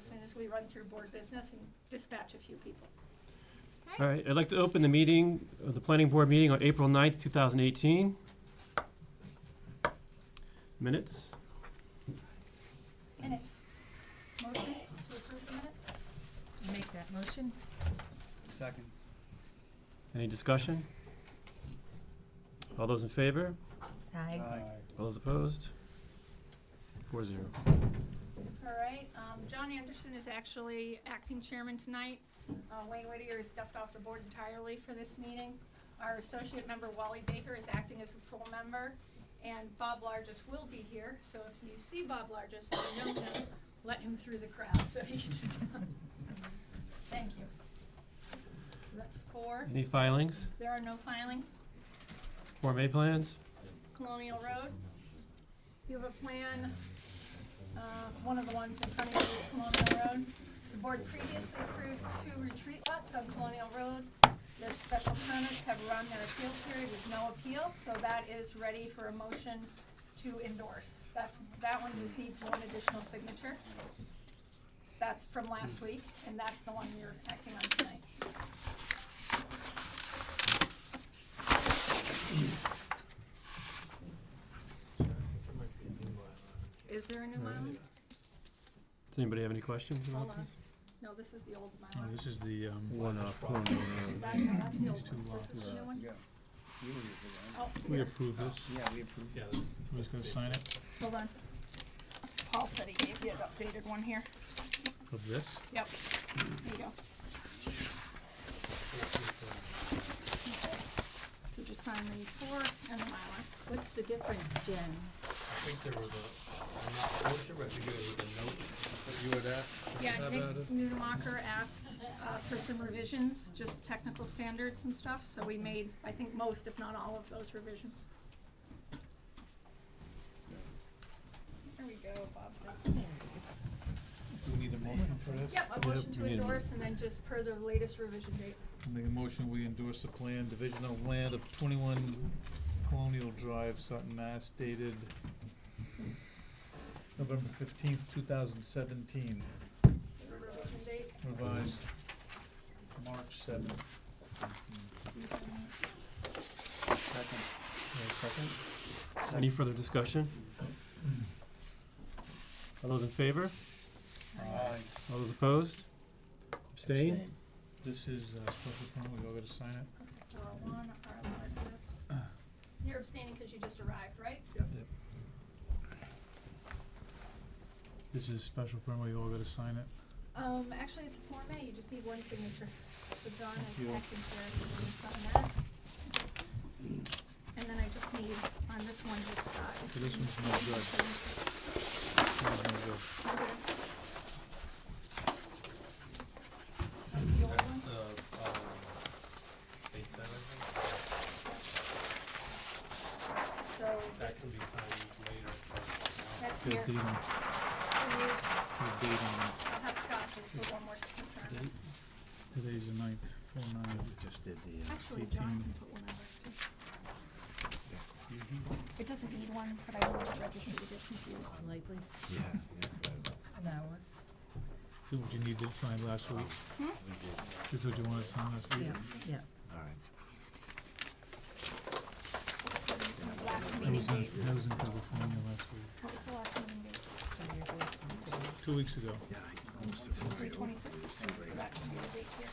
as soon as we run through board business and dispatch a few people. All right, I'd like to open the meeting, the planning board meeting on April 9th, 2018. Minutes. Minutes. Motion to approve the minutes? Make that motion. Second. Any discussion? All those in favor? Aye. All those opposed? 4-0. All right, John Anderson is actually acting chairman tonight. Wayne Whittier is stepped off the board entirely for this meeting. Our associate member Wally Baker is acting as a full member, and Bob Largess will be here, so if you see Bob Largess and you know him, let him through the crowd so he can sit down. Thank you. That's 4. Any filings? There are no filings. Form A plans? Colonial Road. You have a plan, one of the ones in front of you is Colonial Road. The board previously approved 2 retreat lots on Colonial Road. Their special permits have run their appeal period with no appeal, so that is ready for a motion to endorse. That one just needs one additional signature. That's from last week, and that's the one you're acting on tonight. Is there a new Mylar? Does anybody have any questions Hold about on. this? No, this is the old Oh, Mylar. this is the, One off Colonial Road. That's the old These two one. This lots. is the new one? Yeah. You were usually Oh, we here. approve this. Yeah, we approved. Yeah, Who's gonna sign it? Hold on. Paul said he gave you an updated one here. Of this? Yep. There you go. Okay. So just sign the 4 and the Mylar. What's the difference, Jen? I think there was I'm not so sure, but I think it was the notes that you had asked. Yeah, I to have think added. Nudemacher asked for some revisions, just technical standards and stuff, so we made, I think, most, if not all of those revisions. There we go, Bob. Do we need a motion for this? Yep, a motion to we need a endorse, and then just per the latest revision date. Make a motion, we endorse the plan, division of land of 21 Colonial Drive, Sutton, Mass, dated November 15th, 2017, The revision date. revised March 7th. Second. Second? Any further discussion? All those in favor? Aye. All those opposed? Abstain? This is a special permit, we all gotta sign it. R1, R1, You're abstaining because you just arrived, right? This is a special permit, we all gotta sign it. Actually, it's a Form A, you just need one signature. So John is you. acting chair, so you can sign that. And then I just need, on this one, just, So this one's no good. This one's no good. Okay. That's the old That's one? the, base set, I think. So That can be signed later. that's Good here. date on, Here's- good date on I'll have Scott just put one more signature on it. today's the 9th, 4/9. Just did the, Actually, John 18. can put one on there too. It doesn't need one, but I don't want the registry to get confused. Slightly. yeah, An hour. So what you needed to sign last week? we did, This is what you wanted to sign last week? Yeah, yeah. alright. Last I meeting was in, date. I was in California last week, What was the last meeting date? So your voice is today. 2 weeks ago. Yeah, I almost took it right over. 3/26. So that should be the date here.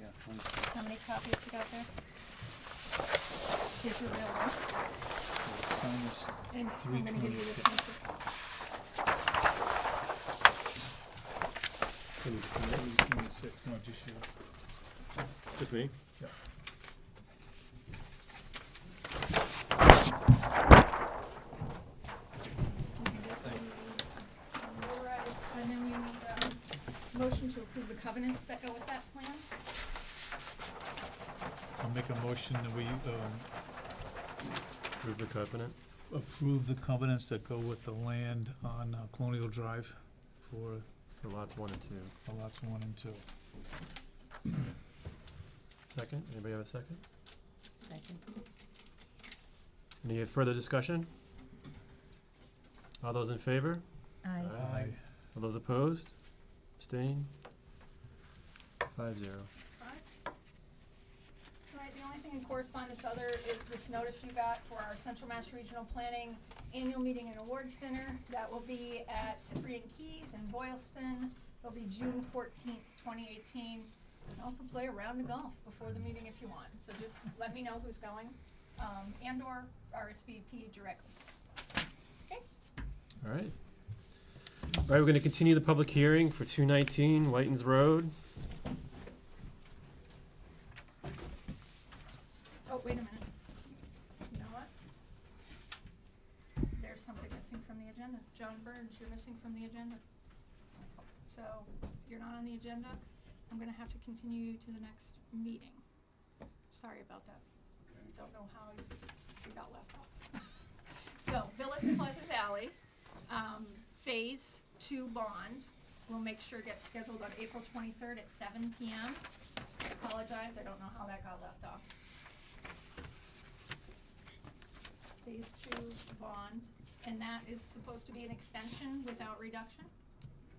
Yeah, How many copies you got there? Here's your real one. Sign this, And I'm gonna give you this 3/26. one too. Can you sign it? 26, no, just you. Just me? Yeah. Alright, and then we need a motion to approve the covenants that go with that plan. I'll make a motion that we, Approve the covenant? approve the covenants that go with the land on Colonial Drive for For lots 1 and 2. lots 1 and 2. Second? Anybody have a second? Second. Any further discussion? All those in favor? Aye. All those opposed? Abstain? 5-0. Right, the only thing in correspondence other is this notice you got for our Central Mass Regional Planning Annual Meeting and Awards Dinner. That will be at Cyprian Keys in Boylston. It'll be June 14th, 2018. And also play a round of golf before the meeting if you want. So just let me know who's going, and/or RSVP directly. Okay? All right. All right, we're going to continue the public hearing for 219 Whitens Road. Oh, wait a minute. You know what? There's something missing from the agenda. John Burns, you're missing from the agenda. So, you're not on the agenda. I'm gonna have to continue you to the next meeting. Sorry about that. Don't know how you got left off. So, Villas and Pleasant Valley, Phase 2 bond, we'll make sure it gets scheduled on April 23rd at 7 PM. I apologize, I don't know how that got left off. Phase 2 bond, and that is supposed to be an extension without reduction?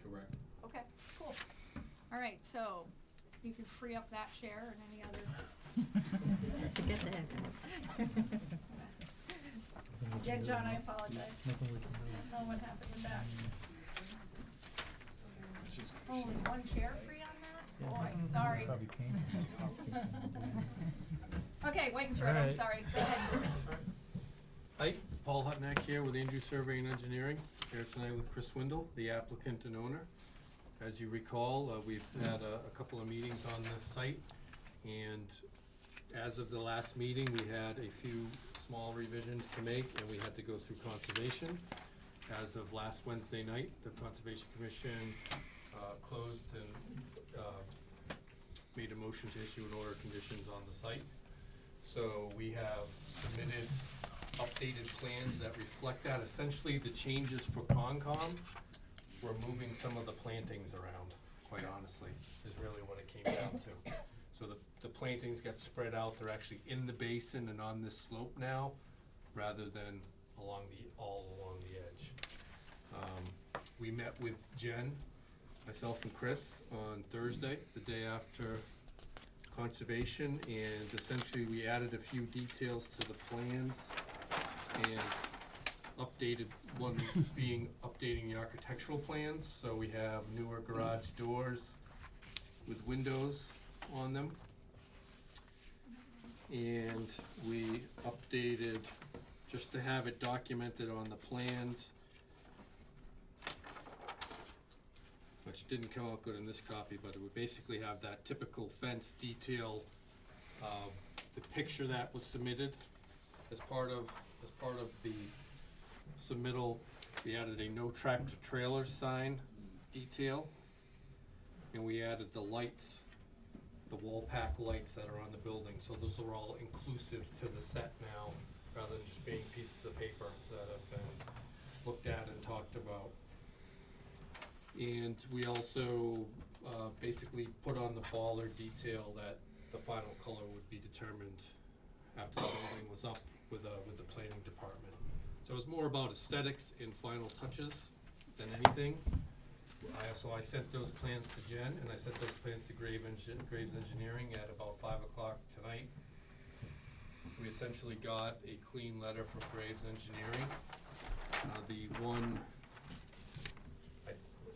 Correct. Okay, cool. All right, so you can free up that chair and any other. Forget that. Again, John, I apologize. Nothing we can do. I don't know what happened with that. Only one chair free on that? Boy, sorry. Probably came. Okay, Whitens Road, I'm Alright. sorry. Go ahead. Hi, Paul Hutnack here with Andrew Survey and Engineering, here tonight with Chris Windle, the applicant and owner. As you recall, we've had a couple of meetings on this site, and as of the last meeting, we had a few small revisions to make, and we had to go through conservation. As of last Wednesday night, the Conservation Commission closed and made a motion to issue an order of conditions on the site. So we have submitted updated plans that reflect that. Essentially, the changes for Concom, we're moving some of the plantings around, quite honestly, is really what it came down to. So the plantings get spread out, they're actually in the basin and on this slope now, rather than all along the edge. We met with Jen, myself and Chris on Thursday, the day after conservation, and essentially we added a few details to the plans and updated, one being updating the architectural plans. So we have newer garage doors with windows on them. And we updated, just to have it documented on the plans, which didn't come out good in this copy, but it would basically have that typical fence detail. The picture that was submitted as part of the submittal, we added a no tractor trailer sign detail, and we added the lights, the wall pack lights that are on the building. So those are all inclusive to the set now, rather than just being pieces of paper that have been looked at and talked about. And we also basically put on the bollard detail that the final color would be determined after the building was up with the planning department. So it was more about aesthetics and final touches than anything. So I sent those plans to Jen, and I sent those plans to Graves Engineering at about 5 o'clock tonight. We essentially got a clean letter from Graves Engineering.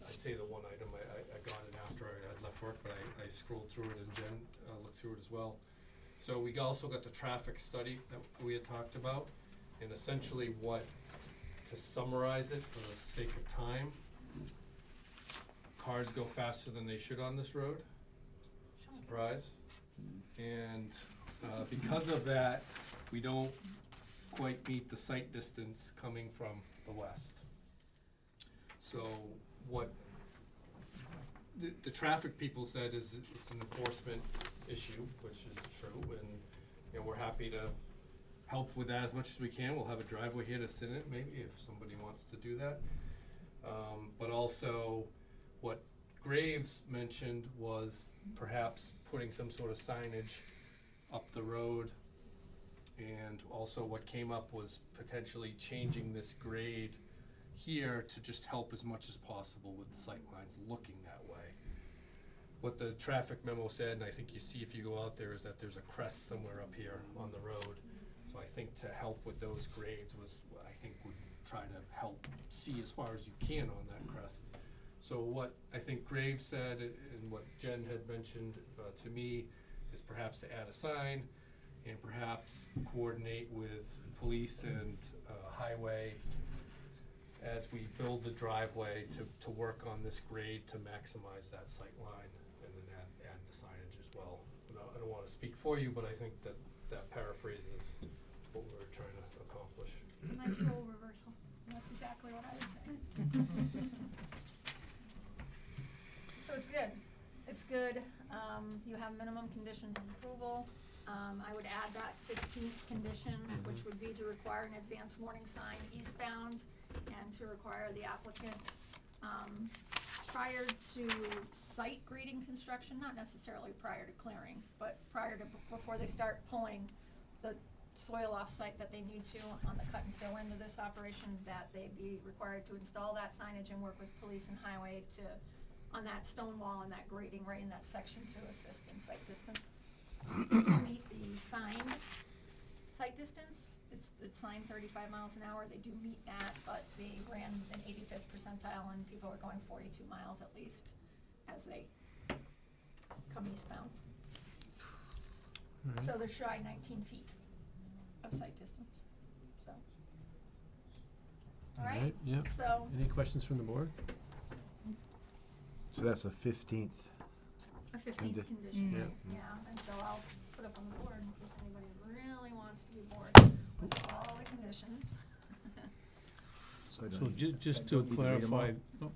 I'd say the one item, I got it after I had left work, but I scrolled through it and Jen looked through it as well. So we also got the traffic study that we had talked about, and essentially to summarize it for the sake of time, cars go faster than they should on this road. Surprise. And because of that, we don't quite meet the sight distance coming from the west. So what the traffic people said is it's an enforcement issue, which is true, and we're happy to help with that as much as we can. We'll have a driveway here to sit in, maybe, if somebody wants to do that. But also, what Graves mentioned was perhaps putting some sort of signage up the road, and also what came up was potentially changing this grade here to just help as much as possible with the sight lines looking that way. What the traffic memo said, and I think you see if you go out there, is that there's a crest somewhere up here on the road. So I think to help with those grades was, I think would try to help see as far as you can on that crest. So what I think Graves said and what Jen had mentioned to me is perhaps to add a sign and perhaps coordinate with police and highway as we build the driveway to work on this grade to maximize that sight line and then add the signage as well. I don't wanna speak for you, but I think that paraphrases what we were trying to accomplish. It's a nice role reversal. That's exactly what I was saying. So it's good. It's good. You have minimum conditions of approval. I would add that 15th condition, which would be to require an advance warning sign eastbound and to require the applicant, prior to site grading construction, not necessarily prior to clearing, but before they start pulling the soil off-site that they need to on the cut and fill end of this operation, that they be required to install that signage and work with police and highway on that stone wall and that grading right in that section to assist in site distance. Meet the signed site distance, it's signed 35 miles an hour, they do meet that, but they ran an 85th percentile and people are going 42 miles at least as they come eastbound. Alright. So they're shy 19 feet of site distance, so. Alright, Yep. so, Any questions from the board? So that's a 15th. a 15th condition, Yeah. yeah, and so I'll put up on the board in case anybody really wants to be bored with all the conditions. So I don't So need- just I to don't need read 'em clarify, all?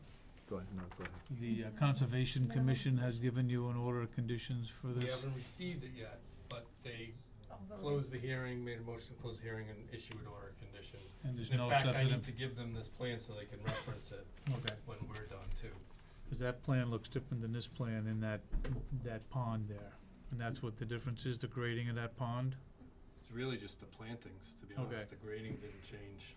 Go ahead, no, go ahead. the Conservation Commission has given you an order of conditions for We this? haven't received it yet, but they I'll vote. closed the hearing, made a motion to close the hearing and issue an order of conditions. And there's And no in fact, I need substantive, to give them this plan so they can reference it okay, when we're done too. cause that plan looks different than this plan in that pond there. And that's what the difference is, the grading of that pond? It's really just the plantings, to be Okay. honest, the grading didn't change.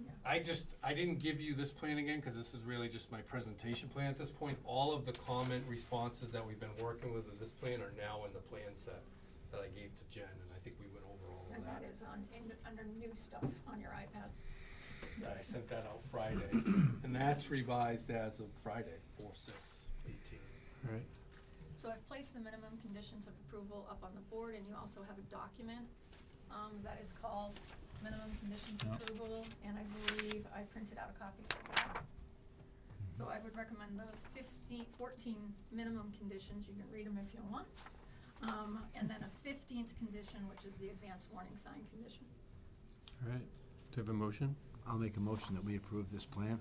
Yeah. I didn't give you this plan again, cause this is really just my presentation plan at this point. All of the comment responses that we've been working with this plan are now in the plan set that I gave to Jen, and I think we went over all of And that. that is under new stuff on your iPads. I sent that out Friday, and that's revised as of Friday, 4/6/18. Alright, So I've placed the minimum conditions of approval up on the board, and you also have a document, that is called minimum conditions Yeah. approval, and I believe I printed out a copy for you. So I would recommend those 14 minimum conditions, you can read them if you want. And then a 15th condition, which is the advance warning sign condition. alright. Do you have a motion? I'll make a motion that we approve this plan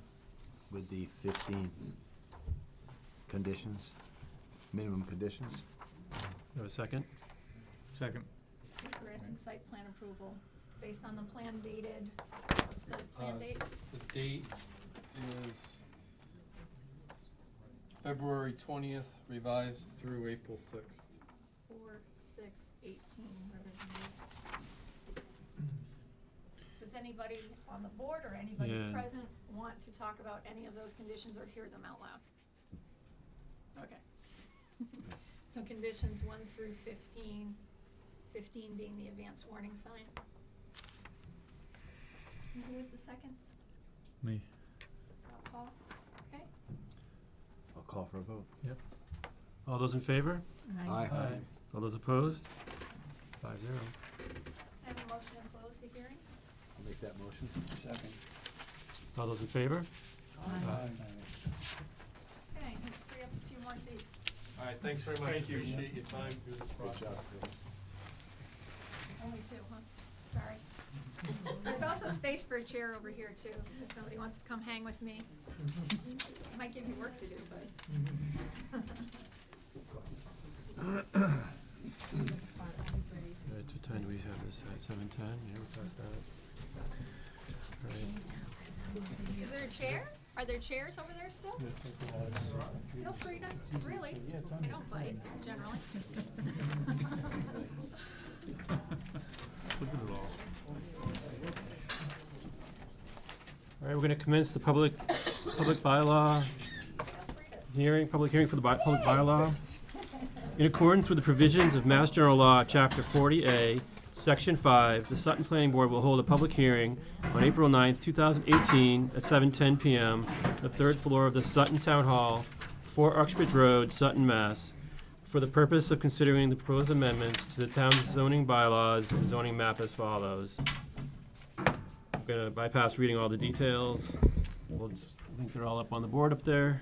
with the 15 conditions, minimum conditions. Do you have a second? Second. Granting site plan approval based on the plan dated, what's the plan date? The date is February 20th, revised through April 6th. 4/6/18 revision date. Does anybody on the board or anybody Yeah. present want to talk about any of those conditions or hear them out loud? Okay. So conditions 1 through 15, 15 being the advance warning sign. And who was the second? Me. So I'll call, okay? I'll call for a vote. All those in favor? Aye. All those opposed? 5-0. I have a motion to close the hearing. I'll make that motion. Second. All those in favor? Okay, let's free up a few more seats. All right, thanks very much. Appreciate your time through this Good job, process. Chris. Only two, huh? Sorry. There's also space for a chair over here too, if somebody wants to come hang with me. Might give you work to do, but. Alright, what time do we have this at? 7:10? Yeah, we're past that. Alright. Is there a chair? Are there chairs over there still? Feel free to, really. I don't bite generally. Look at it all. All right, we're gonna commence the public bylaw hearing, public hearing for the public bylaw. In accordance with the provisions of Mass General Law, Chapter 40A, Section 5, the Sutton Planning Board will hold a public hearing on April 9th, 2018, at 7:10 PM, the third floor of the Sutton Town Hall, 4 Uxbridge Road, Sutton, Mass., for the purpose of considering the proposed amendments to the town's zoning bylaws and zoning map as follows. I'm gonna bypass reading all the details. I think they're all up on the board up there.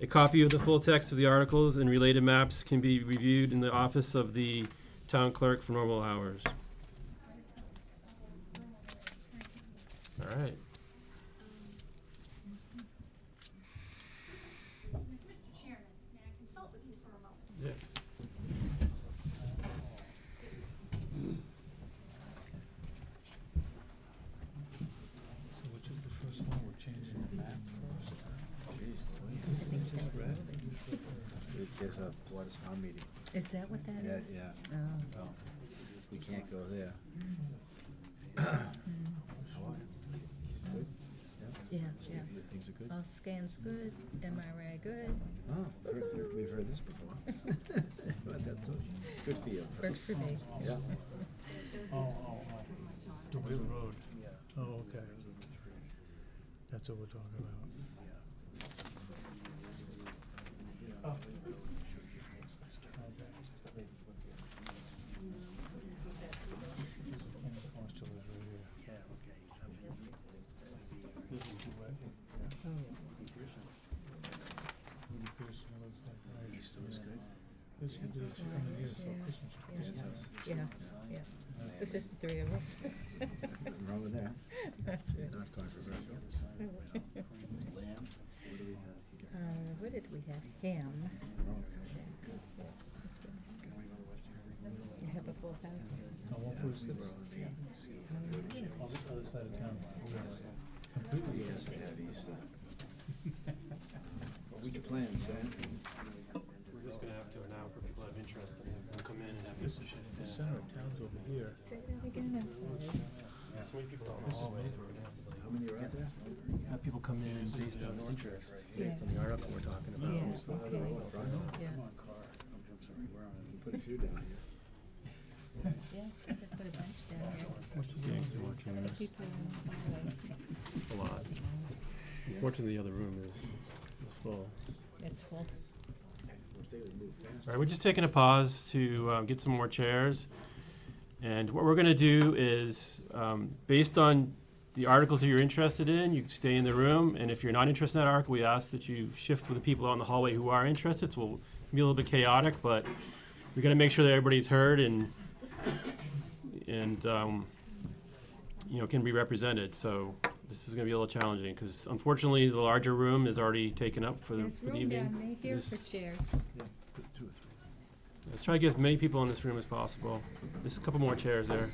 A copy of the full text of the articles and related maps can be reviewed in the office of the town clerk for normal hours. All right. Mr. Chairman, may I consult with you for a moment? Yes. So which is the first one? We're changing the map first? There's a Waters Farm meeting. Is that what that is? Yeah. Oh. We can't go there. Yeah, yeah. Things are good? All scans good, MRI good, Oh, we've heard this before. But that's good for you. works for me. Yeah. DeWitt Road. Oh, okay. That's what we're talking about. Oh. This is DeWitt. Oh, This is yeah, yeah. It's just the three of us. Nothing wrong with that. That's right. Not controversial. Lamb, what do we have here? What did we have? Ham. Oh, okay. Yeah, that's good. You have a full house? I won't put it Yes. on the other side of town. He has to have Easter. Week plans, eh? We're just gonna have to now for people that have interest in them come in and have This is, the center of town's over here. Say that again, I'm sorry. So many people out in the This is hallway. Maple. We're gonna have to How many are out there? have people come in based on interest, based on the article we're talking about. Yeah, okay, yeah. Put a few down here. Yeah, I could put a bench down here. Yeah, some more How many chairs. people in A lot. Unfortunately, the other room is full. It's full. If they would move fast. All right, we're just taking a pause to get some more chairs. And what we're gonna do is, based on the articles that you're interested in, you can stay in the room. And if you're not interested in that article, we ask that you shift with the people out in the hallway who are interested. So we'll be a little bit chaotic, but we're gonna make sure that everybody's heard and you know, can be represented. So this is gonna be a little challenging, because unfortunately, the larger room is already taken up for the There's room evening. down there here This- for chairs. Yeah, put 2 or 3. Let's try to get as many people in this room as possible. There's a couple more chairs there.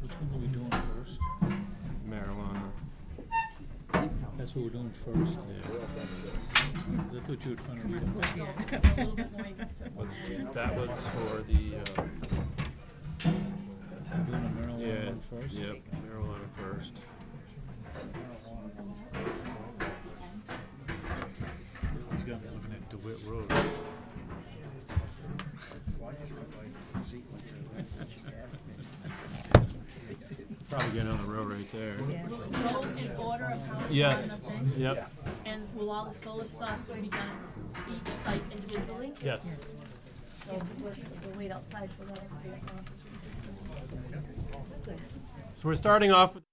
Which one are we doing first? Marijuana. That's what we're doing first. Yeah. I thought you were trying to read them. A little bit more. That was for the, Doing the marijuana yeah, one first? yep, marijuana first. He's got me looking at DeWitt Road. Probably get another row right there. Yes. Will it go in order of how it's Yes, on the thing? yep, And will all the solar stuff be done at each site individually? yes. Yes. So we'll wait outside so that will be. So we're starting off with,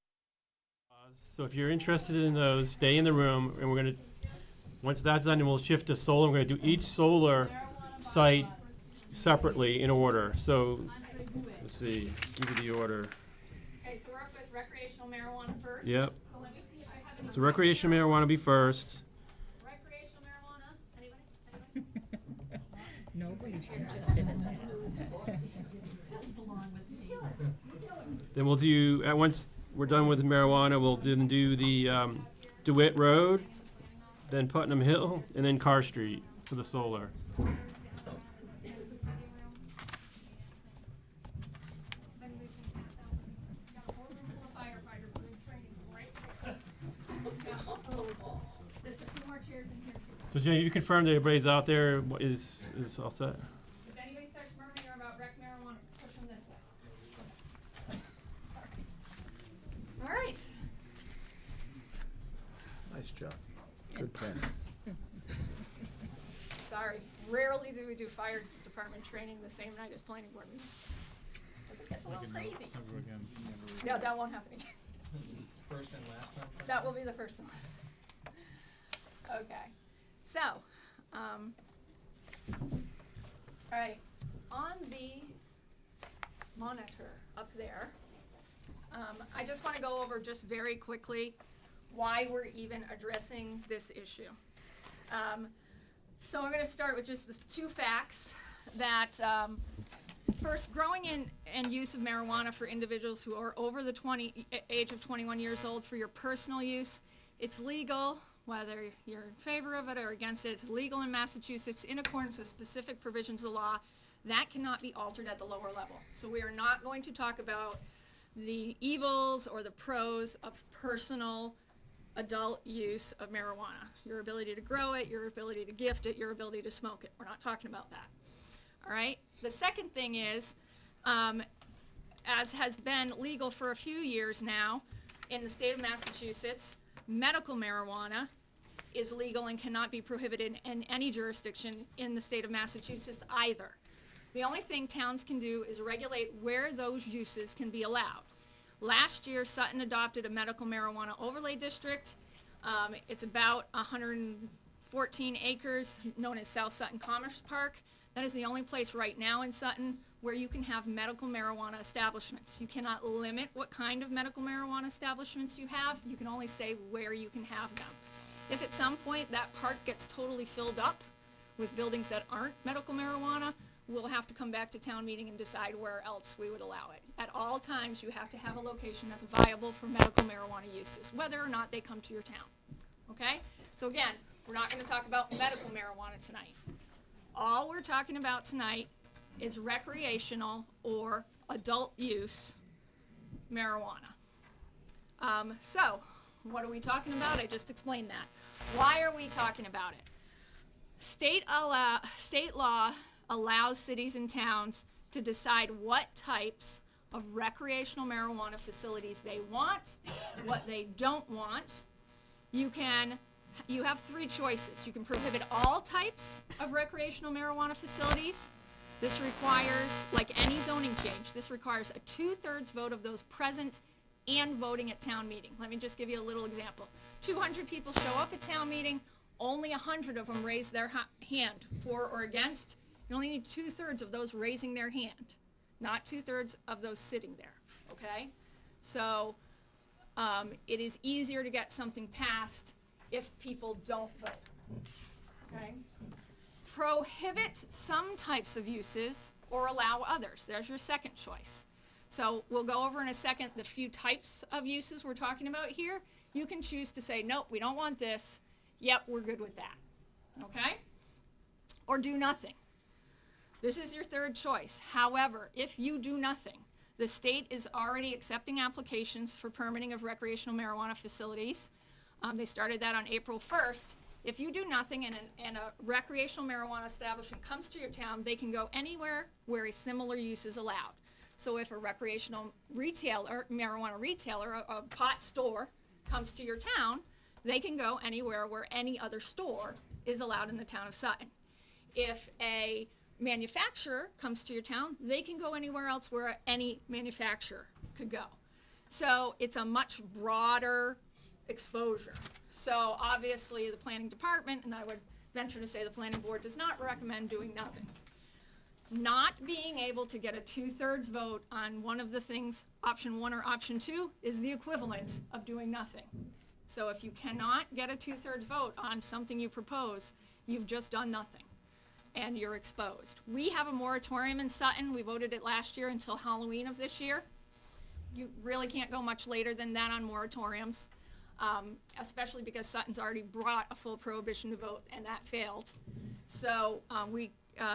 so if you're interested in those, stay in the room, and we're gonna, once that's done, then we'll shift to solar. We're gonna do each solar site separately in order. So, let's see, give you the order. Okay, so we're up with recreational marijuana first. Yep, So let me see if I have any. so recreational marijuana be first. Recreational marijuana, anybody? Nobody's interested in that. Then we'll do, once we're done with marijuana, we'll then do the DeWitt Road, then Putnam Hill, and then Carr Street for the solar. Firefighter for training. So Jenny, you confirmed that everybody's out there, is all set? If anybody starts murmuring about rec marijuana, push them this way. All right. Nice job. Good plan. Sorry, rarely do we do fire department training the same night as planning board meeting. 'Cause it gets a little crazy. Never again. Yeah, that won't happen again. First and last time? That will be the first one. Okay, so, all right, on the monitor up there, I just want to go over just very quickly why we're even addressing this issue. So I'm going to start with just the two facts that, first, growing in and use of marijuana for individuals who are over the age of 21 years old for your personal use, it's legal, whether you're in favor of it or against it. It's legal in Massachusetts in accordance with specific provisions of the law. That cannot be altered at the lower level. So we are not going to talk about the evils or the pros of personal adult use of marijuana. Your ability to grow it, your ability to gift it, your ability to smoke it. We're not talking about that. All right? The second thing is, as has been legal for a few years now in the state of Massachusetts, medical marijuana is legal and cannot be prohibited in any jurisdiction in the state of Massachusetts either. The only thing towns can do is regulate where those uses can be allowed. Last year, Sutton adopted a medical marijuana overlay district. It's about 114 acres, known as South Sutton Commerce Park. That is the only place right now in Sutton where you can have medical marijuana establishments. You cannot limit what kind of medical marijuana establishments you have. You can only say where you can have them. If at some point that park gets totally filled up with buildings that aren't medical marijuana, we'll have to come back to town meeting and decide where else we would allow it. At all times, you have to have a location that's viable for medical marijuana uses, whether or not they come to your town. Okay? So again, we're not going to talk about medical marijuana tonight. All we're talking about tonight is recreational or adult use marijuana. So, what are we talking about? I just explained that. Why are we talking about it? State law allows cities and towns to decide what types of recreational marijuana facilities they want, what they don't want. You have three choices. You can prohibit all types of recreational marijuana facilities. This requires, like any zoning change, this requires a 2/3 vote of those present and voting at town meeting. Let me just give you a little example. 200 people show up at town meeting, only 100 of them raise their hand for or against. You only need 2/3 of those raising their hand, not 2/3 of those sitting there, okay? So it is easier to get something passed if people don't vote, okay? Prohibit some types of uses or allow others. There's your second choice. So we'll go over in a second the few types of uses we're talking about here. You can choose to say, nope, we don't want this. Yep, we're good with that, okay? Or do nothing. This is your third choice. However, if you do nothing, the state is already accepting applications for permitting of recreational marijuana facilities. They started that on April 1st. If you do nothing and a recreational marijuana establishment comes to your town, they can go anywhere where a similar use is allowed. So if a recreational retailer, marijuana retailer, a pot store comes to your town, they can go anywhere where any other store is allowed in the town of Sutton. If a manufacturer comes to your town, they can go anywhere else where any manufacturer could go. So it's a much broader exposure. So obviously the planning department, and I would venture to say the planning board, does not recommend doing nothing. Not being able to get a 2/3 vote on one of the things, option 1 or option 2, is the equivalent of doing nothing. So if you cannot get a 2/3 vote on something you propose, you've just done nothing and you're exposed. We have a moratorium in Sutton. We voted it last year until Halloween of this year. You really can't go much later than that on moratoriums, especially because Sutton's already brought a full prohibition to vote and that failed. So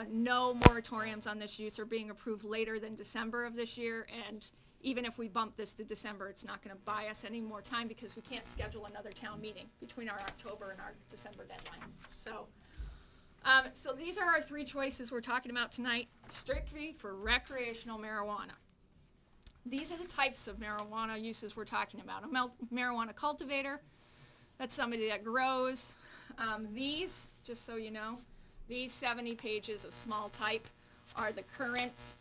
no moratoriums on this use are being approved later than December of this year, and even if we bump this to December, it's not gonna buy us any more time because we can't schedule another town meeting between our October and our December deadline. So these are our three choices we're talking about tonight, strictly for recreational marijuana. These are the types of marijuana uses we're talking about. A marijuana cultivator, that's somebody that grows. These, just so you know, these 70 pages of small type are the current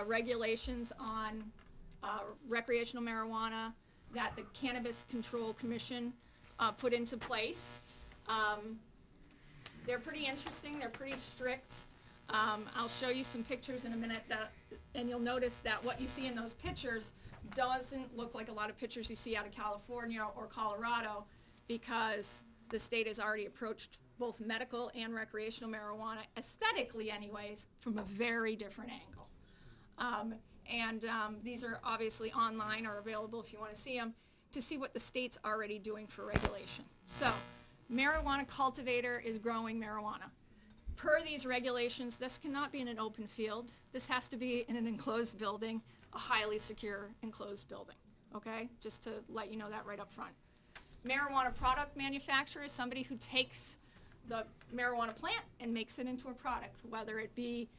regulations on recreational marijuana that the Cannabis Control Commission put into place. They're pretty interesting, they're pretty strict. I'll show you some pictures in a minute and you'll notice that what you see in those pictures doesn't look like a lot of pictures you see out of California or Colorado because the state has already approached both medical and recreational marijuana, aesthetically anyways, from a very different angle. These are obviously online or available if you want to see them, to see what the state's already doing for regulation. So, marijuana cultivator is growing marijuana. Per these regulations, this cannot be in an open field. This has to be in an enclosed building, a highly secure enclosed building, okay? Just to let you know that right up front. Marijuana product manufacturer is somebody who takes the marijuana plant and makes it into a product, whether it be,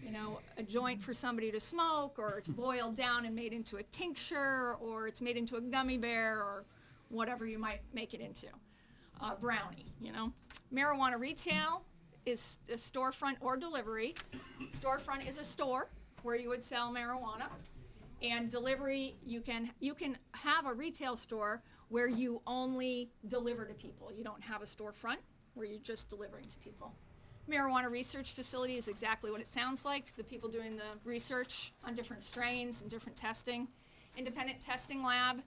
you know, a joint for somebody to smoke, or it's boiled down and made into a tincture, or it's made into a gummy bear, or whatever you might make it into. Brownie, you know. Marijuana retail is a storefront or delivery. Storefront is a store where you would sell marijuana, and delivery, you can have a retail store where you only deliver to people. You don't have a storefront where you're just delivering to people. Marijuana research facility is exactly what it sounds like, the people doing the research on different strains and different testing. Independent testing lab,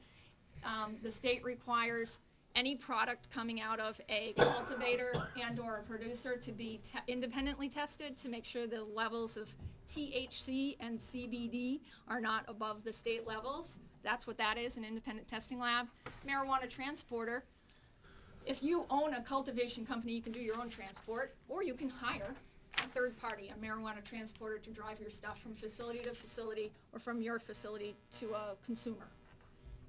the state requires any product coming out of a cultivator and or a producer to be independently tested to make sure the levels of THC and CBD are not above the state levels. That's what that is, an independent testing lab. Marijuana transporter. If you own a cultivation company, you can do your own transport, or you can hire a third party, a marijuana transporter, to drive your stuff from facility to facility or from your facility to a consumer.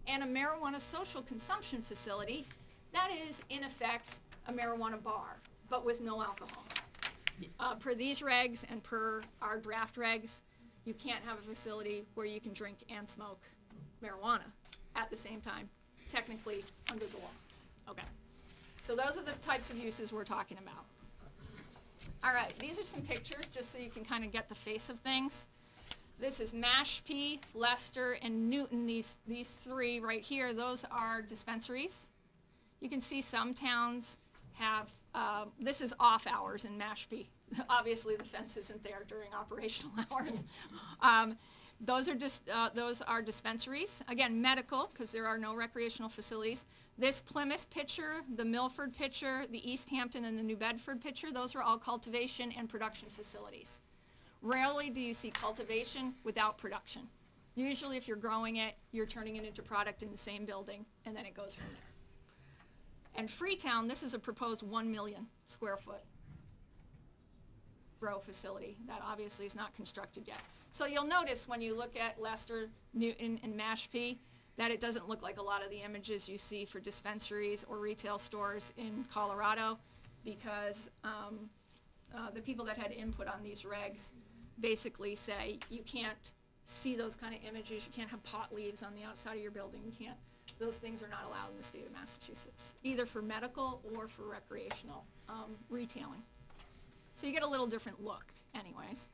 And a marijuana social consumption facility, that is, in effect, a marijuana bar, but with no alcohol. Per these regs and per our draft regs, you can't have a facility where you can drink and smoke marijuana at the same time, technically under the law. Okay. So those are the types of uses we're talking about. All right, these are some pictures just so you can kind of get the face of things. This is Mashpee, Leicester, and Newton. These three right here, those are dispensaries. You can see some towns have, this is off hours in Mashpee. Obviously the fence isn't there during operational hours. Those are dispensaries. Again, medical, because there are no recreational facilities. This Plymouth picture, the Milford picture, the East Hampton, and the New Bedford picture, those are all cultivation and production facilities. Rarely do you see cultivation without production. Usually if you're growing it, you're turning it into product in the same building, and then it goes from there. And Freetown, this is a proposed 1 million square foot grow facility. That obviously is not constructed yet. So you'll notice when you look at Leicester, Newton, and Mashpee that it doesn't look like a lot of the images you see for dispensaries or retail stores in Colorado, because the people that had input on these regs basically say you can't see those kind of images, you can't have pot leaves on the outside of your building, you can't, those things are not allowed in the state of Massachusetts, either for medical or for recreational retailing. So you get a little different look anyways.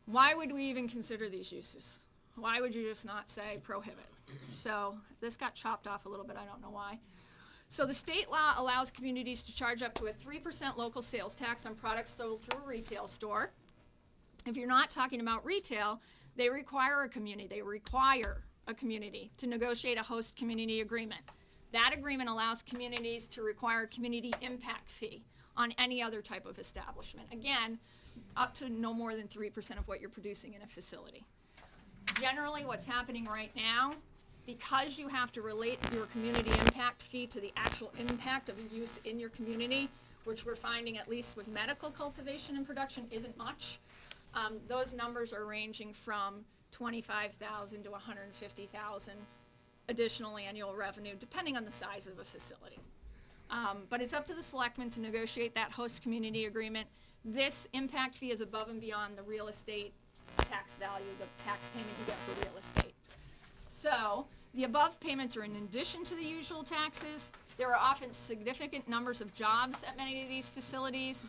Why would we even consider these uses? Why would you just not say prohibit? So this got chopped off a little bit, I don't know why. So the state law allows communities to charge up to a 3% local sales tax on products sold through a retail store. If you're not talking about retail, they require a community to negotiate a host community agreement. That agreement allows communities to require a community impact fee on any other type of establishment. Again, up to no more than 3% of what you're producing in a facility. Generally, what's happening right now, because you have to relate your community impact fee to the actual impact of the use in your community, which we're finding at least with medical cultivation and production isn't much, those numbers are ranging from $25,000 to $150,000 additional annual revenue, depending on the size of a facility. But it's up to the selectmen to negotiate that host community agreement. This impact fee is above and beyond the real estate tax value, the tax payment you get for real estate. So the above payments are in addition to the usual taxes. There are often significant numbers of jobs at many of these facilities.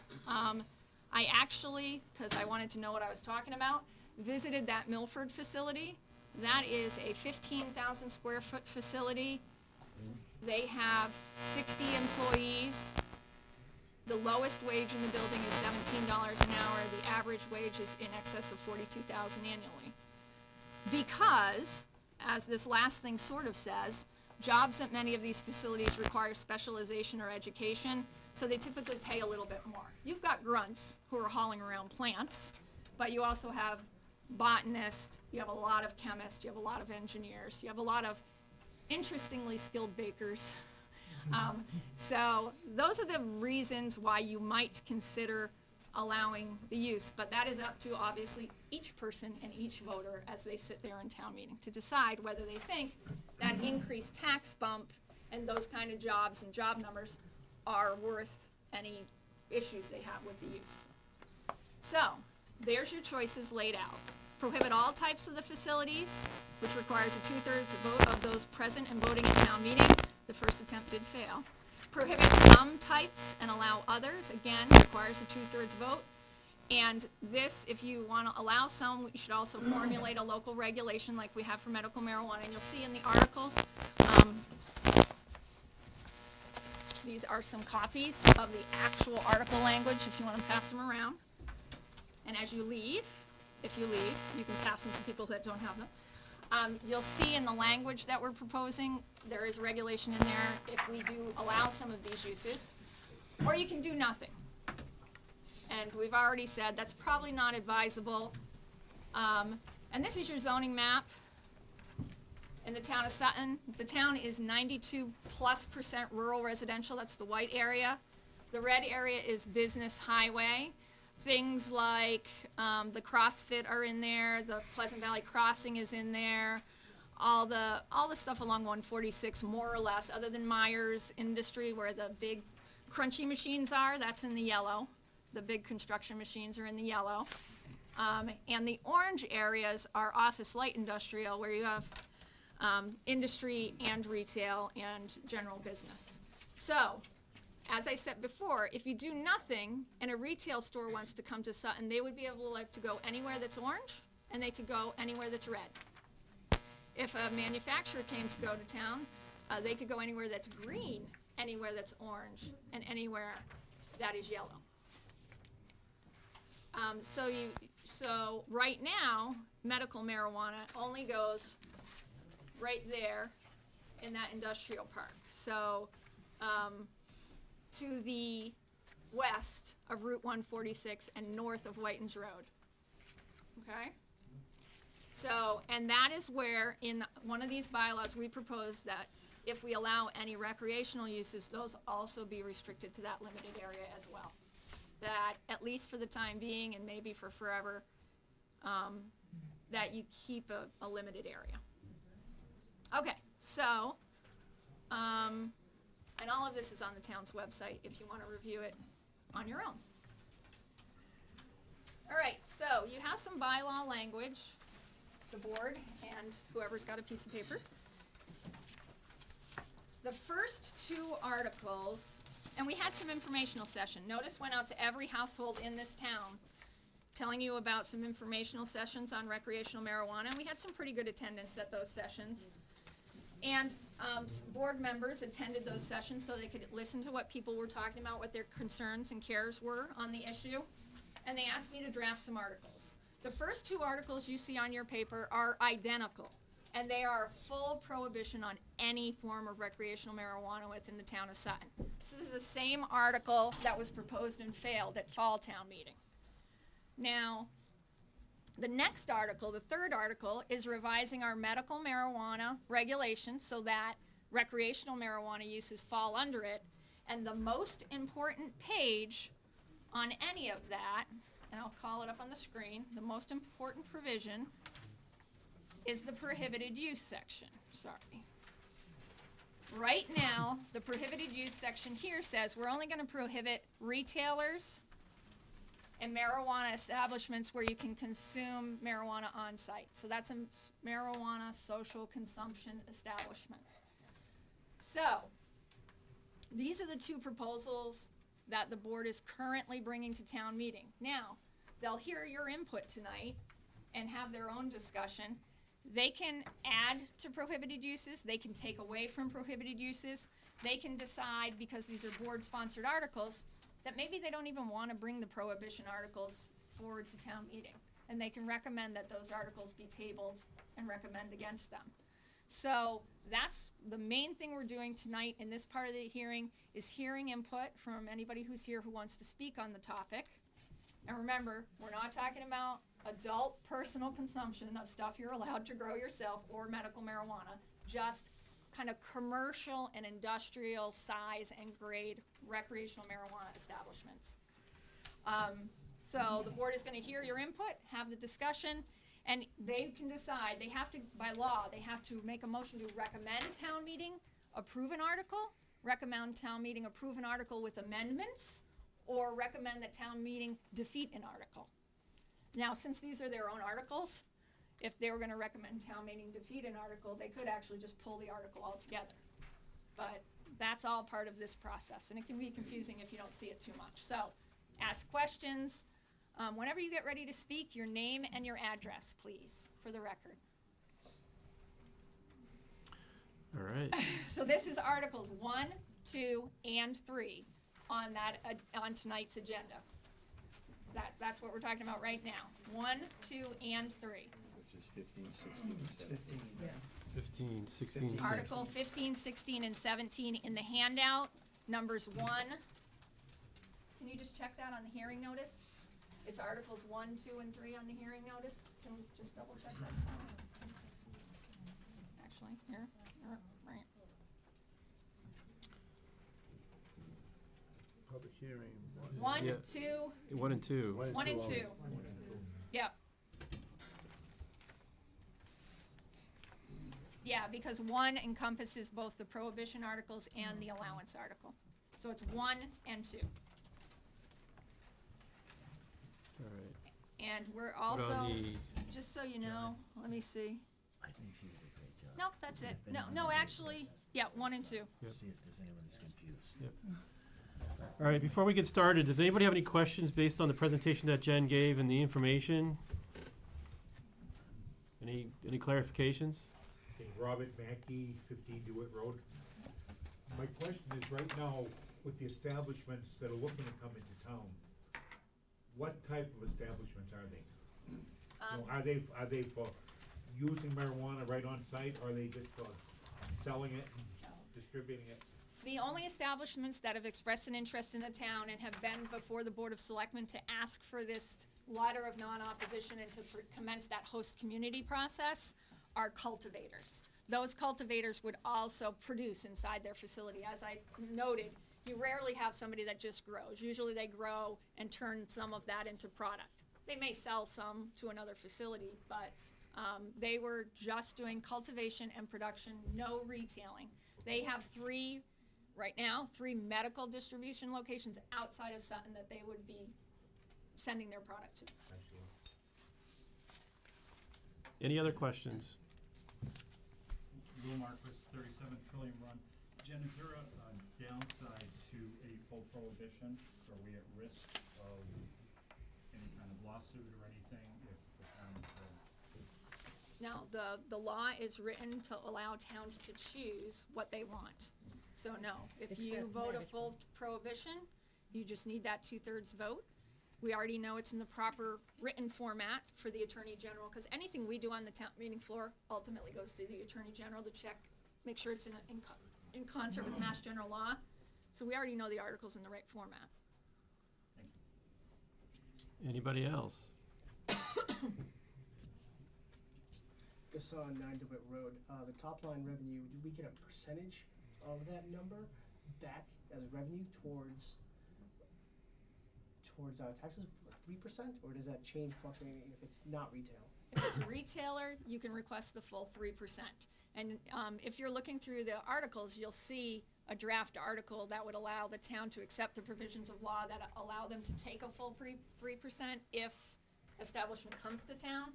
I actually, because I wanted to know what I was talking about, visited that Milford facility. That is a 15,000 square foot facility. They have 60 employees. The lowest wage in the building is $17 an hour. The average wage is in excess of $42,000 annually. Because, as this last thing sort of says, jobs at many of these facilities require specialization or education, so they typically pay a little bit more. You've got grunts who are hauling around plants, but you also have botanists, you have a lot of chemists, you have a lot of engineers, you have a lot of interestingly skilled bakers. So those are the reasons why you might consider allowing the use, but that is up to obviously each person and each voter as they sit there in town meeting to decide whether they think that increased tax bump and those kind of jobs and job numbers are worth any issues they have with the use. So there's your choices laid out. Prohibit all types of the facilities, which requires a 2/3 vote of those present and voting at town meeting. The first attempt did fail. Prohibit some types and allow others, again, requires a 2/3 vote. And this, if you want to allow some, you should also formulate a local regulation like we have for medical marijuana. And you'll see in the articles, these are some copies of the actual article language if you want to pass them around. And as you leave, if you leave, you can pass them to people that don't have them. You'll see in the language that we're proposing, there is regulation in there if we do allow some of these uses, or you can do nothing. And we've already said that's probably not advisable. And this is your zoning map in the town of Sutton. The town is 92+% rural residential, that's the white area. The red area is business highway. Things like the CrossFit are in there, the Pleasant Valley Crossing is in there, all the stuff along 146 more or less, other than Myers Industry where the big crunchy machines are, that's in the yellow. The big construction machines are in the yellow. And the orange areas are office light industrial where you have industry and retail and general business. So, as I said before, if you do nothing and a retail store wants to come to Sutton, they would be able to go anywhere that's orange and they could go anywhere that's red. If a manufacturer came to go to town, they could go anywhere that's green, anywhere that's orange, and anywhere that is yellow. So right now, medical marijuana only goes right there in that industrial park. So to the west of Route 146 and north of Whitens Road. Okay? So, and that is where in one of these bylaws we propose that if we allow any recreational uses, those also be restricted to that limited area as well. That at least for the time being and maybe for forever, that you keep a limited area. Okay, so, and all of this is on the town's website if you want to review it on your own. All right, so you have some bylaw language, the board and whoever's got a piece of paper. The first two articles, and we had some informational session. Notice went out to every household in this town telling you about some informational sessions on recreational marijuana. And we had some pretty good attendance at those sessions. And board members attended those sessions so they could listen to what people were talking about, what their concerns and cares were on the issue. And they asked me to draft some articles. The first two articles you see on your paper are identical. And they are a full prohibition on any form of recreational marijuana within the town of Sutton. This is the same article that was proposed and failed at fall town meeting. Now, the next article, the third article, is revising our medical marijuana regulations so that recreational marijuana uses fall under it. And the most important page on any of that, and I'll call it up on the screen, the most important provision is the prohibited use section, sorry. Right now, the prohibited use section here says we're only gonna prohibit retailers and marijuana establishments where you can consume marijuana on site. So that's a marijuana social consumption establishment. So, these are the two proposals that the board is currently bringing to town meeting. Now, they'll hear your input tonight and have their own discussion. They can add to prohibited uses, they can take away from prohibited uses, they can decide, because these are board-sponsored articles, that maybe they don't even want to bring the prohibition articles forward to town meeting. And they can recommend that those articles be tabled and recommend against them. So that's the main thing we're doing tonight in this part of the hearing, is hearing input from anybody who's here who wants to speak on the topic. And remember, we're not talking about adult personal consumption of stuff you're allowed to grow yourself or medical marijuana, just kind of commercial and industrial size and grade recreational marijuana establishments. So the board is gonna hear your input, have the discussion, and they can decide, they have to, by law, they have to make a motion to recommend town meeting approve an article, recommend town meeting approve an article with amendments, or recommend that town meeting defeat an article. Now, since these are their own articles, if they were gonna recommend town meeting defeat an article, they could actually just pull the article altogether. But that's all part of this process, and it can be confusing if you don't see it too much. So, ask questions. Whenever you get ready to speak, your name and your address, please, for the record. All right. So this is Articles 1, 2, and 3 on that, on tonight's agenda. That's what we're talking about right now. 1, 2, and 3. Which is 15, 16, and 17. 15, 16, 15. Article 15, 16, and 17 in the handout, numbers 1. Can you just check that on the hearing notice? It's Articles 1, 2, and 3 on the hearing notice. Can we just double check that? Actually, here, right. Public hearing. 1, Yeah. 2, 1 and 2. 1 and 2. Yep. Yeah, because 1 encompasses both the prohibition articles and the allowance article. So it's 1 and 2. All right. And we're What also, on the, just so you know, let me see. I think she did a great job. No, that's it. No, actually, yeah, 1 and 2. Yep. See if there's anyone that's confused. Yep. All right, before we get started, does anybody have any questions based on the presentation that Jen gave and the information? Any clarifications? Okay, Robert Mackey, 15 DeWitt Road. My question is, right now, with the establishments that are looking to come into town, what type of establishments are they? You know, are they for using marijuana right on site, or are they just for selling it and distributing it? The only establishments that have expressed an interest in the town and have been before the Board of Selectmen to ask for this letter of non-opposition and to commence that host community process are cultivators. Those cultivators would also produce inside their facility. As I noted, you rarely have somebody that just grows. Usually they grow and turn some of that into product. They may sell some to another facility, but they were just doing cultivation and production, no retailing. They have three medical distribution locations outside of Sutton that they would be sending their product to. I see. Any other questions? Bill Marquis, 37 Trillium Run. Jen, is there a downside to a full prohibition? Are we at risk of any kind of lawsuit or anything if the town says? No, the law is written to allow towns to choose what they want. So no, if you Except vote a management. full prohibition, you just need that 2/3 vote. We already know it's in the proper written format for the Attorney General, because anything we do on the town meeting floor ultimately goes to the Attorney General to check, make sure it's in concert with Mass General Law. So we already know the article's in the right format. Thank you. Anybody else? Just on 9 DeWitt Road, the top line revenue, did we get a percentage of that number back as revenue towards taxes, 3%, or does that change fluctuating if it's not retail? If it's a retailer, you can request the full 3%. And if you're looking through the articles, you'll see a draft article that would allow the town to accept the provisions of law that allow them to take a full 3% if establishment comes to town.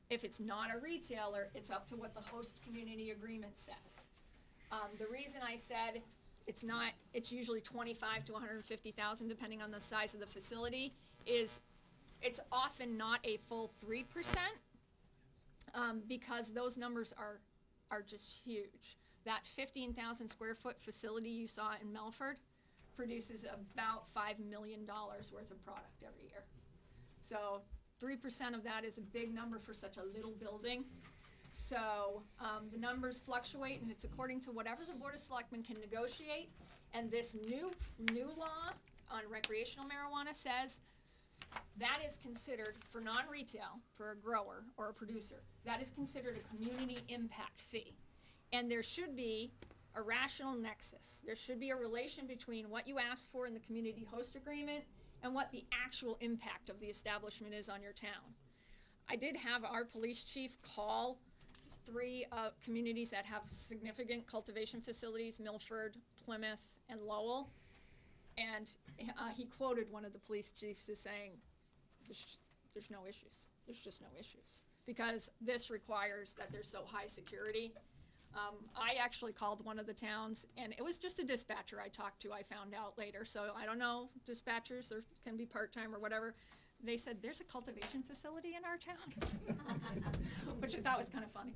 If it's not a retailer, it's up to what the host community agreement says. The reason I said it's usually 25 to 150,000 depending on the size of the facility is it's often not a full 3%, because those numbers are just huge. That 15,000 square foot facility you saw in Melford produces about $5 million worth of product every year. So 3% of that is a big number for such a little building. So the numbers fluctuate, and it's according to whatever the Board of Selectmen can negotiate. And this new law on recreational marijuana says that is considered, for non-retail, for a grower or a producer, that is considered a community impact fee. And there should be a rational nexus. There should be a relation between what you asked for in the community host agreement and what the actual impact of the establishment is on your town. I did have our police chief call 3 communities that have significant cultivation facilities, Milford, Plymouth, and Lowell. And he quoted one of the police chiefs as saying, there's no issues. There's just no issues. Because this requires that there's so high security. I actually called one of the towns, and it was just a dispatcher I talked to, I found out later. So I don't know, dispatchers can be part-time or whatever. They said, there's a cultivation facility in our town, which I thought was kind of funny.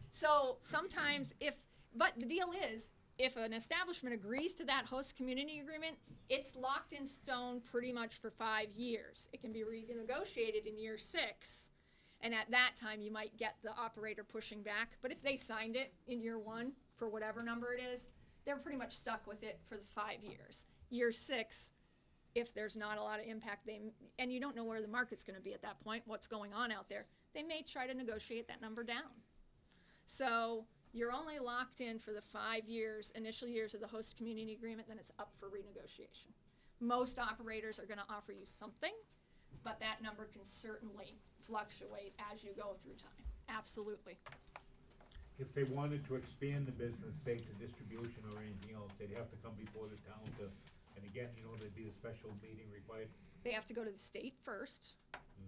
So sometimes but the deal is, if an establishment agrees to that host community agreement, it's locked in stone pretty much for 5 years. It can be renegotiated in year 6. And at that time, you might get the operator pushing back. But if they signed it in year 1, for whatever number it is, they're pretty much stuck with it for the 5 years. Year 6, if there's not a lot of impact, and you don't know where the market's gonna be at that point, what's going on out there, they may try to negotiate that number down. So you're only locked in for the 5 years, initial years of the host community agreement, then it's up for renegotiation. Most operators are gonna offer you something, but that number can certainly fluctuate as you go through time. Absolutely. If they wanted to expand the business, say to distribution or anything else, they'd have to come before the town and again, there'd be a special meeting required. They have to go to the state first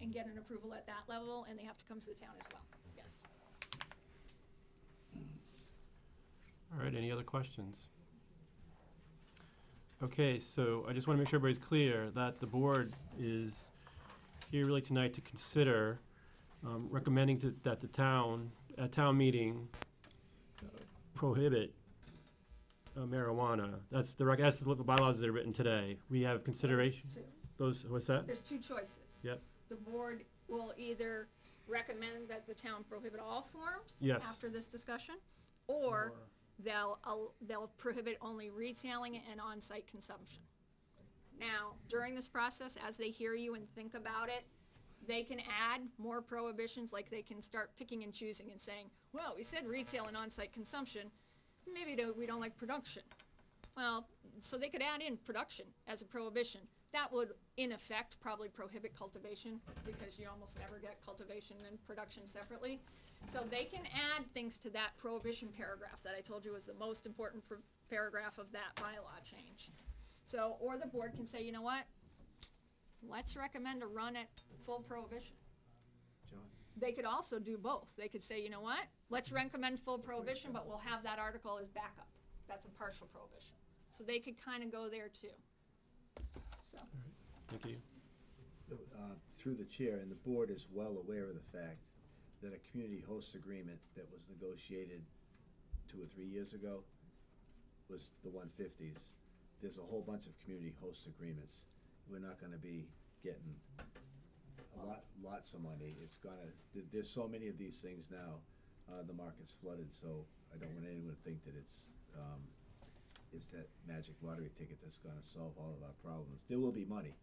and get an approval at that level, and they have to come to the town as well, yes. All right, any other questions? Okay, so I just want to make sure everybody's clear that the board is here really tonight to consider recommending that the town, at town meeting, prohibit marijuana. That's the local bylaws that are written today. We have consideration. What's that? There's 2 choices. Yep. The board will either recommend that the town prohibit all forms Yes. after this discussion, or they'll prohibit only retailing and on-site consumption. Now, during this process, as they hear you and think about it, they can add more prohibitions, like they can start picking and choosing and saying, well, we said retail and on-site consumption, maybe we don't like production. Well, so they could add in production as a prohibition. That would, in effect, probably prohibit cultivation, because you almost never get cultivation and production separately. So they can add things to that prohibition paragraph that I told you was the most important paragraph of that bylaw change. So, or the board can say, you know what, let's recommend a run at full prohibition. John? They could also do both. They could say, you know what, let's recommend full prohibition, but we'll have that article as backup. That's a partial prohibition. So they could kind of go there too. So. Thank you. Through the chair, and the board is well aware of the fact that a community host agreement that was negotiated 2 or 3 years ago was the 150s. There's a whole bunch of community host agreements. We're not gonna be getting lots of money. There's so many of these things now. The market's flooded, so I don't want anyone to think that it's that magic lottery ticket that's gonna solve all of our problems. There will be money,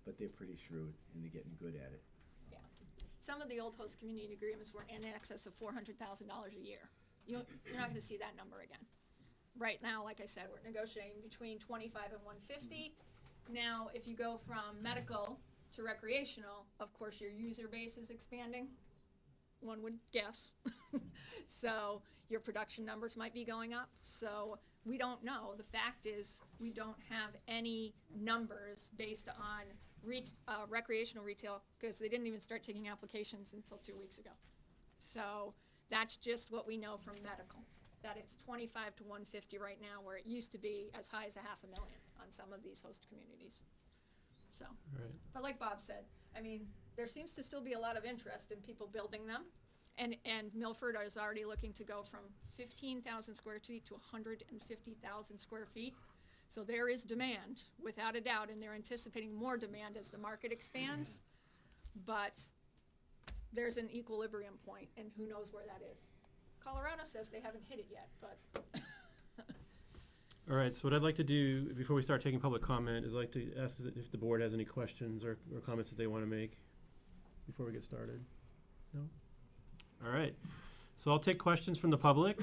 but they're pretty shrewd and they're getting good at it. Yeah. Some of the old host community agreements were in excess of $400,000 a year. You're not gonna see that number again. Right now, like I said, we're negotiating between 25 and 150. Now, if you go from medical to recreational, of course, your user base is expanding, one would guess. So your production numbers might be going up. So we don't know. The fact is, we don't have any numbers based on recreational retail, because they didn't even start taking applications until 2 weeks ago. So that's just what we know from medical, that it's 25 to 150 right now, where it used to be as high as 500,000 on some of these host communities. So, Right. but like Bob said, I mean, there seems to still be a lot of interest in people building them. And Milford is already looking to go from 15,000 square feet to 150,000 square feet. So there is demand, without a doubt, and they're anticipating more demand as the market expands. But there's an equilibrium point, and who knows where that is. Colorado says they haven't hit it yet, but All right, so what I'd like to do, before we start taking public comment, is I'd like to ask if the board has any questions or comments that they want to make before we get started. No? All right, so I'll take questions from the public.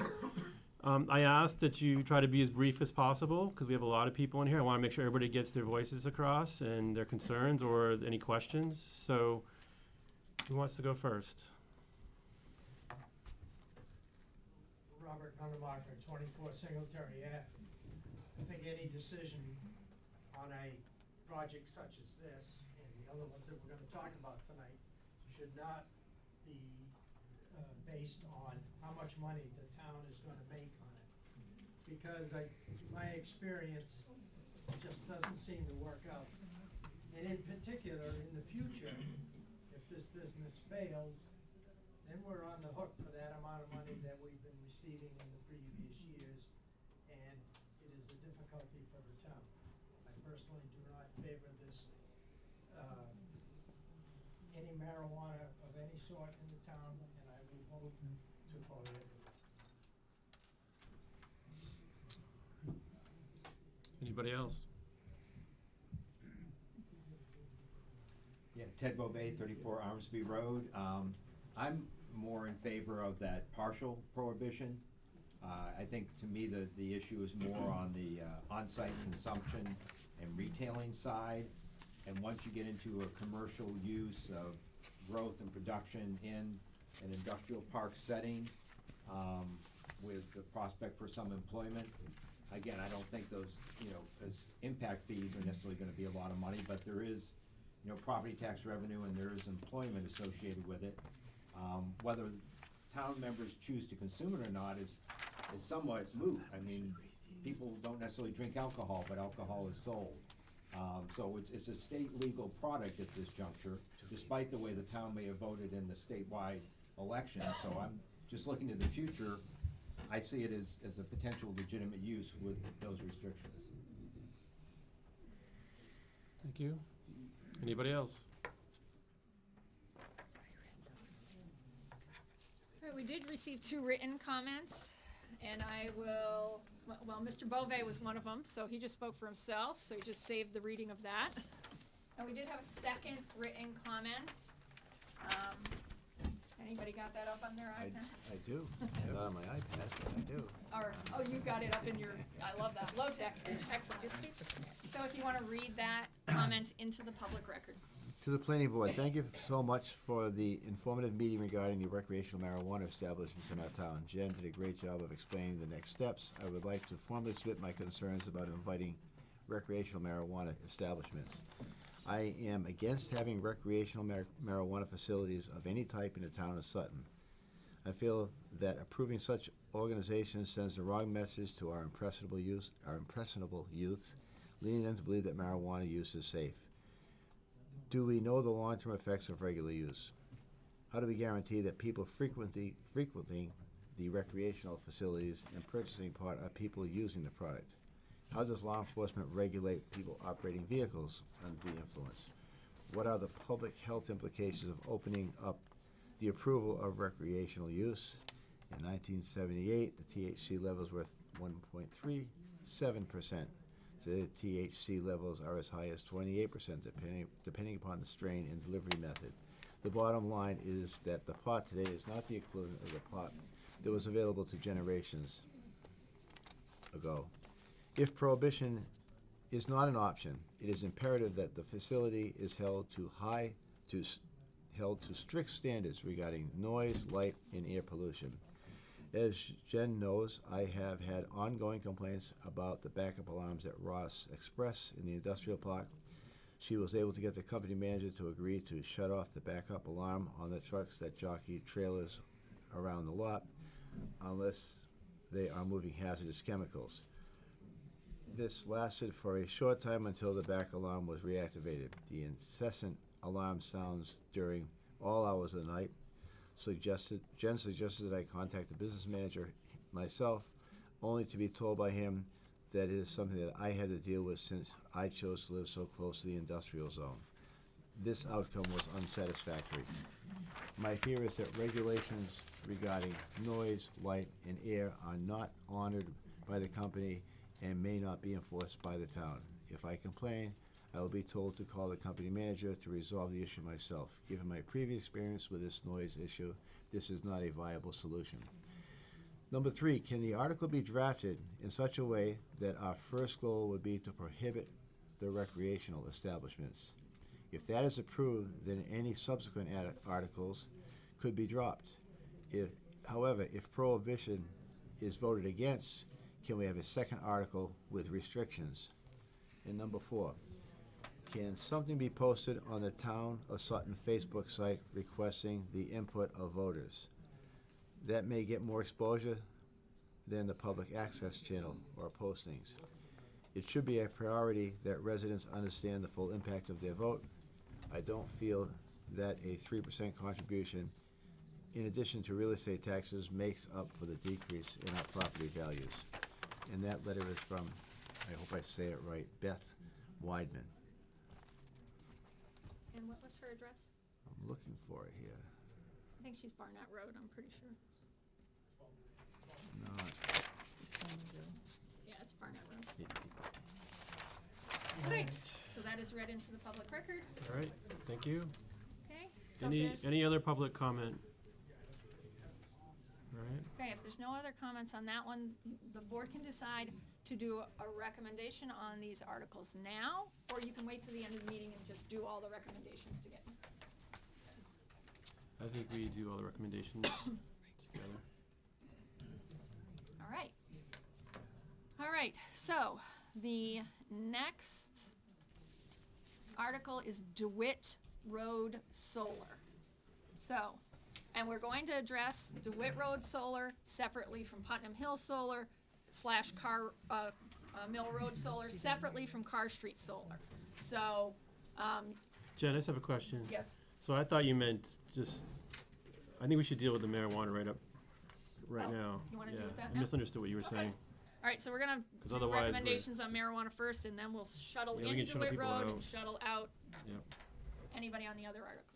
I ask that you try to be as brief as possible, because we have a lot of people in here. I want to make sure everybody gets their voices across and their concerns or any questions. So who wants to go first? Robert Undermarker, 24 Singletary Ave. I think any decision on a project such as this, and the other ones that we're gonna talk about tonight, should not be based on how much money the town is gonna make on it. Because my experience, it just doesn't seem to work out. And in particular, in the future, if this business fails, then we're on the hook for that amount of money that we've been receiving in the previous years, and it is a difficulty for the town. I personally do not favor this, any marijuana of any sort in the town, and I will vote to prohibit it. Anybody else? Yeah, Ted Bobet, 34 Armsby Road. I'm more in favor of that partial prohibition. I think, to me, the issue is more on the on-site consumption and retailing side. And once you get into a commercial use of growth and production in an industrial park setting, with the prospect for some employment, again, I don't think those, as impact fees are necessarily gonna be a lot of money, but there is, property tax revenue and there is employment associated with it. Whether town members choose to consume it or not is somewhat moot. I mean, people don't necessarily drink alcohol, but alcohol is sold. So it's a state legal product at this juncture, despite the way the town may have voted in the statewide election. So I'm just looking to the future. I see it as a potential legitimate use with those restrictions. Thank you. Anybody else? all right, we did receive 2 written comments, and I will, well, Mr. Bove was one of them, so he just spoke for himself, so he just saved the reading of that. And we did have a second written comment. Anybody got that up on their iPad? I do, not on my iPad, but I do. Oh, you got it up in your, I love that, low tech, excellent. So if you want to read that comment into the public record. To the planning board, thank you so much for the informative meeting regarding the recreational marijuana establishments in our town. Jen did a great job of explaining the next steps. I would like to formally submit my concerns about inviting recreational marijuana establishments. I am against having recreational marijuana facilities of any type in the town of Sutton. I feel that approving such organizations sends the wrong message to our impressionable youth, leading them to believe that marijuana use is safe. Do we know the long-term effects of regular use? How do we guarantee that people frequenting the recreational facilities and purchasing pot are people using the product? How does law enforcement regulate people operating vehicles under the influence? What are the public health implications of opening up the approval of recreational use? In 1978, the THC levels were 1.37%. Today, the THC levels are as high as 28%, depending upon the strain and delivery method. The bottom line is that the pot today is not the equivalent of the pot that was available to generations ago. If prohibition is not an option. It is imperative that the facility is held to strict standards regarding noise, light, and air pollution. As Jen knows, I have had ongoing complaints about the backup alarms at Ross Express in the industrial park. She was able to get the company manager to agree to shut off the backup alarm on the trucks that jockey trailers around the lot unless they are moving hazardous chemicals. This lasted for a short time until the back alarm was reactivated. The incessant alarm sounds during all hours of the night. Jen suggested that I contact the business manager myself, only to be told by him that it is something that I had to deal with since I chose to live so close to the industrial zone. This outcome was unsatisfactory. My fear is that regulations regarding noise, light, and air are not honored by the company and may not be enforced by the town. If I complain, I will be told to call the company manager to resolve the issue myself. Given my previous experience with this noise issue, this is not a viable solution. Number 3, can the article be drafted in such a way that our first goal would be to prohibit the recreational establishments? If that is approved, then any subsequent articles could be dropped. However, if prohibition is voted against, can we have a second article with restrictions? And number 4, can something be posted on the Town of Sutton Facebook site requesting the input of voters? That may get more exposure than the public access channel or postings. It should be a priority that residents understand the full impact of their vote. I don't feel that a 3% contribution, in addition to real estate taxes, makes up for the decrease in our property values. And that letter is from, I hope I say it right, Beth Weidman. And what was her address? I'm looking for it here. I think she's Barnett Road, I'm pretty sure. Not, Yeah, it's Barnett Road. Great, so that is read into the public record, All right, thank you. okay? So if there's, Any other public comment? All right, okay, if there's no other comments on that one, the board can decide to do a recommendation on these articles now, or you can wait till the end of the meeting and just do all the recommendations together. I think we do all the recommendations together. All right. All right, so the next article is DeWitt Road Solar. So, and we're going to address DeWitt Road Solar separately from Putnam Hill Solar / Mill Road Solar, separately from Carr Street Solar. So, Jen, I just have a question. yes, So I thought you meant just, I think we should deal with the marijuana right Oh, now. you wanna deal Yeah, with that I now? misunderstood what you were Okay. saying. all right, so we're gonna 'Cause do otherwise we're- recommendations on marijuana first, and then we'll shuttle Yeah, we can in shuttle DeWitt people Road and out. shuttle out Yep. anybody on the other articles.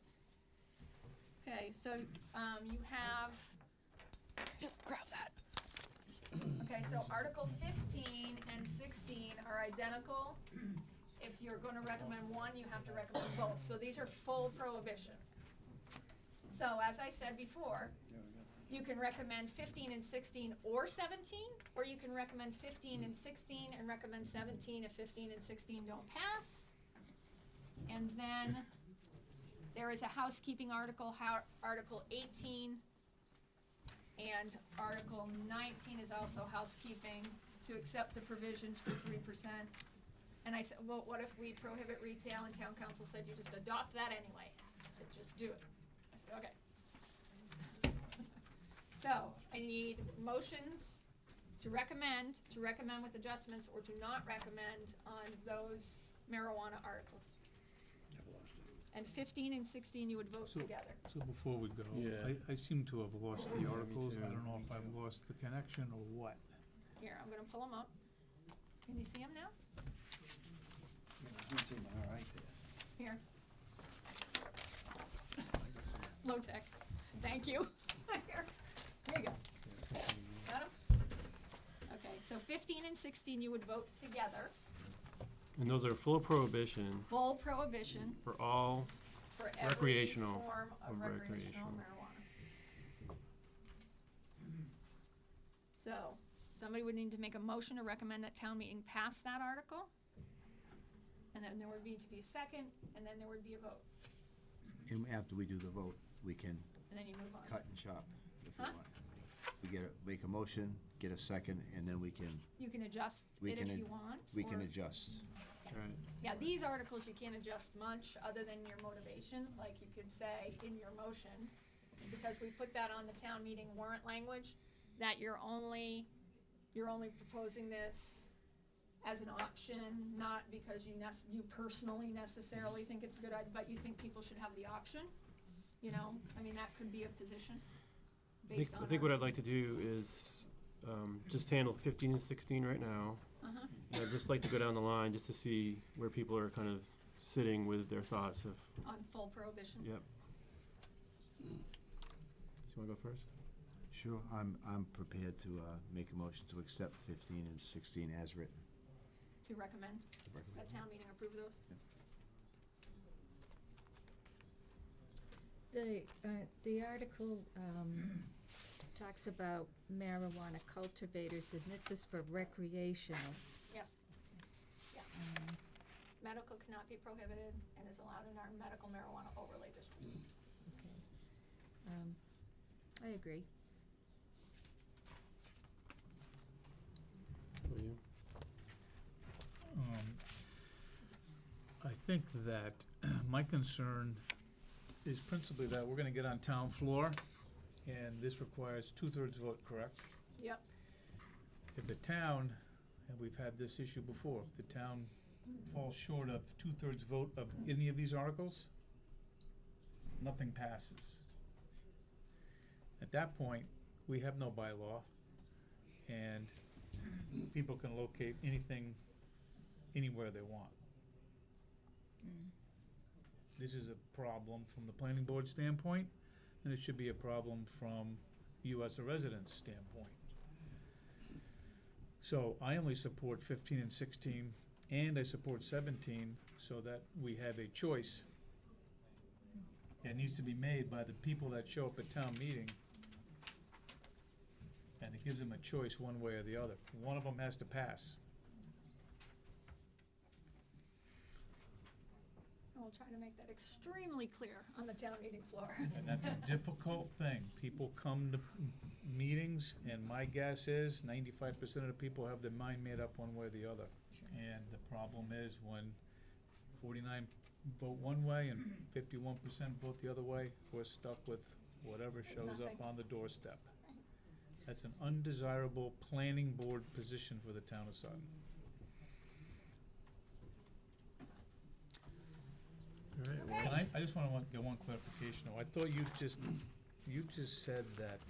Okay, so, you have, just grab that. Okay, so Article 15 and 16 are identical. If you're gonna recommend one, you have to recommend both, so these are full prohibition. So, as I said before, you can recommend 15 and 16 or 17, or you can recommend 15 and 16 and recommend 17 if 15 and 16 don't pass. And then there is a housekeeping article, Article 18, and Article 19 is also housekeeping to accept the provisions for 3%. And I said, well, what if we prohibit retail, and town council said you just adopt that anyways, just do it. I said, okay. So, I need motions to recommend with adjustments, or to not recommend on those marijuana articles. And 15 and 16 you would vote So- together. So before we go, Yeah. I seem to have lost the articles. I too. don't know if I've lost the connection or what. Here, I'm gonna pull them up. Can you see them now? Here. Low tech. Thank you. Here you go. Got 'em? Okay, so 15 and 16 you would vote together. And those are full prohibition Full prohibition for all, for every Recreational form of of recreational recreational. marijuana. So, somebody would need to make a motion to recommend that town meeting pass that article. and then there would need to be a second, and then there would be a vote, And after we do the vote, we can and then you move on. cut and chop if we Huh? want. We make a motion, get a second, and then we can You can adjust We it can if ad- you want, we can or- adjust. Right. Yeah, these articles, you can't adjust much other than your motivation, like you could say in your motion, because we put that on the town meeting warrant language, that you're only proposing this as an option, not because you personally necessarily think it's a good idea, but you think people should have the option, you know, I mean, that could be a position based on I think our- what I'd like to do is, just handle 15 and 16 right now. Uh-huh. And I'd just like to go down the line just to see where people are kind of sitting with their thoughts of, On full prohibition. yep. So you wanna go first? Sure, I'm prepared to make a motion to accept 15 and 16 as written. To recommend that town meeting approve those. The article, talks about marijuana cultivators, and this is for recreational. Yes. Yeah. Medical cannot be prohibited and is allowed in our medical marijuana overlay district. I agree. What about you? I think that my concern is principally that we're gonna get on town floor, and this requires 2/3 vote, correct? Yep. If the town, and we've had this issue before, if the town falls short of 2/3 vote of any of these articles, nothing passes. At that point, we have no bylaw, and people can locate anything, anywhere they want. This is a problem from the planning board standpoint, and it should be a problem from you as a resident's standpoint. So I only support 15 and 16, and I support 17, so that we have a choice that needs to be made by the people that show up at town meeting, and it gives them a choice one way or the other. One of them has to pass. And we'll try to make that extremely clear on the town meeting floor. And that's a difficult thing. People come to meetings, and my guess is 95% of the people have their mind made up one way or the other. And the problem is when 49 vote one way and 51% vote the other way, we're stuck with whatever shows up Nothing. on the doorstep. That's an undesirable planning board position for the town of Sutton. All right, well, Can I just wanna get one clarification though. I thought you just said that,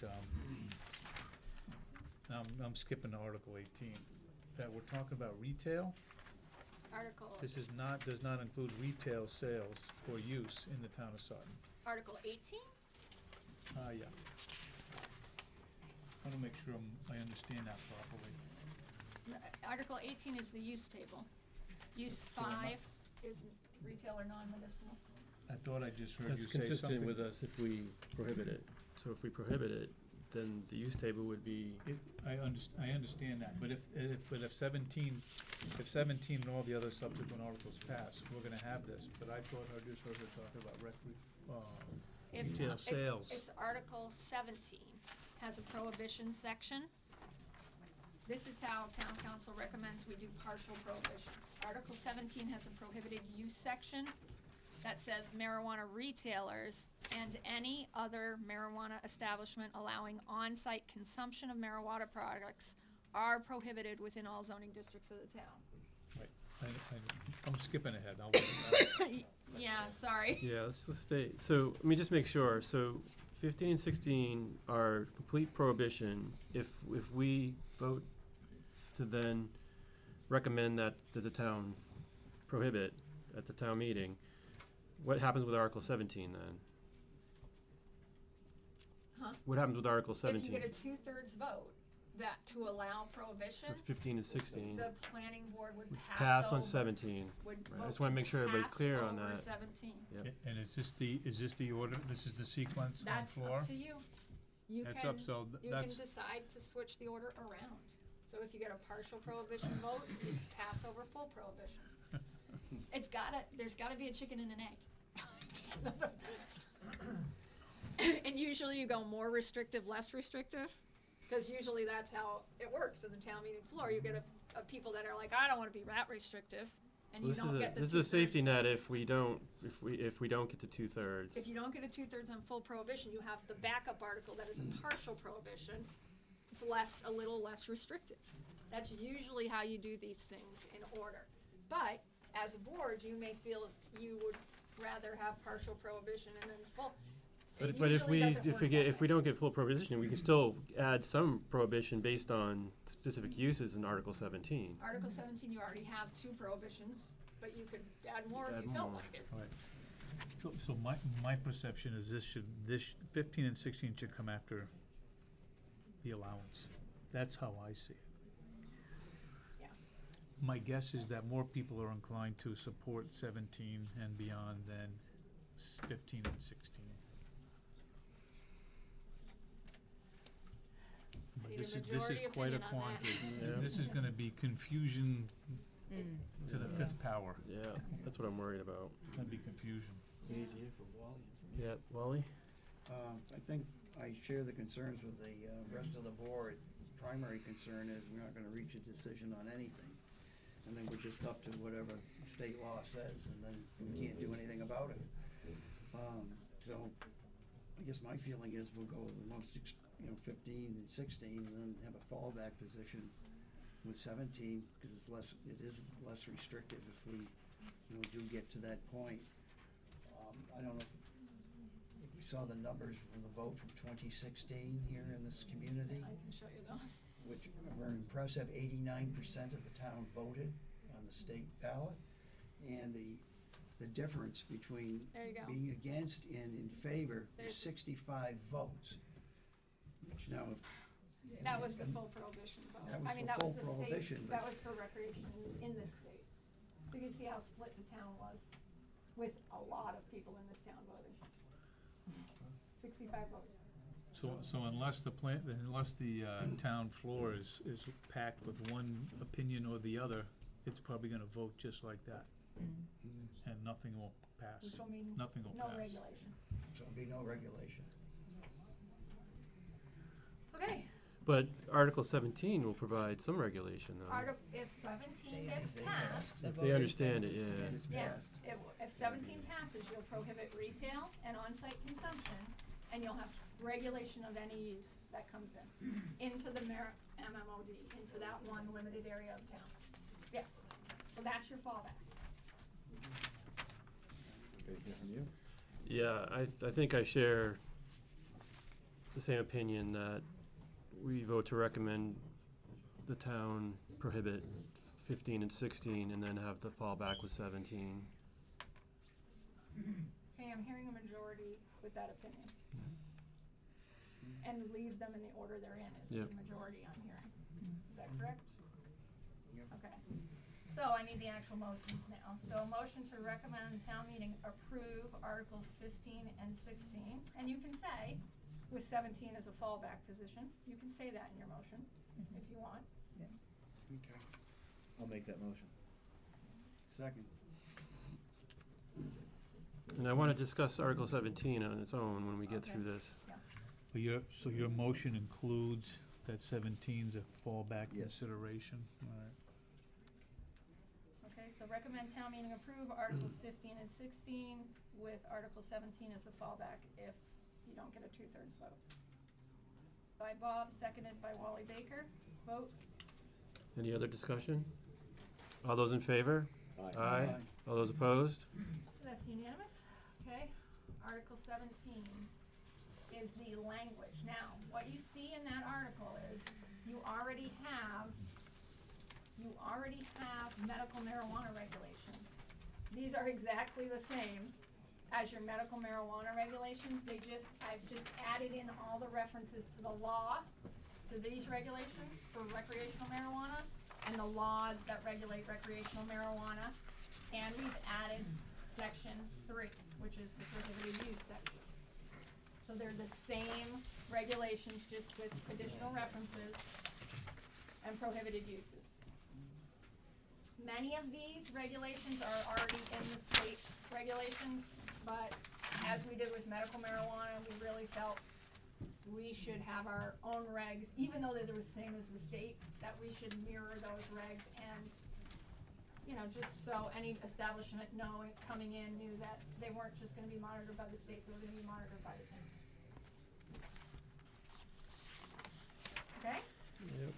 I'm skipping to Article 18, that we're talking about retail? Article, Does not include retail sales or use in the town of Sutton. Article 18? Yeah. I wanna make sure I understand that properly. Article 18 is the use table. Use So I'm not- 5 is retail or non-medicinal. I thought I just heard you that's say something. consistent with us if we prohibit it. So if we prohibit it, then the use table would be, I understand that, but if 17 and all the other subsequent articles pass, we're gonna have this, but I thought I just heard her talking about If retail it's- sales. It's Article 17, has a prohibition section. This is how town council recommends we do partial prohibition. Article 17 has a prohibited use section that says marijuana retailers and any other marijuana establishment allowing on-site consumption of marijuana products are prohibited within all zoning districts of the town. Right, I'm skipping ahead, I'll wait. Yeah, sorry. yeah, let's stay, so, let me just make sure, so 15 and 16 are complete prohibition. If we vote to then recommend that the town prohibit at the town meeting, what happens with Article 17 then? Huh? What happens with Article If 17? you get a 2/3 vote that to allow prohibition, For 15 and 16, the planning board would pass on over- 17. would Right, I vote just wanna to make sure everybody's pass clear on over that. 17. Yep. And is this the order, this is the sequence on That's floor? up to you. You That's can, up, so you can that's, decide to switch the order around. So if you get a partial prohibition vote, you just pass over full prohibition. There's gotta be a chicken and an egg. And usually you go more restrictive, less restrictive, because usually that's how it works in the town meeting floor. You get a people that are like, I don't wanna be that restrictive, and you don't get the This is a safety 2/3 net vote. if we don't get to 2/3. If you don't get a 2/3 on full prohibition, you have the backup article that is a partial prohibition. It's a little less restrictive. That's usually how you do these things in order. But as a board, you may feel you would rather have partial prohibition and then full. It But if usually doesn't work that if we way. don't get full prohibition, we can still add some prohibition based on specific uses in Article 17. Article 17, you already have 2 prohibitions, but you could add more if Add you felt more. like it. All right. So my perception is this 15 and 16 should come after the allowance. That's how I see it. Yeah. My guess is that more people are inclined to support 17 and beyond than 15 and 16. But Need a this is majority quite a opinion on that. quandary. Yeah. This is gonna be confusion to the fifth power. Yeah, that's what I'm worried about. It's gonna be confusion. idea for Wally and for me. Yeah, Wally? I think I share the concerns with the rest of the board. Primary concern is we're not gonna reach a decision on anything. And then we're just up to whatever state law says, and then we can't do anything about it. So, I guess my feeling is we'll go with the most, 15 and 16, and then have a fallback position with 17, because it is less restrictive if we, do get to that point. I don't know if you saw the numbers from the vote from 2016 here in this community, I can show you those. which were impressive. 89% of the town voted on the state ballot, and the difference between There you go. being against and in favor There's- is 65 votes. Which now, That was the full prohibition vote. That was I mean, for that was full the state, prohibition, that but- was for recreation in this state. So you can see how split the town was, with a lot of people in this town voting. 65 votes. So unless the town floor is packed with one opinion or the other, it's probably gonna vote just like that. And nothing will pass. Which will mean Nothing will no pass. regulation. so there'll be no regulation. Okay, But Article 17 will provide some regulation, though. if 17 gets passed, If they understand it, yeah. It's yeah, passed. if 17 passes, you'll prohibit retail and on-site consumption, and you'll have regulation of any use that comes into the MMOD, into that one limited area of town. Yes, so that's your fallback. Great to hear from you. Yeah, I think I share the same opinion that we vote to recommend the town prohibit 15 and 16 and then have the fallback with 17. Okay, I'm hearing a majority with that opinion. And leave them in the order they're in is the Yep. majority I'm hearing. Is that correct? Okay. So I need the actual motions now. So a motion to recommend town meeting approve Articles 15 and 16. And you can say, with 17 as a fallback position, you can say that in your motion, if you want. Okay. I'll make that motion. Second. And I want to discuss Article 17 on its own when we get Okay. through this. But your motion includes that 17's a fallback Yes. consideration, all right? Okay, so recommend town meeting approve Articles 15 and 16 with Article 17 as a fallback if you don't get a 2/3 vote. By Bob, seconded by Wally Baker. Vote. Any other discussion? All those in favor? Aye. Aye. All those opposed? That's unanimous. Okay. Article 17 is the language. Now, what you see in that article is you already have medical marijuana regulations. These are exactly the same as your medical marijuana regulations. I've just added in all the references to the law, to these regulations for recreational marijuana, and the laws that regulate recreational marijuana. And we've added section 3, which is the prohibited use section. So they're the same regulations, just with additional references and prohibited uses. many of these regulations are already in the state regulations, but as we did with medical marijuana, we really felt we should have our own regs, even though they're the same as the state, that we should mirror those regs and, you know, just so any establishment knowing, coming in knew that they weren't just gonna be monitored by the state, they were gonna be monitored by the town. Okay? Yep.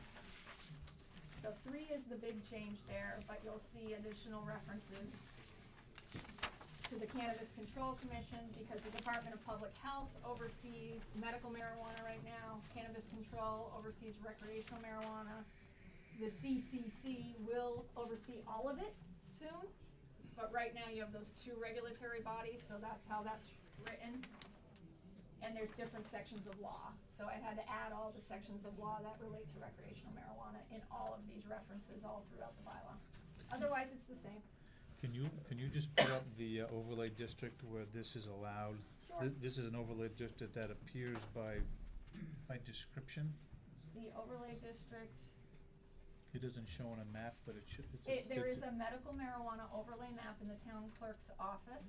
So 3 is the big change there, but you'll see additional references to the Cannabis Control Commission, because the Department of Public Health oversees medical marijuana right now. Cannabis Control oversees recreational marijuana. The CCC will oversee all of it soon, but right now you have those 2 regulatory bodies, so that's how that's written. And there's different sections of law, so I had to add all the sections of law that relate to recreational marijuana in all of these references all throughout the bylaw. Otherwise, it's the same. Can you just put up the overlay district where this is allowed? Sure. This is an overlay district that appears by description. The overlay district, It doesn't show on a map, but it should, there is a medical marijuana overlay map in the town clerk's office,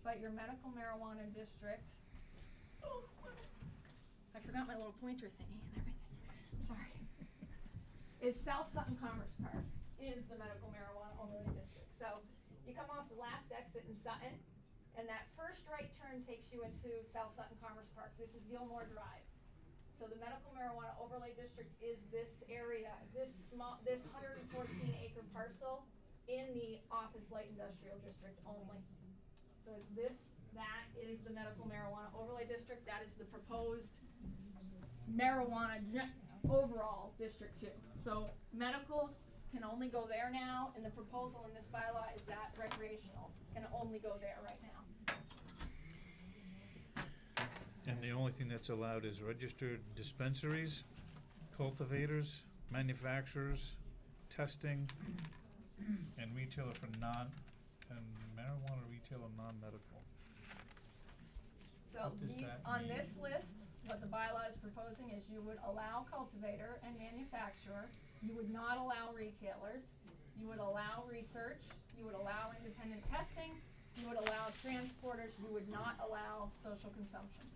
but your medical marijuana district, I forgot my little pointer thingy and everything, sorry, is South Sutton Commerce Park, is the medical marijuana overlay district. So you come off the last exit in Sutton, and that first right turn takes you into South Sutton Commerce Park. This is Gilmore Drive. So the medical marijuana overlay district is this area, this 114 acre parcel in the office light industrial district only. So it's that is the medical marijuana overlay district. That is the proposed marijuana overall district 2. So medical can only go there now, and the proposal in this bylaw is that recreational can only go there right now. And the only thing that's allowed is registered dispensaries, cultivators, manufacturers, testing, and retailer for and marijuana retailer non-medical. So What does these, that on mean? this list, what the bylaw is proposing is you would allow cultivator and manufacturer, you would not allow retailers, you would allow research, you would allow independent testing, you would allow transporters, you would not allow social consumption.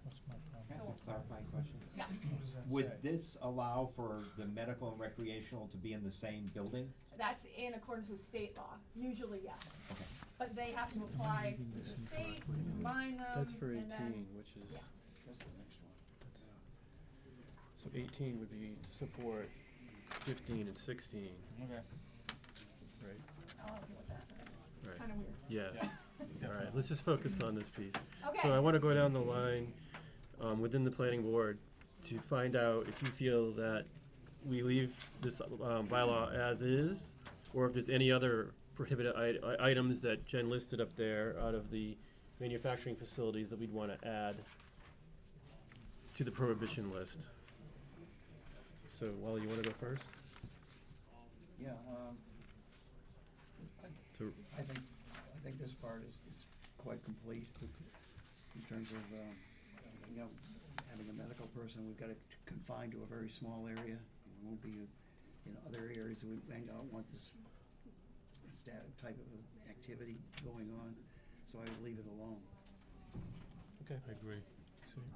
What's my problem? Can I ask a clarifying question? Yeah. What does that say? Would this allow for the medical and recreational to be in the same building? That's in accordance with state law, usually yes. Okay. But they have to apply to the state, combine them, That's for 18, and then, which is, yeah. That's the next one. so 18 would be to support 15 and 16, Okay. right? I'll help you with that. Right. Kinda weird. Yeah. All right, let's just focus on this piece. Okay. So I want to go down the line within the planning board to find out if you feel that we leave this bylaw as is, or if there's any other prohibited items that Jen listed up there out of the manufacturing facilities that we'd want to add to the prohibition list. So, Wally, you want to go first? Yeah, So, I think this part is quite complete in terms of, you know, having a medical person, we've got it confined to a very small area. It won't be in other areas, we may not want this type of activity going on, so I would leave it alone. okay, I agree.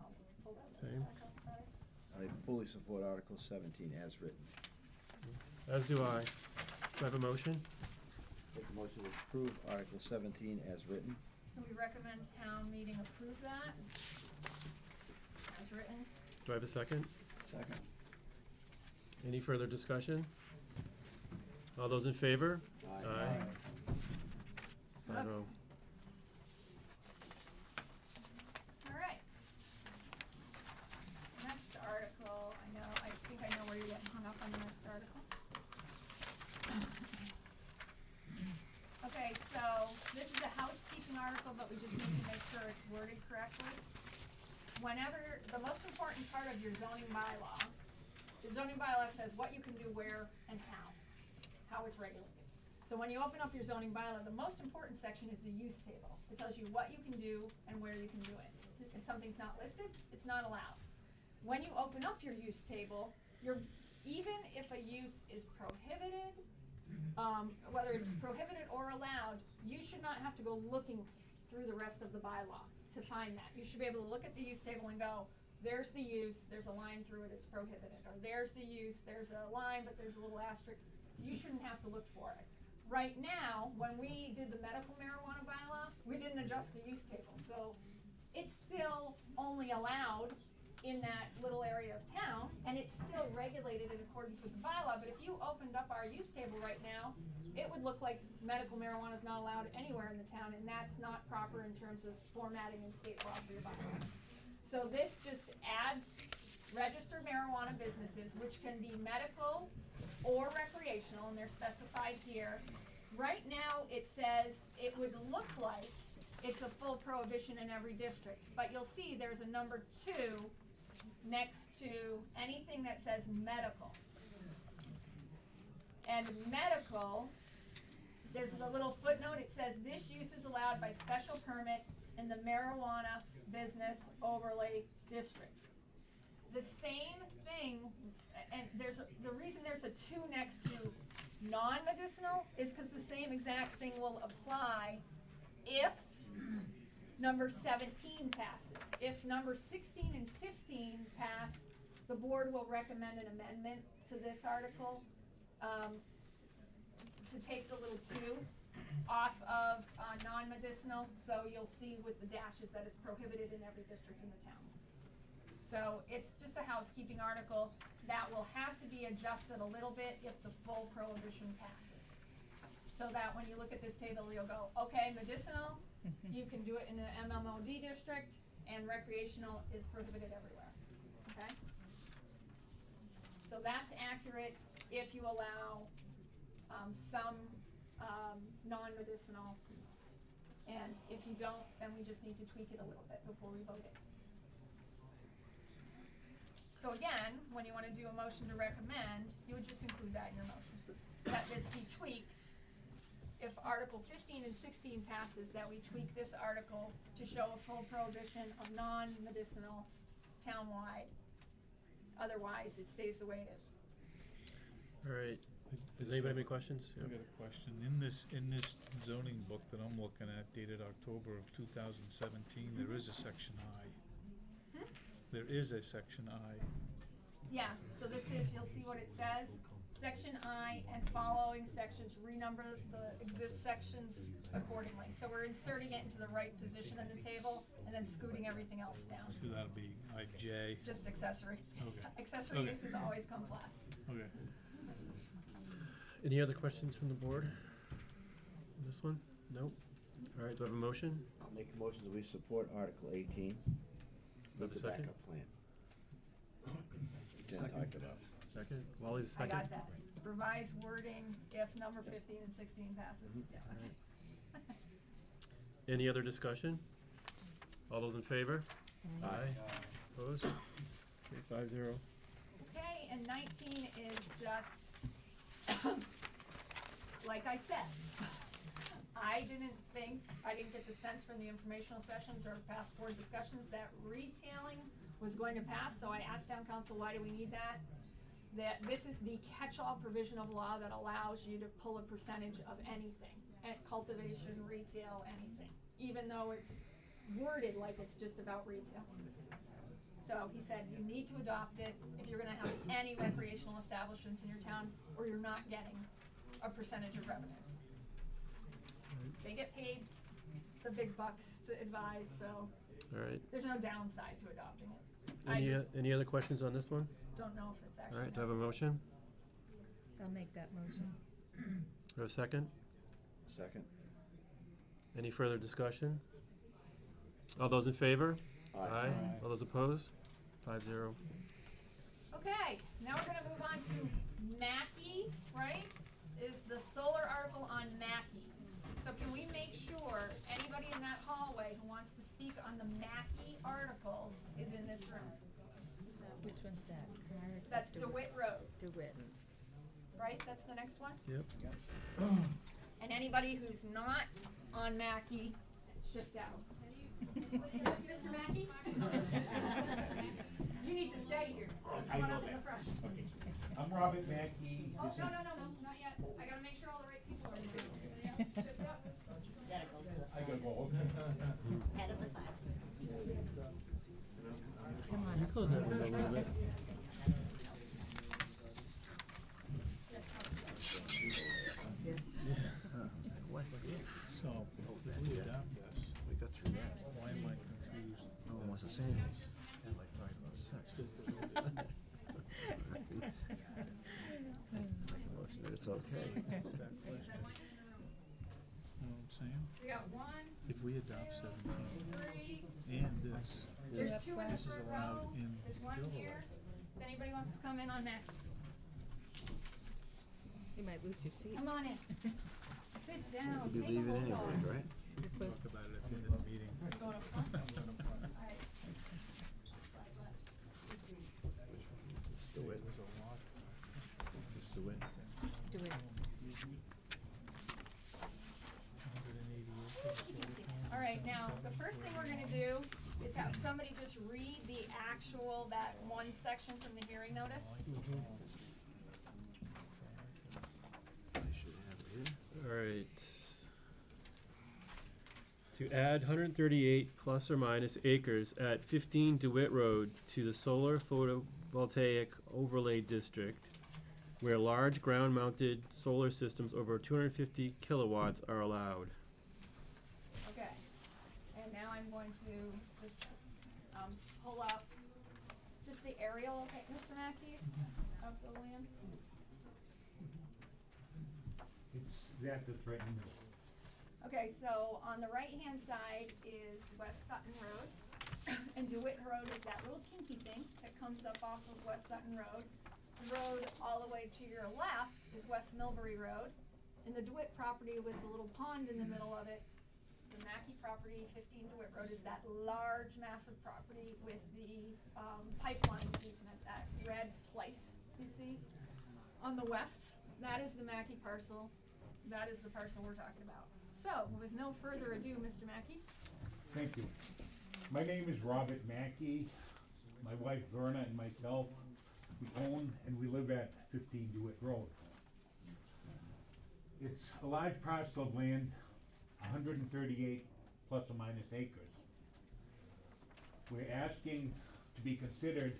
I'll pull that list Same. back up, sorry. I fully support Article 17 as written. As do I. Do I have a motion? Make a motion to approve Article 17 as written. So we recommend town meeting approve that as written. Do I have a second? Second. Any further discussion? All those in favor? Aye. 5-0. All right. Next article, I think I know where you're getting hung up on the next article. Okay, so this is a housekeeping article, but we just need to make sure it's worded correctly. Whenever, the most important part of your zoning bylaw, the zoning bylaw says what you can do, where, and how it's regulated. So when you open up your zoning bylaw, the most important section is the use table. It tells you what you can do and where you can do it. If something's not listed, it's not allowed. When you open up your use table, even if a use is prohibited, whether it's prohibited or allowed, you should not have to go looking through the rest of the bylaw to find that. You should be able to look at the use table and go, there's the use, there's a line through it, it's prohibited, or there's the use, there's a line, but there's a little asterisk. You shouldn't have to look for it. Right now, when we did the medical marijuana bylaw, we didn't adjust the use table, so it's still only allowed in that little area of town, and it's still regulated in accordance with the bylaw, but if you opened up our use table right now, it would look like medical marijuana is not allowed anywhere in the town, and that's not proper in terms of formatting in state law for your bylaw. So this just adds registered marijuana businesses, which can be medical or recreational, and they're specified here. Right now, it says it would look like it's a full prohibition in every district, but you'll see there's a number 2 next to anything that says medical. And medical, there's a little footnote, it says this use is allowed by special permit in the marijuana business overlay district. The same thing, and the reason there's a 2 next to non-medicinal is because the same exact thing will apply if number 17 passes. If number 16 and 15 pass, the board will recommend an amendment to this article to take the little 2 off of non-medicinal, so you'll see with the dashes that it's prohibited in every district in the town. So it's just a housekeeping article that will have to be adjusted a little bit if the full prohibition passes. So that when you look at this table, you'll go, okay, medicinal, you can do it in an MMOD district, and recreational is prohibited everywhere, okay? So that's accurate if you allow some non-medicinal, and if you don't, then we just need to tweak it a little bit before we vote it. So again, when you wanna do a motion to recommend, you would just include that in your motion, that this be tweaked. If Article 15 and 16 passes, that we tweak this article to show a full prohibition of non-medicinal townwide. Otherwise, it stays the way it is. All right. Does anybody have any questions? I got a question. In this zoning book that I'm looking at dated October of 2017, there is a section I. There is a section I. Yeah, so this is, you'll see what it says, section I and following sections, renumber the exist sections accordingly. So we're inserting it into the right position in the table and then scooting everything else down. So that'll be IJ. Just accessory. Okay. Accessory uses always comes last. Okay. Any other questions from the board? This one? Nope. All right, do I have a motion? I'll make a motion that we support Article 18 with a the second? backup plan. Jen talked about. Second? Wally's I second? got that. Revised wording if number 15 and 16 passes. Yeah. Any other discussion? All those in favor? Aye. Opposed? Okay, 5-0. Okay, and 19 is just, like I said, I didn't get the sense from the informational sessions or past board discussions that retailing was going to pass, so I asked town council, why do we need that? That this is the catch-all provision of law that allows you to pull a percentage of anything, cultivation, retail, anything, even though it's worded like it's just about retail. So he said, you need to adopt it if you're gonna have any recreational establishments in your town, or you're not getting a percentage of revenues. They get paid the big bucks to advise, so All right. there's no downside to adopting it. Any other questions on this one? Don't know if it's actually All right, do I have a necessary. motion? I'll make that motion. Do I have a second? Second? Any further discussion? All those in favor? Aye. All those opposed? 5-0. Okay, now we're gonna move on to Mackey, right? Is the solar article on Mackey. So can we make sure anybody in that hallway who wants to speak on the Mackey article is in this room? Which one's that? Card? That's DeWitt Road, DeWitt. right? That's the next one? Yep. And anybody who's not on Mackey, shift out. Yes, Mr. Mackey? You need to stay here. So come on up in the front. I'm Robert Mackey. Oh, This no, is- no, no, no, not yet. I gotta make sure all the right people are in there. Everybody else chipped up? Gotta go to the I gotta go, okay. head of the class. Come Can you on. close that window a little bit? Yes. So, if we adopt this, We got through that. why am I confused? No one wants to say anything. Yeah, like talking about sex. Make a motion that it's okay. That's that question. You know what I'm saying? We got 1, If we adopt 17 3, and this, there's 2 in the this is front allowed row, in there's 1 the here. If anybody wants to come in on that, You might lose your seat. come on in. Sit down, We'll be take a leaving hold anyways, on. right? You're Talk supposed to. about it at the end of the meeting. Going up front? Alright. Just do it. There's a lot. Just do it. Do it. 180 acres. Alright, now, the first thing we're gonna do is have somebody just read the actual, that one section from the hearing notice. I should have it here. Alright. To add 138 plus or minus acres at 15 DeWitt Road to the solar photovoltaic overlay district, where large ground-mounted solar systems over 250 kilowatts are allowed. Okay, and now I'm going to just, pull up just the aerial, okay, Mr. Mackey, of the land. It's that's right in the middle. Okay, so on the right-hand side is West Sutton Road, and DeWitt Road is that little kinky thing that comes up off of West Sutton Road. The road all the way to your left is West Millbury Road, and the DeWitt property with the little pond in the middle of it, the Mackey property, 15 DeWitt Road, is that large, massive property with the pipeline easement, that red slice you see on the west. That is the Mackey parcel. That is the parcel we're talking about. So, with no further ado, Mr. Mackey. Thank you. My name is Robert Mackey. My wife Verna and myself, we own and we live at 15 DeWitt Road. It's a large parcel of land, 138 plus or minus acres. We're asking to be considered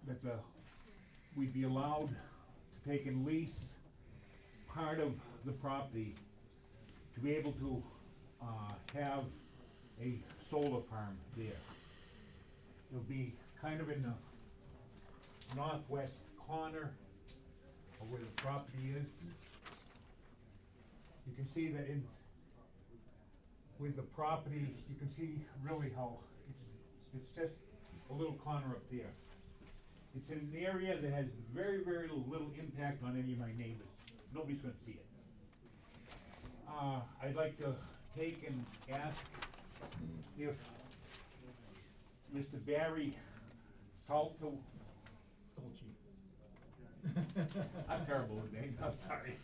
that we'd be allowed to take and lease part of the property to be able to have a solar farm there. It'll be kind of in the northwest corner of where the property is. You can see that with the property, you can see really how it's just a little corner up there. It's in an area that has very, very little impact on any of my neighbors. Nobody's gonna see it. I'd like to take and ask if Mr. Barry Salto. I'm terrible with names, I'm sorry.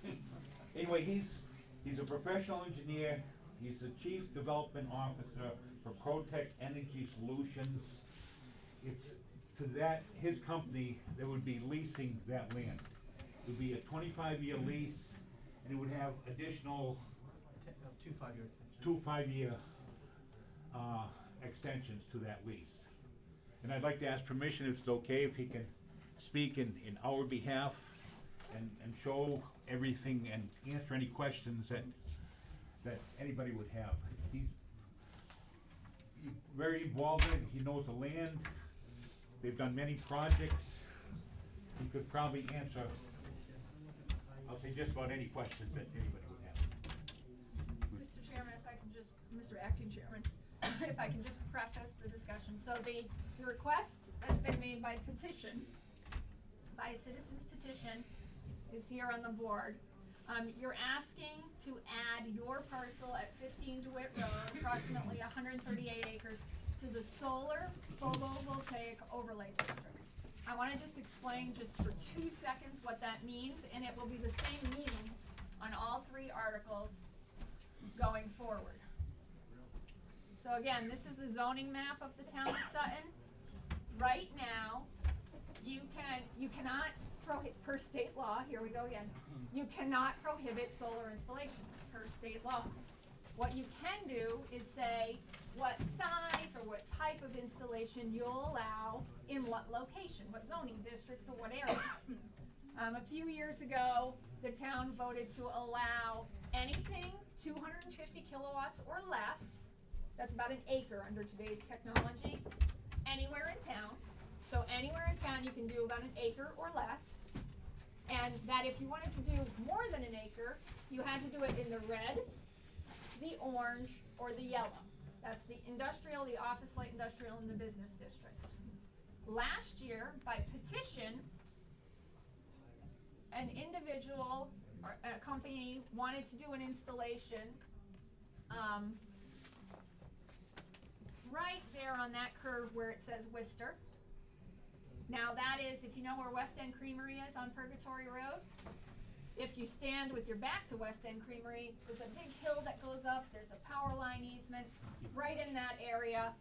Anyway, he's a professional engineer, he's the Chief Development Officer for Protec Energy Solutions. It's to his company that would be leasing that land. It would be a 25-year lease, and it would have additional 2 5-year extensions. 2 5-year extensions to that lease. And I'd like to ask permission, if it's okay, if he can speak in our behalf and show everything and answer any questions that anybody would have. He's very involved in it, he knows the land, they've done many projects. He could probably answer, I'll say, just about any questions that anybody would have. Mr. Chairman, if I can just, Mr. Acting Chairman, if I can just preface the discussion. So the request that's been made by petition, by a citizen's petition, is here on the board. You're asking to add your parcel at 15 DeWitt Road, approximately 138 acres, to the solar photovoltaic overlay district. I wanna just explain just for 2 seconds what that means, and it will be the same meaning on all 3 articles going forward. So again, this is the zoning map of the town of Sutton. Right now, you cannot per state law, here we go again, you cannot prohibit solar installations per state law. What you can do is say what size or what type of installation you'll allow in what location, what zoning district or what area. A few years ago, the town voted to allow anything 250 kilowatts or less, that's about an acre under today's technology, anywhere in town. So anywhere in town you can do about an acre or less. And that if you wanted to do more than an acre, you had to do it in the red, the orange, or the yellow. That's the industrial, the office light industrial, and the business districts. Last year, by petition, an individual or a company wanted to do an installation right there on that curve where it says Worcester. Now that is, if you know where West End Creamery is on Purgatory Road, if you stand with your back to West End Creamery, there's a big hill that goes up, there's a power line easement. Right in that area,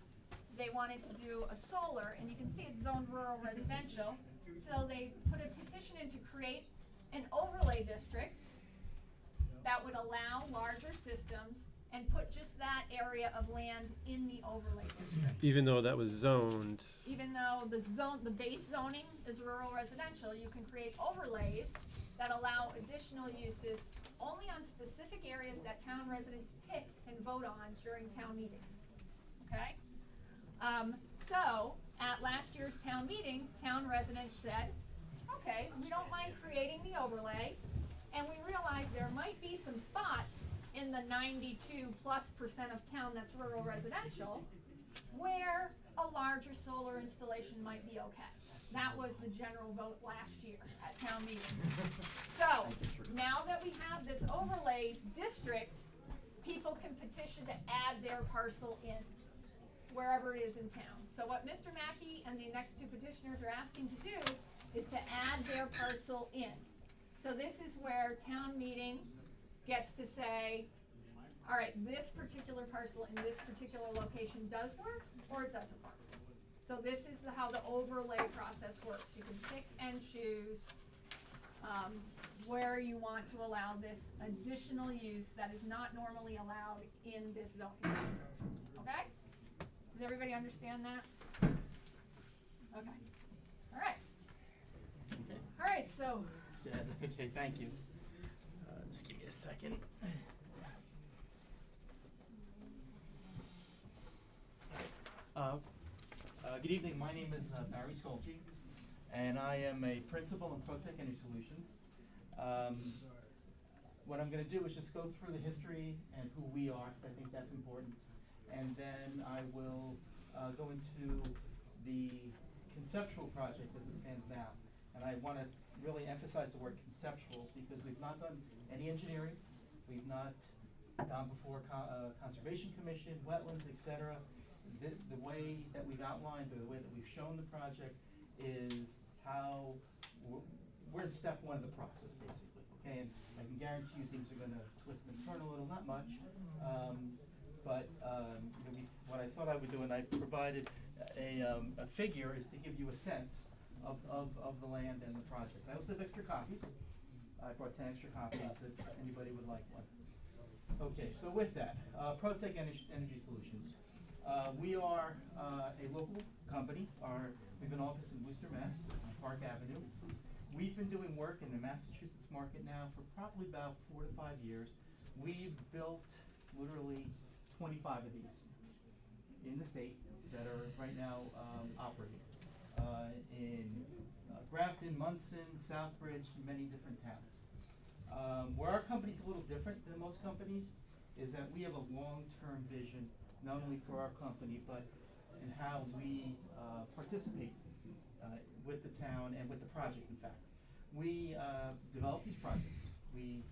they wanted to do a solar, and you can see it's zoned rural residential. So they put a petition in to create an overlay district that would allow larger systems and put just that area of land in the overlay district. Even though that was zoned. Even though the base zoning is rural residential, you can create overlays that allow additional uses only on specific areas that town residents pick and vote on during town meetings. Okay? So at last year's town meeting, town residents said, okay, we don't mind creating the overlay, and we realize there might be some spots in the 92+% of town that's rural residential where a larger solar installation might be okay. That was the general vote last year at town meeting. So now that we have this overlay district, people can petition to add their parcel in wherever it is in town. So what Mr. Mackey and the next two petitioners are asking to do is to add their parcel in. So this is where town meeting gets to say, all right, this particular parcel in this particular location does work or it doesn't work. So this is how the overlay process works. You can pick and choose where you want to allow this additional use that is not normally allowed in this zoning district. Okay? Does everybody understand that? Okay. All right. Okay. All right, so. Yeah, okay, thank you. Just give me a second. Good evening, my name is Barry Skolchi, and I am a principal in ProTech Energy Solutions. What I'm going to do is just go through the history and who we are, because I think that's important, and then I will go into the conceptual project as it stands now. And I want to really emphasize the word conceptual, because we've not done any engineering, we've not gone before Conservation Commission, wetlands, etc. The way that we've outlined, or the way that we've shown the project, is how we're in step one of the process, basically. Okay, and I can guarantee you things are going to twist and turn a little, not much, but you know, what I thought I would do, and I provided a figure, is to give you a sense of the land and the project. I also have extra copies. I brought 10 extra copies if anybody would like one. Okay, so with that, ProTech Energy Solutions. We are a local company. We have an office in Worcester, Mass, on Park Avenue. We've been doing work in the Massachusetts market now for probably about 4 to 5 years. We've built literally 25 of these in the state that are right now operating. In Grafton, Munson, Southbridge, many different towns. Where our company's a little different than most companies is that we have a long-term vision, not only for our company, but in how we participate with the town and with the project, in fact. We develop these projects. We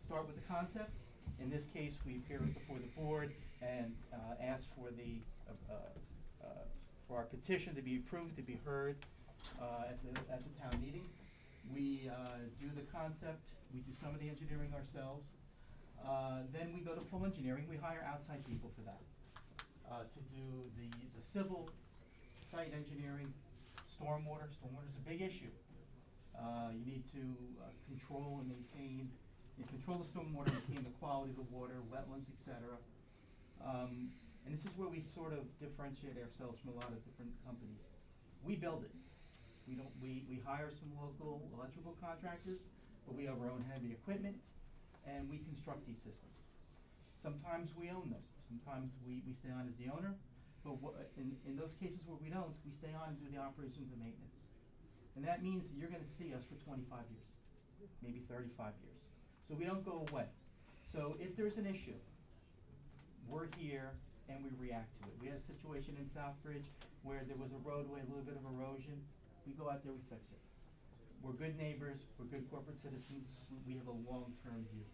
start with the concept. In this case, we appear before the board and ask for for our petition to be approved, to be heard at the town meeting. We do the concept. We do some of the engineering ourselves. Then we go to full engineering. We hire outside people for that, to do the civil, site engineering, stormwater. Stormwater is a big issue. You need to control and maintain, control the stormwater, maintain the quality of the water, wetlands, etc. And this is where we sort of differentiate ourselves from a lot of different companies. We build it. We hire some local electrical contractors, but we have our own heavy equipment, and we construct these systems. Sometimes we own them. Sometimes we stay on as the owner, but in those cases where we don't, we stay on and do the operations and maintenance. And that means that you're gonna see us for 25 years, maybe 35 years. So we don't go away. So if there's an issue, we're here and we react to it. We had a situation in Southbridge where there was a roadway, a little bit of erosion. We go out there, we fix it. We're good neighbors, we're good corporate citizens, we have a long-term view.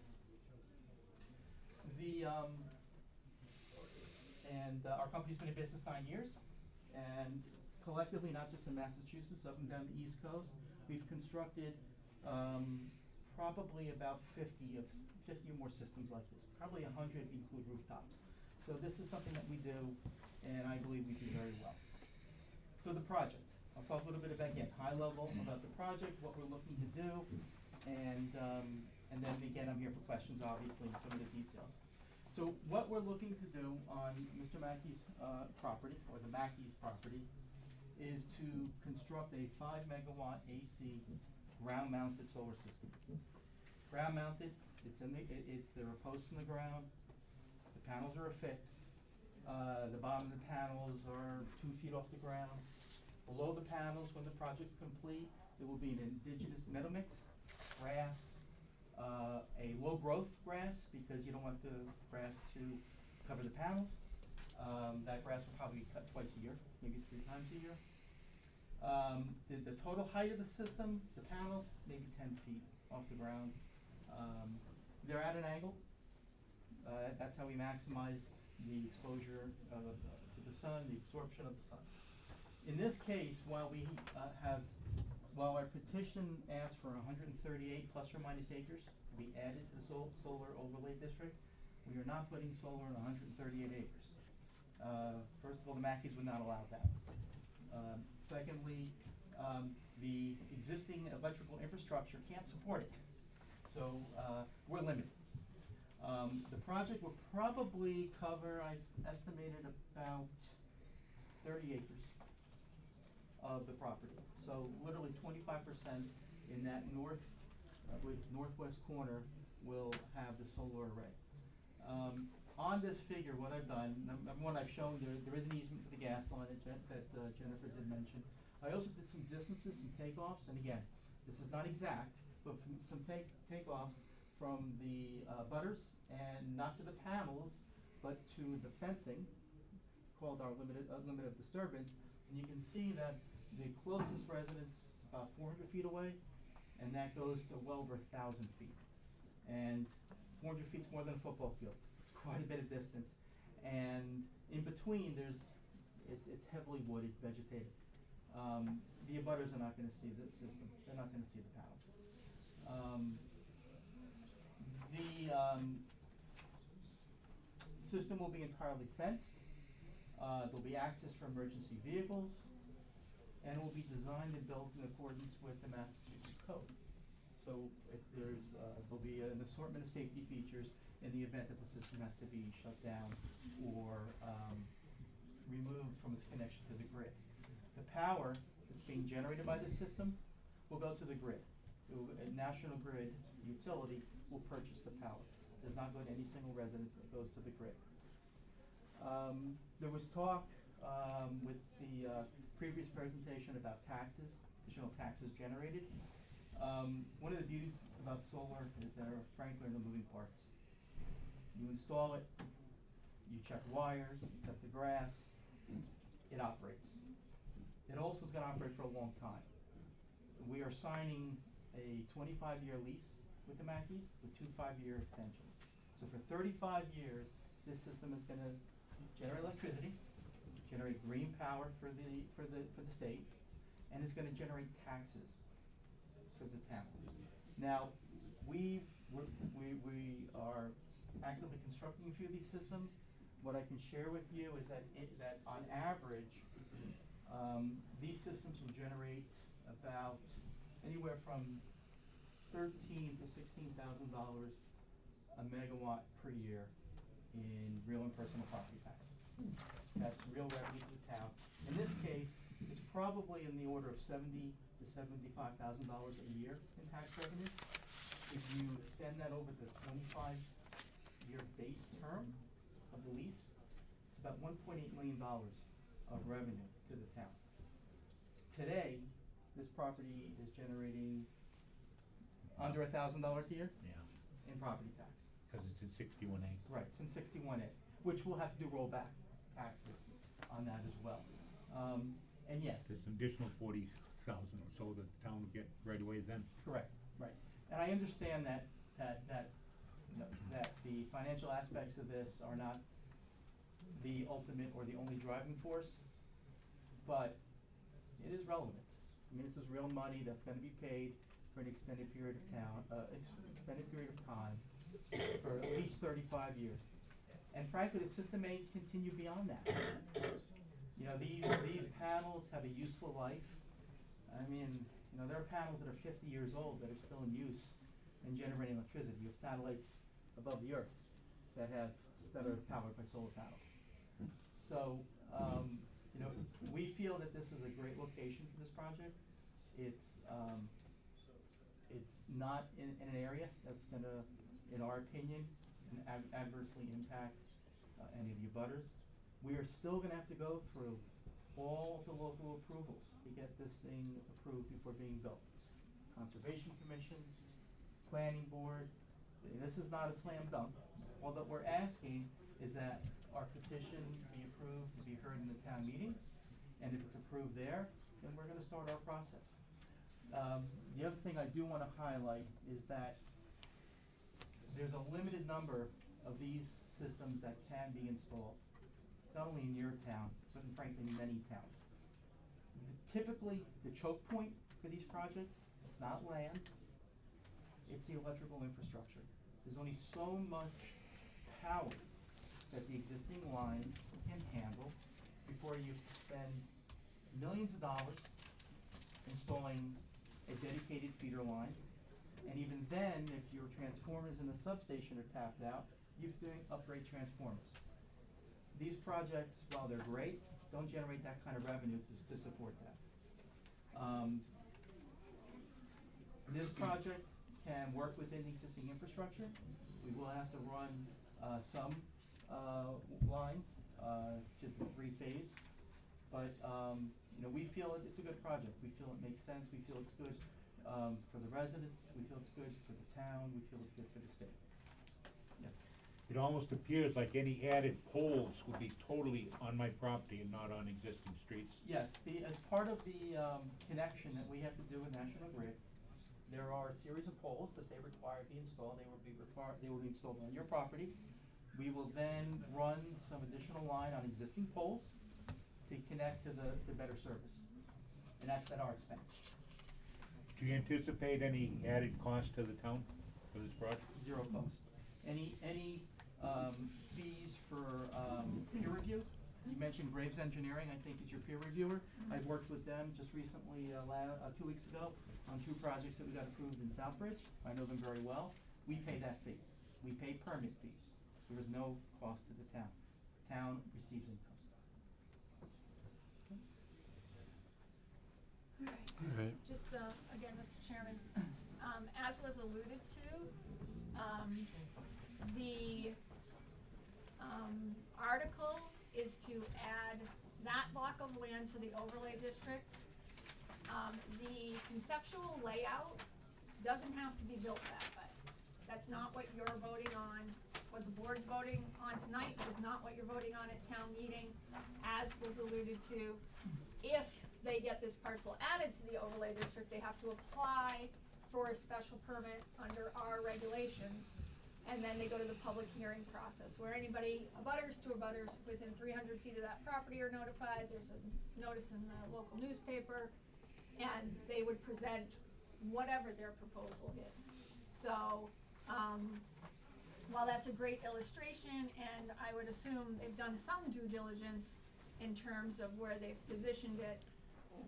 Our company's been in business 9 years, and collectively, not just in Massachusetts, up and down the East Coast, we've constructed probably about 50 or more systems like this. Probably 100 include rooftops. So this is something that we do, and I believe we do very well. So the project, I'll talk a little bit about, again, high level about the project, what we're looking to do, and then again, I'm here for questions, obviously, and some of the details. So what we're looking to do on Mr. Mackey's property, or the Mackey's property, is to construct a 5 megawatt AC ground mounted solar system. Ground mounted, there are posts in the ground, the panels are affixed, the bottom of the panels are 2 feet off the ground. Below the panels, when the project's complete, there will be an indigenous meadow mix, grass, a low growth grass, because you don't want the grass to cover the panels. That grass will probably be cut twice a year, maybe 3 times a year. The total height of the system, the panels, maybe 10 feet off the ground. They're at an angle. That's how we maximize the exposure to the sun, the absorption of the sun. In this case, while our petition asks for 138 plus or minus acres to be added to the solar overlay district, we are not putting solar on 138 acres. First of all, the Mackeys would not allow that. Secondly, the existing electrical infrastructure can't support it. So we're limited. The project will probably cover, I've estimated, about 30 acres of the property. So literally 25% in that northwest corner will have the solar array. On this figure, what I've done, number one, I've shown there is an easement for the gas line that Jennifer did mention. I also did some distances, some takeoffs, and again, this is not exact, but some takeoffs from the butters, and not to the panels, but to the fencing, called our limit of disturbance. And you can see that the closest residence is about 400 feet away, and that goes to well over 1,000 feet. And 400 feet is more than a football field. It's quite a bit of distance. And in between, it's heavily wooded, vegetated. The abutters are not going to see this system. They're not going to see the panels. The system will be entirely fenced. There'll be access for emergency vehicles, and it will be designed and built in accordance with the Massachusetts Code. So there'll be an assortment of safety features in the event that the system has to be shut down or removed from its connection to the grid. The power that's being generated by this system will go to the grid. A National Grid utility will purchase the power. It does not go to any single residence, it goes to the grid. There was talk with the previous presentation about taxes, additional taxes generated. One of the beauties about solar is there are frankly no moving parts. You install it, you check wires, you cut the grass, it operates. It also is going to operate for a long time. We are signing a 25-year lease with the Mackeys with 2 5-year extensions. So for 35 years, this system is going to generate electricity, generate green power for the state, and it's going to generate taxes for the town. Now, we are actively constructing a few of these systems. What I can share with you is that on average, These systems will generate about anywhere from $13,000 to $16,000 a megawatt per year in real and personal property tax. That's real revenue to the town. In this case, it's probably in the order of $70,000 to $75,000 a year in tax revenue. If you extend that over the 25-year base term of the lease, it's about $1.8 million of revenue to the town. Today, this property is generating under $1,000 a year Yeah, in property tax. cause it's in 61A. Right, it's in 61A, which we'll have to do rollback taxes on that as well. And yes, There's an additional 40,000 or so that the town will get right away then. correct, right. And I understand that the financial aspects of this are not the ultimate or the only driving force, but it is relevant. I mean, this is real money that's gonna be paid for an extended period of extended period of time, for at least 35 years. And frankly, the system may continue beyond that. You know, these panels have a useful life. I mean, you know, there are panels that are 50 years old that are still in use and generating electricity. You have satellites above the earth that are powered by solar panels. So, you know, we feel that this is a great location for this project. It's not in an area that's gonna, in our opinion, adversely impact any of the abutters. We are still gonna have to go through all of the local approvals to get this thing approved before being built. Conservation Commission, Planning Board, this is not a slam dunk. All that we're asking is that our petition be approved to be heard in the town meeting, and if it's approved there, then we're gonna start our process. The other thing I do wanna highlight is that there's a limited number of these systems that can be installed, not only in your town, but in frankly many towns. Typically, the choke point for these projects, it's not land, it's the electrical infrastructure. There's only so much power that the existing lines can handle before you spend millions of dollars installing a dedicated feeder line. And even then, if your transformers in the substation are tapped out, you have to upgrade transformers. These projects, while they're great, don't generate that kind of revenue to support that. This project can work within the existing infrastructure. We will have to run some lines to the 3-phase, but you know, we feel it's a good project. We feel it makes sense. We feel it's good for the residents. We feel it's good for the town. We feel it's good for the state. Yes. It almost appears like any added poles would be totally on my property and not on existing streets. Yes, as part of the connection that we have to do with National Grid, there are a series of poles that they require be installed. They will be installed on your property. We will then run some additional line on existing poles to connect to the better service, and that's at our expense. Do you anticipate any added cost to the town for this project? Zero cost. Any fees for peer review? You mentioned Graves Engineering, I think is your peer reviewer. I've worked with them just recently, 2 weeks ago, on 2 projects that we got approved in Southbridge. I know them very well. We pay that fee. We pay permit fees. There is no cost to the town. Town receives income. Alright. Just, again, Mr. Chairman, as was alluded to, the, article is to add that block of land to the overlay district. The conceptual layout doesn't have to be built that way. That's not what you're voting on. What the board's voting on tonight is not what you're voting on at town meeting. As was alluded to, if they get this parcel added to the overlay district, they have to apply for a special permit under our regulations. And then they go to the public hearing process, where anybody, abutters to abutters within 300 feet of that property are notified. There's a notice in the local newspaper, and they would present whatever their proposal is. So, while that's a great illustration, and I would assume they've done some due diligence, in terms of where they've positioned it.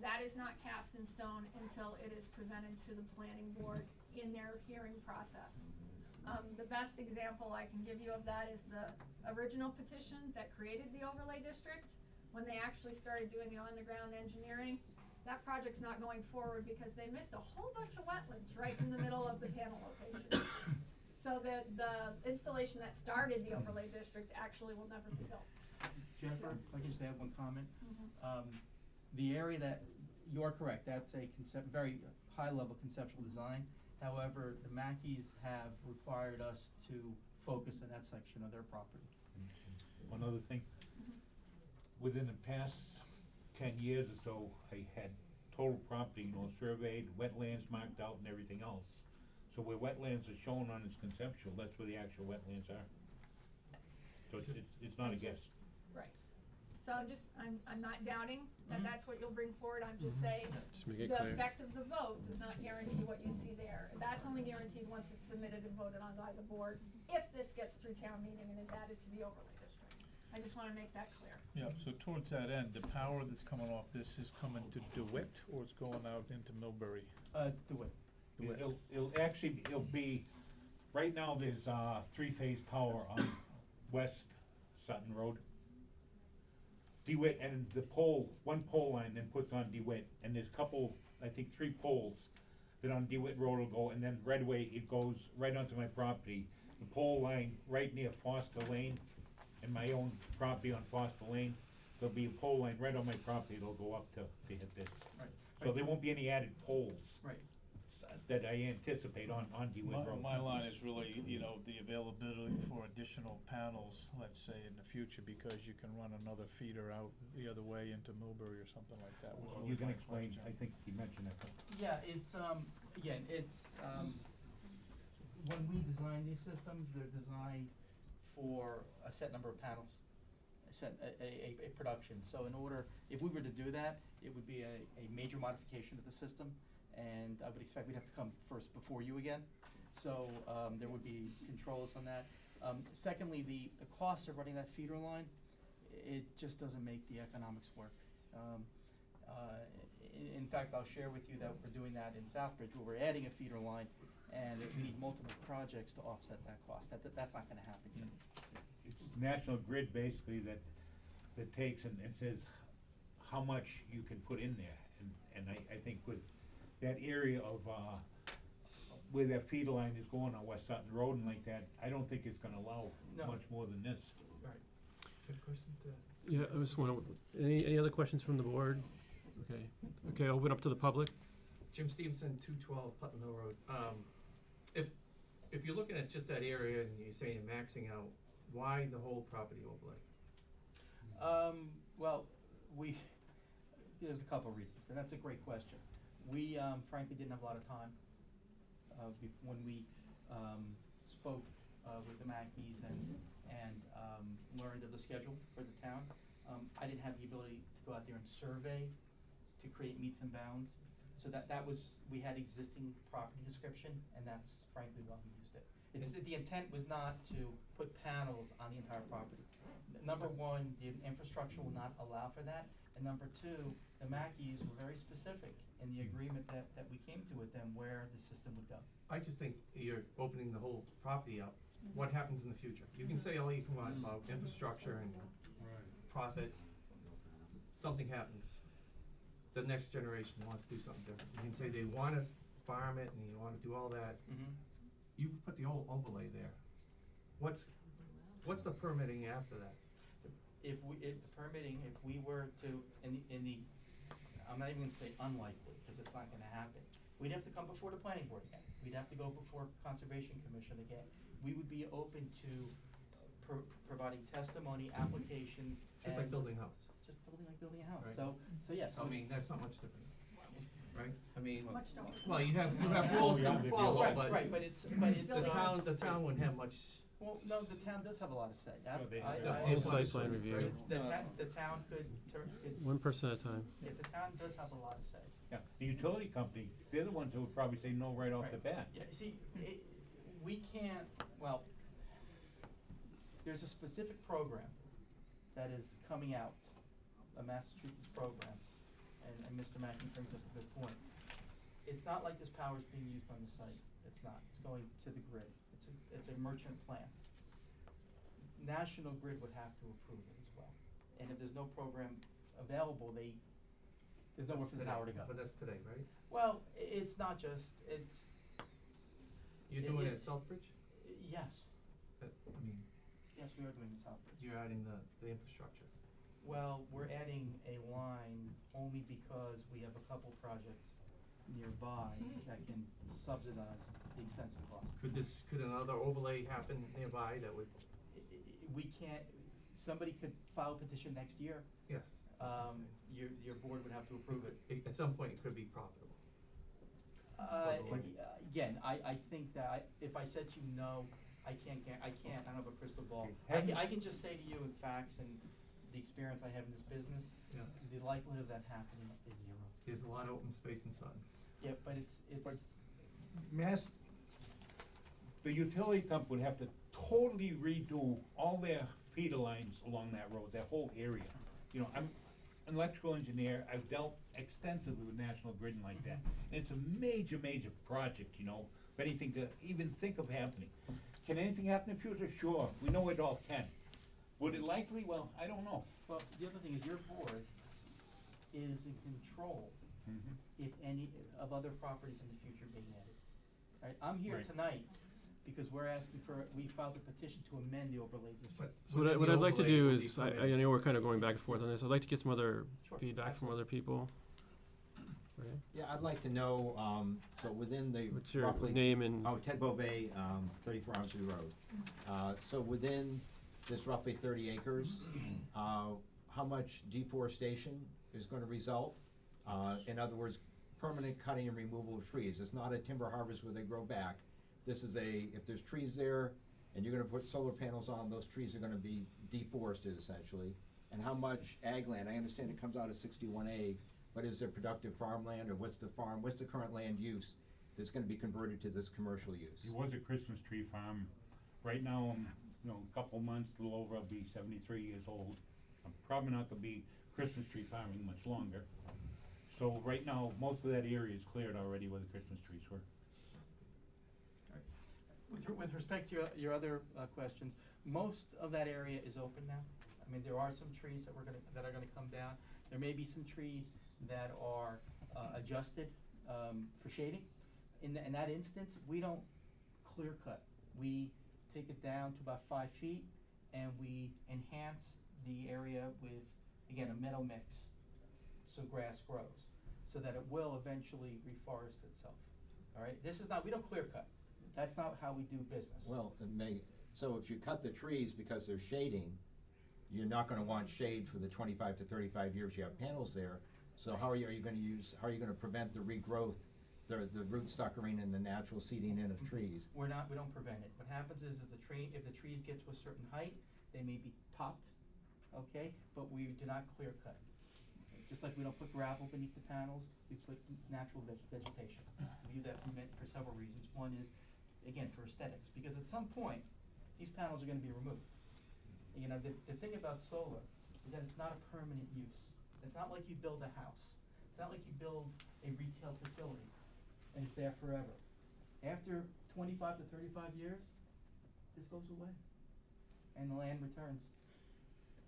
That is not cast in stone until it is presented to the planning board in their hearing process. The best example I can give you of that is the original petition that created the overlay district. When they actually started doing the on-the-ground engineering, that project's not going forward because they missed a whole bunch of wetlands right in the middle of the panel location. So the installation that started the overlay district actually will never be built. Jennifer, if I can just add one comment. Mhm. The area that, you're correct, that's a very high-level conceptual design. However, the Mackeys have required us to focus on that section of their property. One other thing, within the past 10 years or so, I had total property, surveyed, wetlands marked out and everything else. So where wetlands are shown on this conceptual, that's where the actual wetlands are. So it's not a guess. Right. So I'm not doubting that Mhm. that's what you'll bring forward, I'm just saying, Just make it the clear. effect of the vote does not guarantee what you see there. That's only guaranteed once it's submitted and voted on by the board, if this gets through town meeting and is added to the overlay district. I just wanna make that clear. Yeah, so towards that end, the power that's coming off this is coming to DeWitt, or it's going out into Millbury? DeWitt. DeWitt. It'll be, right now there's three-phase power on West Sutton Road. DeWitt, and the one pole line then puts on DeWitt, and there's I think 3 poles that on DeWitt Road will go, and then right away it goes right onto my property. The pole line right near Foster Lane, and my own property on Foster Lane, there'll be a pole line right on my property, it'll go up to hit this. Right. So there won't be any added poles Right. that I anticipate on DeWitt Road. My line is really, the availability for additional panels, let's say, in the future, because you can run another feeder out the other way into Millbury or something like that, was really You can my explain, question. I think you mentioned that. Yeah, it's, again, it's, when we design these systems, they're designed for a set number of panels, a production. So in order, if we were to do that, it would be a major modification of the system, and I would expect we'd have to come first before you again. So, there would be controls on that. Secondly, the cost of running that feeder line, it just doesn't make the economics work. In fact, I'll share with you that we're doing that in Southbridge, where we're adding a feeder line, and we need multiple projects to offset that cost. That's not gonna happen here. It's National Grid basically that takes and says how much you can put in there. And I think with that area of, where that feeder line is going on West Sutton Road and like that, I don't think it's gonna allow No. much more than this. Right. Good question to. Yeah, I just want any other questions from the board? Okay, open up to the public. Jim Stevenson, 212 Putnam Hill Road. If you're looking at just that area and you're saying you're maxing out, why the whole property overlay? Well, there's a couple of reasons, and that's a great question. We, frankly didn't have a lot of time, when we, spoke, with the Mackeys and learned of the schedule for the town. I didn't have the ability to go out there and survey, to create meets and bounds. So that was, we had existing property description, and that's frankly why we used it. The intent was not to put panels on the entire property. Number one, the infrastructure will not allow for that, and number two, the Mackeys were very specific in the agreement that we came to with them where the system would go. I just think you're opening the whole property up. What happens in the future? You can say all you can want about infrastructure and profit. Something happens. The next generation wants to do something different. You can say they wanna farm it and you wanna do all that. You put the whole overlay there. What's the permitting after that? The permitting, if we were to, in the, I'm not even gonna say unlikely, cause it's not gonna happen. We'd have to come before the planning board again. We'd have to go before Conservation Commission again. We would be open to providing testimony, applications. Just like building a house. Just building a house. Right. So yes. I mean, that's not much different, right? I mean, Much don't. well, you have rules to follow, but Right, but it's, the town wouldn't have much. Well, no, the town does have a lot of say. Full site plan review, The town could, one person at a time. yeah, the town does have a lot of say. Yeah, the utility company, they're the ones who would probably say no right off the bat. Yeah, see, we can't, well, there's a specific program that is coming out a Massachusetts program, and Mr. Mackey brings up a good point. It's not like this power is being used on the site. It's not. It's going to the grid. It's a merchant plant. National Grid would have to approve it as well. And if there's no program available, there's nowhere for the power to go. But that's today, right? Well, it's not just, it's. You're doing it at Southbridge? Yes, I mean, yes, we are doing the Southbridge. you're adding the infrastructure. Well, we're adding a line only because we have a couple projects nearby that can subsidize the extensive cost. Could another overlay happen nearby that would? We can't, somebody could file a petition next year. Yes. Your board would have to approve it. At some point, it could be profitable. Again, I think that if I said to you no, I don't have a crystal ball. Okay. I can just say to you in facts and the experience I have in this business, Yeah. the likelihood of that happening is zero. There's a lot of open space in Sutton. Yeah, but it's. The utility company would have to totally redo all their feeder lines along that road, that whole area. You know, I'm an electrical engineer, I've dealt extensively with National Grid and like that. And it's a major, major project, you know, if anything to even think of happening. Can anything happen in the future? Sure, we know it all can. Would it likely? Well, I don't know. Well, the other thing is your board is in control if any of other properties in the future being added. Right, I'm here Right. tonight because we're asking we filed a petition to amend the overlay district. So what I'd like to do is, I know we're kind of going back and forth on this, I'd like to get some other Sure, feedback from other people. Right? Yeah, I'd like to know, so within the What's your roughly. name and? Oh, Ted Beauvais, 34 Armstrong Road. So within this roughly 30 acres, how much deforestation is gonna result? In other words, permanent cutting and removal of trees. It's not a timber harvest where they grow back. This is if there's trees there and you're gonna put solar panels on, those trees are gonna be deforested essentially. And how much ag land, I understand it comes out of 61A, but is there productive farmland, or what's the current land use that's gonna be converted to this commercial use? It was a Christmas tree farm. Right now, a couple months, a little over, I'll be 73 years old. I'm probably not gonna be Christmas tree farming much longer. So right now, most of that area is cleared already where the Christmas trees were. With respect to your other questions, most of that area is open now. I mean, there are some trees that are gonna come down. There may be some trees that are adjusted for shading. In that instance, we don't clear cut. We take it down to about 5 feet and we enhance the area with, again, a meadow mix so grass grows, so that it will eventually reforest itself. All right, we don't clear cut. That's not how we do business. Well, so if you cut the trees because they're shading, you're not gonna want shade for the 25 to 35 years you have panels there. So how are you gonna prevent the regrowth, the root suckering and the natural seeding in of trees? We don't prevent it. What happens is if the trees get to a certain height, they may be topped, okay, but we do not clear cut. Just like we don't put gravel beneath the panels, we put natural vegetation. We do that for several reasons. One is, again, for aesthetics, because at some point, these panels are gonna be removed. You know, the thing about solar is that it's not a permanent use. It's not like you build a house. It's not like you build a retail facility and it's there forever. After 25 to 35 years, this goes away and the land returns.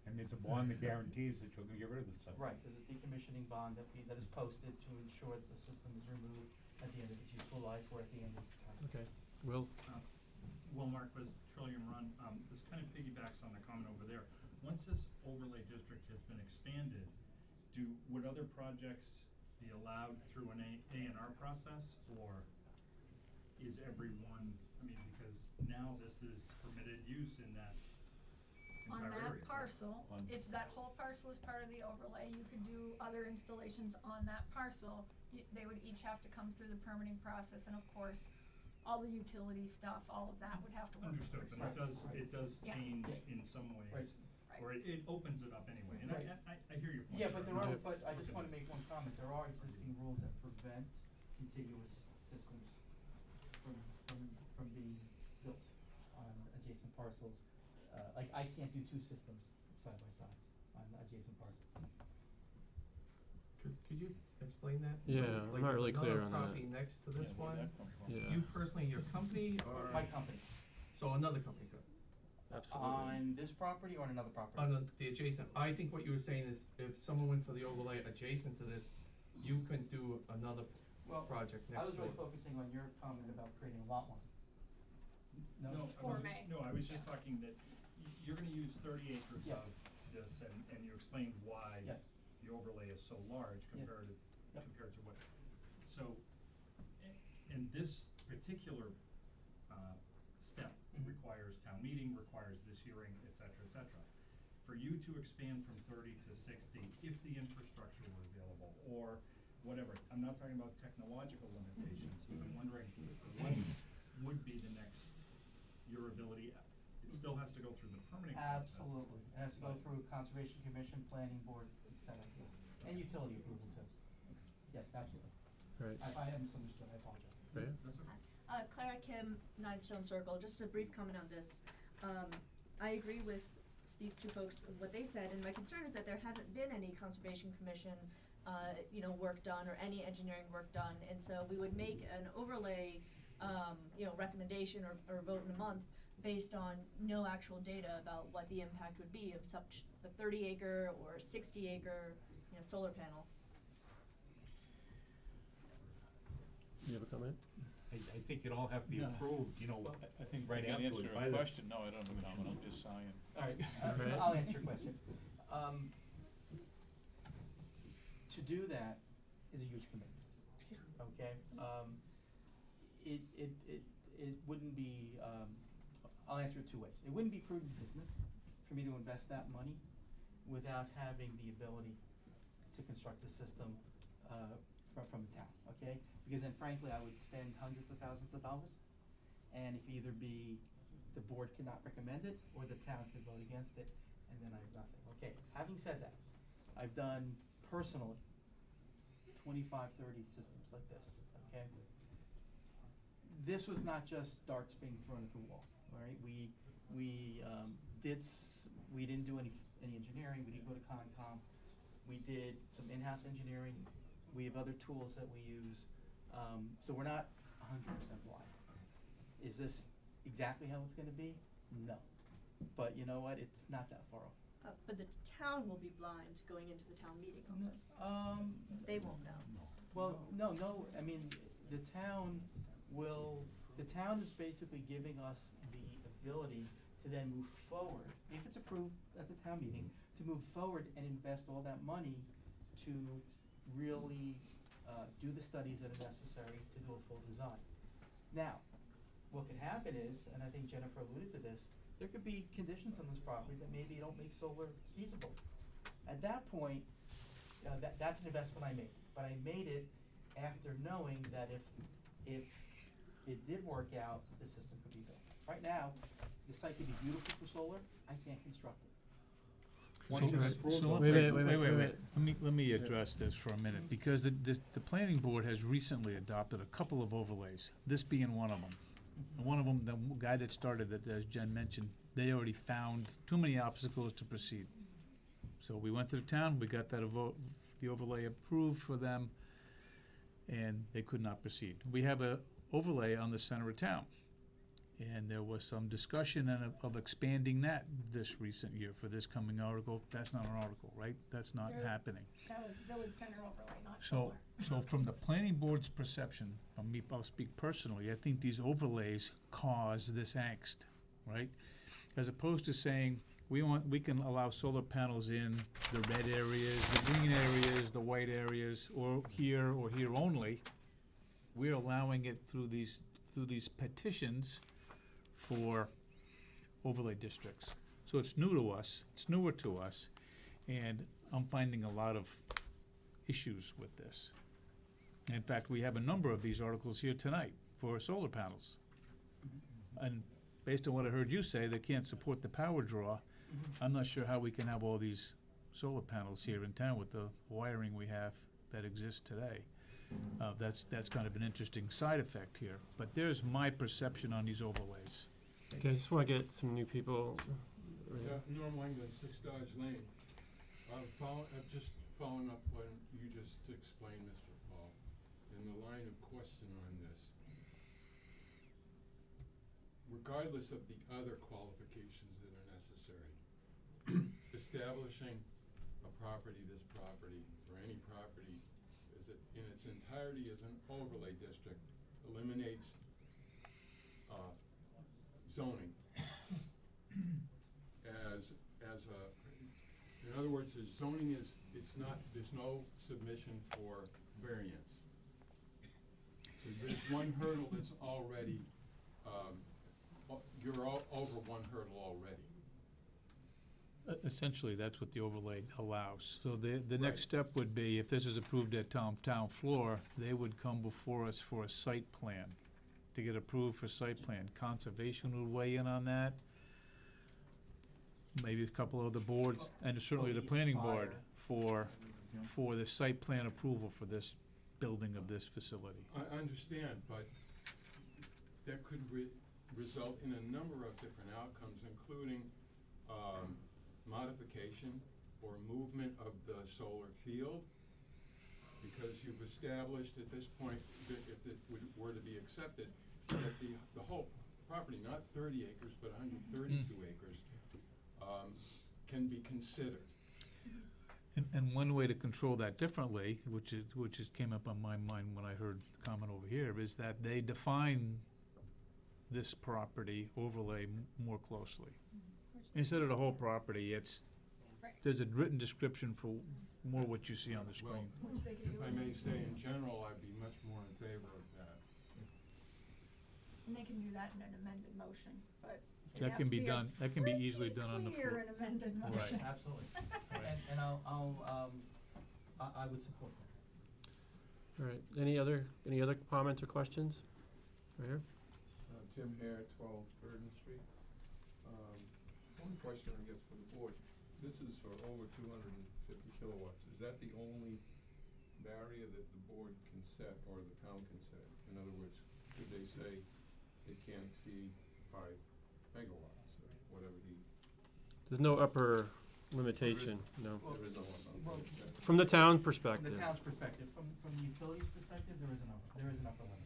And there's a bond that guarantees that you're gonna get rid of it, so. Right, there's a decommissioning bond that is posted to ensure that the system is removed at the end of its useful life or at the end of the time. Okay, Will? Will Marquis, Trillium Run, this kind of piggybacks on the comment over there. Once this overlay district has been expanded, would other projects be allowed through an A&R process, or is everyone, because now this is permitted use in that On entire area, that right? parcel, if that whole parcel is part of the overlay, you could do other installations on that parcel. They would each have to come through the permitting process, and of course, all the utility stuff, all of that would have to work. Understood, but it does Yeah. change in some ways, Right. or it opens it up anyway, and Right. I hear your point. Yeah, but Charlie. but I just wanna make one comment. There are existing rules that prevent contiguous systems from being built on adjacent parcels. Like I can't do two systems side by side on adjacent parcels. Could you explain that? Yeah, So, I'm like, not really clear another on that. property next to this one, Yeah. you personally, your company, or? My company. So another company could, On this property or on another property? on the adjacent, I think what you were saying is if someone went for the overlay adjacent to this, you couldn't do another Well, project I next was to really it. focusing on your comment about creating a lot line. No, I Form was, A. no, I was just talking that you're gonna use 30 acres Yes. of this, and you explained why Yes. the overlay is so large Yeah. compared to, Yep. compared to what, so, and this particular, step Mhm. requires town meeting, requires this hearing, et cetera, et cetera. For you to expand from 30 to 60, if the infrastructure were available, or whatever, I'm not talking about technological limitations, but I'm wondering what would be the next, your ability, it still has to go through the permitting process. Absolutely, it has to go through Conservation Commission, Planning Board, et cetera, yes, and utility approval too. Yes, absolutely. Right. I misunderstood, I apologize. Right. That's okay. Clara Kim, Nine Stone Circle, just a brief comment on this. I agree with these two folks, what they said, and my concern is that there hasn't been any Conservation Commission, work done, or any engineering work done, and so we would make an overlay, recommendation or vote in a month based on no actual data about what the impact would be of such a 30-acre or 60-acre, solar panel. You have a comment? I think it all have to be No. approved, I think right we can afterward answer by a the question. No, I don't have a comment, I'm just sighing. Alright, Right. I'll answer your question. To do that is a huge commitment, okay? It wouldn't be, I'll answer it two ways. It wouldn't be prudent business for me to invest that money without having the ability to construct a system, from the town, okay? Because then frankly, I would spend hundreds of thousands of dollars, and it could either be the board cannot recommend it, or the town could vote against it, and then I have nothing. Okay, having said that, I've done personally 25, 30 systems like this, okay? This was not just darts being thrown at the wall, all right? We didn't do any engineering, we didn't go to Concom. We did some in-house engineering, we have other tools that we use, so we're not 100% blind. Is this exactly how it's gonna be? No. But you know what, it's not that far off. But the town will be blind going into the town meeting on this. They won't know. Well, no, I mean, the town is basically giving us the ability to then move forward, if it's approved at the town meeting, to move forward and invest all that money to really, do the studies that are necessary to do a full design. Now, what could happen is, and I think Jennifer alluded to this, there could be conditions on this property that maybe don't make solar feasible. At that point, that's an investment I made, but I made it after knowing that if it did work out, the system could be built. Right now, the site could be beautiful for solar, I can't construct it. Let me address this for a minute, because the planning board has recently adopted a couple of overlays, this being one of them. And one of them, the guy that started it, as Jen mentioned, they already found too many obstacles to proceed. So we went to the town, we got the overlay approved for them, and they could not proceed. We have a overlay on the center of town. And there was some discussion of expanding that this recent year for this coming article. That's not an article, right? That's not There- happening. That was village center overlay, not So, solar. from the planning board's perception, from me, I'll speak personally, I think these overlays cause this angst, right? As opposed to saying, we can allow solar panels in the red areas, the green areas, the white areas, or here only. We're allowing it through these petitions for overlay districts. So it's new to us, it's newer to us, and I'm finding a lot of issues with this. In fact, we have a number of these articles here tonight for solar panels. And based on what I heard you say, they can't support the power draw. I'm not sure how we can have all these solar panels here in town with the wiring we have that exists today. That's kind of an interesting side effect here, but there's my perception on these overlays. Okay, I just wanna get some new people. Norm Langdon, 6 Dodge Lane. I've just following up what you just explained, Mr. Paul, in the line of question on this. Regardless of the other qualifications that are necessary, establishing a property, this property, or any property, is it in its entirety as an overlay district, eliminates zoning as a, in other words, the zoning is, it's not, there's no submission for variance. So there's one hurdle that's already, you're over one hurdle already. Essentially, that's what the overlay allows. So the next Right. step would be, if this is approved at town floor, they would come before us for a site plan, to get approved for site plan. Conservation would weigh in on that. Maybe a couple of the boards, and certainly the planning board for the site plan approval for this building of this facility. I understand, but that could result in a number of different outcomes, including modification or movement of the solar field, because you've established at this point that if it were to be accepted, that the whole property, not 30 acres, but 132 acres, can be considered. And one way to control that differently, which came up on my mind when I heard the comment over here, is that they define this property overlay more closely. Instead of the whole property, there's a written description for more what you see on the screen. Well, if I may say, in general, I'd be much more in favor of that. And they can do that in an amended motion, but it'd That have can to be a done, that can be easily done on the pretty clear floor. and amended Right. motion. Absolutely. And I would support that. All right, any other comments or questions? Right here? Tim Hare, 12 Burden Street. One question, I guess, for the board. This is for over 250 kilowatts. Is that the only barrier that the board can set or the town can set? In other words, could they say it can't exceed 5 megawatts or whatever the... There's no upper limitation, no. There is no one. Well, From the town From perspective. the town's perspective, from the utilities perspective, there is an upper limit.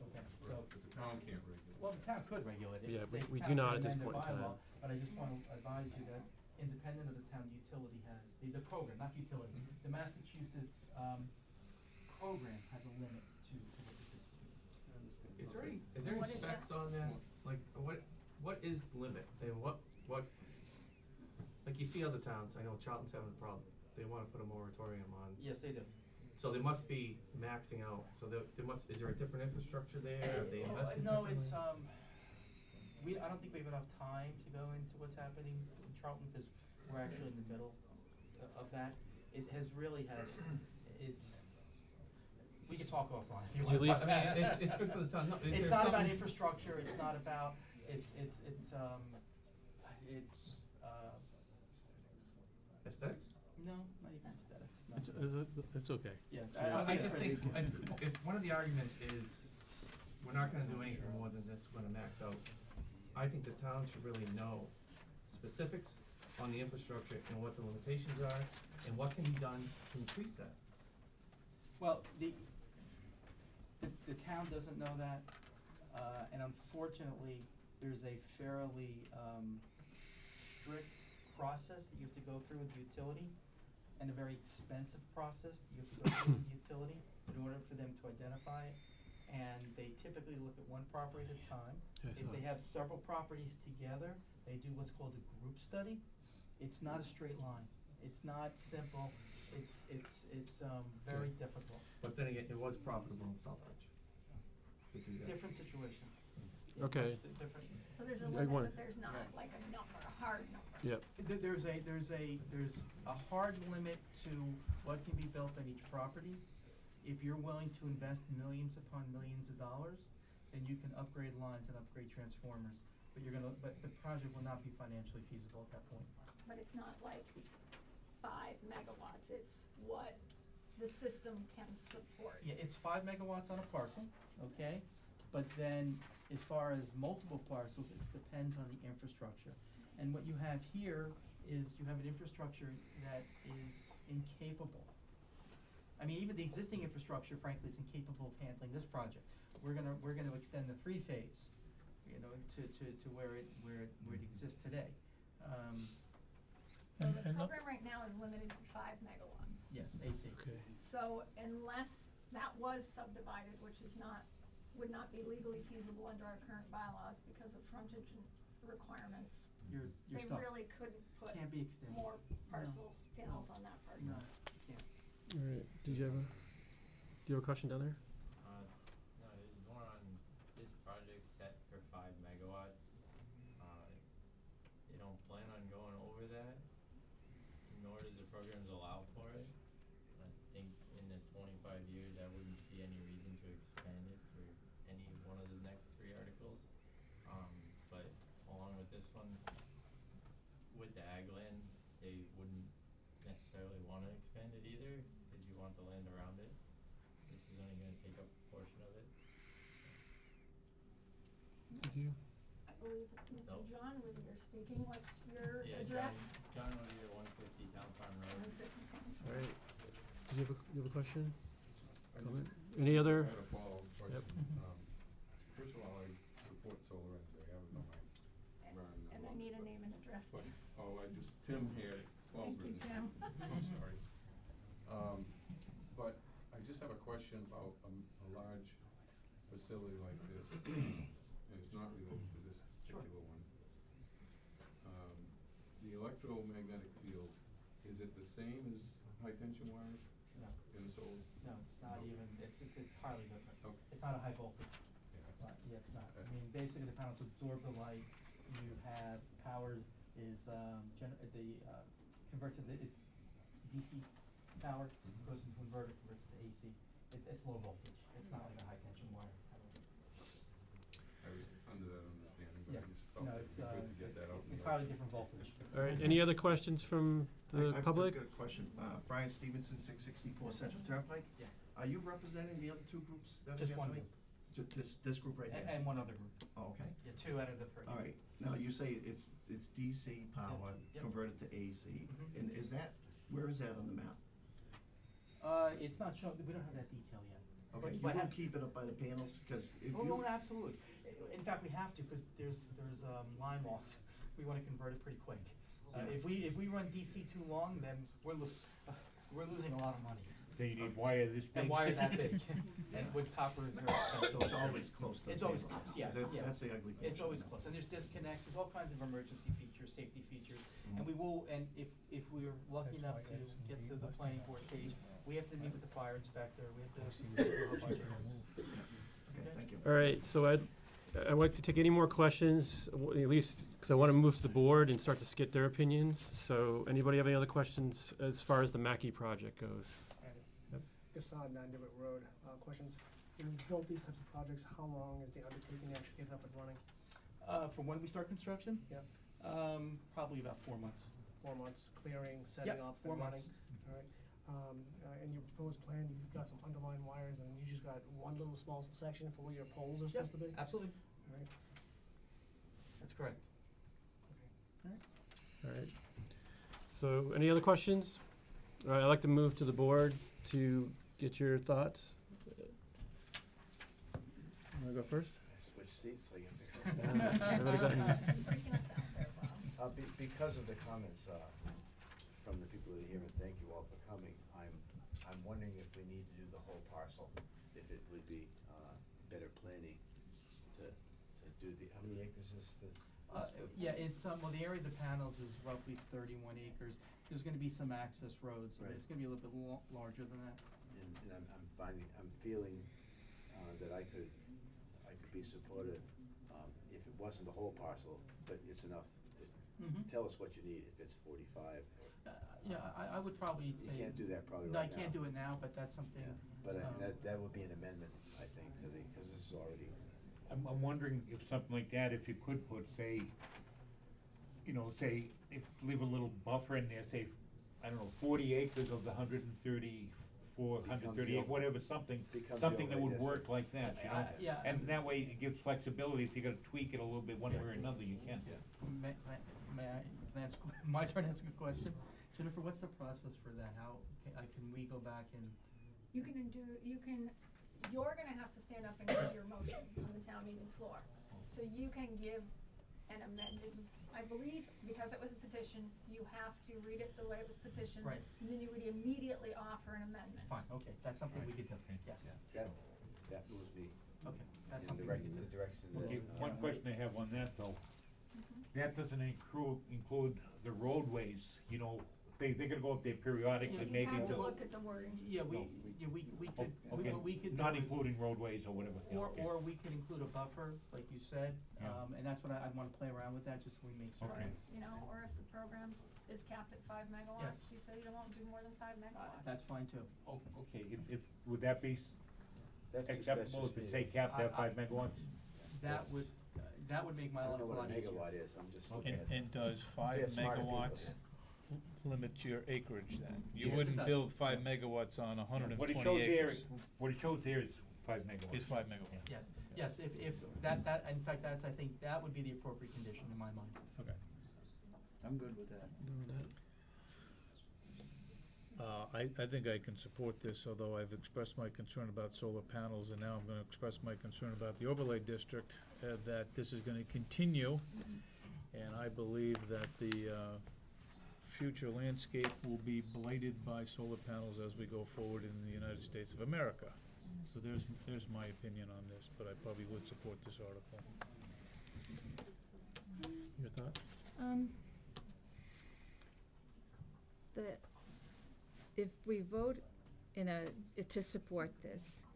Okay, so, But the town can't regulate. well, the town could regulate it. Yeah, They we have do not to at this amend their point in bylaw, time. But I just want to advise you that independent of the town, the utility has, the program, not the utility, the Massachusetts, program has a limit to what the system is. Is there any What is specs on that? Like, what is the limit? And what, like you see other towns, I know Charlton's having a problem. They wanna put a moratorium on. Yes, they do. So they must be maxing out. So there must, is there a different infrastructure there? Have they invested No, differently? it's, I don't think we have enough time to go into what's happening in Charlton, because we're actually in the middle of that. It has really has, we could talk offline if you want to talk about it. It's good for the town. No, is It's there not about something- infrastructure, it's not about, Aesthetics? no, not even aesthetics, no. It's okay. Yeah, I just think, if one of the arguments is, we're not gonna do anything more than this, we're gonna max out, I think the town should really know specifics on the infrastructure and what the limitations are, and what can be done to increase that. Well, the town doesn't know that, and unfortunately, there's a fairly, strict process that you have to go through with the utility, and a very expensive process that you have to go through with the utility in order for them to identify it. And they typically look at one property at a time. Yeah, I If saw they it. have several properties together, they do what's called a group study. It's not a straight line. It's not simple. It's very difficult. But then again, it was profitable in Southbridge to do that. Different situation. Okay. Different. So there's a I limit, wanna- but there's not like a number, a hard number. Yep. There's a hard limit to what can be built on each property. If you're willing to invest millions upon millions of dollars, then you can upgrade lines and upgrade transformers. But the project will not be financially feasible at that point. But it's not like 5 megawatts, it's what the system can support. Yeah, it's 5 megawatts on a parcel, okay? But then, as far as multiple parcels, it depends on the infrastructure. And what you have here is you have an infrastructure that is incapable. I mean, even the existing infrastructure, frankly, is incapable of handling this project. We're gonna extend the three-phase, you know, to where it exists today. So the program right now is limited to 5 megawatts. Yes, AC. Okay. So unless that was subdivided, which is not, would not be legally feasible under our current bylaws because of frontage and requirements, You're they stuck. really couldn't put Can't be extended. more No. parcels, panels on that parcel. No, can't. All right, do you have a question down there? No, there's one on this project set for 5 megawatts. They don't plan on going over that, nor does the programs allow for it. I think in the 25 years, I wouldn't see any reason to expand it for any one of the next 3 articles. But along with this one, with the ag land, they wouldn't necessarily wanna expand it either, cause you want the land around it. This is only gonna take up a portion of it. Did you? I believe Mr. Nope. John Whittier speaking, what's your Yeah, address? John Whittier, 150 Town Farm Road. 150 Town All Farm. right, did you have a question? I Comment? just- Any other? I had a follow-up question. Yep. First of all, I support solar energy, I have it on my run. And I need a name and address But, too. Tim here, 12 Thank you, Britain Tim. Street. I'm sorry. But I just have a question about a large facility like this, and it's not related to this particular one. The electromagnetic field, is it the same as high tension wires No. in the solar? No, it's not No. even, it's entirely different. Okay. It's not a high voltage. Yeah, it's- Yeah, it's not. I Okay. mean, basically the panels absorb the light, you have power is, converts it, it's DC power, goes into inverter, converts to AC. It's low voltage, it's not like a high tension wire. I was under that understanding, but Yeah. I just felt No, it'd it's, be good to get that out in the entirely open. different voltage. All right, any other questions from the public? I've got a question. Brian Stevenson, 664 Central Turnpike. Yeah. Are you representing the other two groups that are Just here one tonight? This group right here? And one other group. Oh, okay. Yeah, 2 out of the 3. All right. Now, you say it's DC power Yep. converted to AC. Mhm. And where is that on the map? It's not shown, we don't have that detail yet. Okay, you But won't keep it up by the panels? Because if you... Oh, absolutely. In fact, we have to, because there's line loss. We wanna convert it pretty quick. If we run DC too long, then we're losing a lot of money. Then you need wire this big. And wire that big, and wood copper is very expensive. So it's always close to the It's always panels. close, yeah, 'Cause yeah. That's the ugly portion. It's always close, and there's disconnects, there's all kinds of emergency features, safety features. And we will, and if we're lucky enough to get to the planning board stage, we have to meet with the fire inspector, we have to go through a whole bunch of things. Okay, thank you. All right, so I'd like to take any more questions, at least, because I want to move to the board and start to get their opinions. So anybody have any other questions as far as the Mackey project goes? Yep. Gaston, 9 Dewitt Road, questions. When you build these types of projects, how long is the undertaking to actually get it up and running? From when we start construction? Yep. Probably about 4 months. 4 months, clearing, setting Yep, up, 4 and running? months. All right. In your proposed plan, you've got some underlying wires, and you just got one little small section for where your poles are supposed to be? Absolutely. All right. That's correct. All right. So any other questions? All right, I'd like to move to the board to get your thoughts. Want to go first? Switch seats so you have to Everybody got- Freaking us out there, Bob. Because of the comments from the people that are here, and thank you all for coming, I'm wondering if we need to do the whole parcel, if it would be better planning to do how many acres is the? Yeah, it's, well, the area of the panels is roughly 31 acres. There's gonna be some access roads, but Right. it's gonna be a little bit larger than that. And I'm feeling that I could be supportive, if it wasn't the whole parcel, but it's enough. Mhm. Tell us what you need, if it's 45. Yeah, I would probably You say. can't do that probably No, I right now. can't do it now, but that's something. Yeah, but that would be an amendment, I think, to because this is already. I'm wondering if something like that, if you could put, say, leave a little buffer in there, say, I don't know, 40 acres of the 130 438, the- whatever, something, becomes the something that overlay would work like that, you know? Yeah. And that way it gives flexibility, if you're gonna tweak it a little bit one way or another, you can. May I ask, my turn to ask a question? Jennifer, what's the process for that? How, can we go back and? You're gonna have to stand up and give your motion on the town meeting floor. So you can give an amended, I believe, because it was a petition, you have to read it the way it was petitioned. Right. And then you would immediately offer an amendment. Fine, okay, that's something we could do, yes. That was the, Okay, that's the something we could do. direction that. Okay, one question I have on that though, that doesn't include the roadways, you know, they're gonna go up there periodically, maybe You have to to. look at the wording. Yeah, No. we could, Okay, what we could do not is- including roadways or whatever. Yeah, okay. Or we could include a buffer, like you said, Yeah. and that's what I'd wanna play around with that, just so we make certain. Okay. You know, or if the program is capped at 5 megawatts, Yes. you say you don't want to do more than 5 megawatts. That's fine too. Oh, okay, if, would that be That's acceptable if it say capped at 5 megawatts? That would make my I life don't a know lot what a easier. megawatt is, I'm just looking And, at. does 5 They're smarter people. megawatts limit your acreage then? You Yes, it wouldn't does. build 5 megawatts on 120 What it shows here, acres. what it shows here is 5 megawatts. Is 5 megawatts. Yes, if that, in fact, I think that would be the appropriate condition in my mind. Okay. I'm good with that. I think I can support this, although I've expressed my concern about solar panels, and now I'm gonna express my concern about the overlay district, that this is gonna continue. And I believe that the, future landscape will be blighted by solar panels as we go forward in the United States of America. So there's my opinion on this, but I probably would support this article. Your thoughts? If we vote to support this,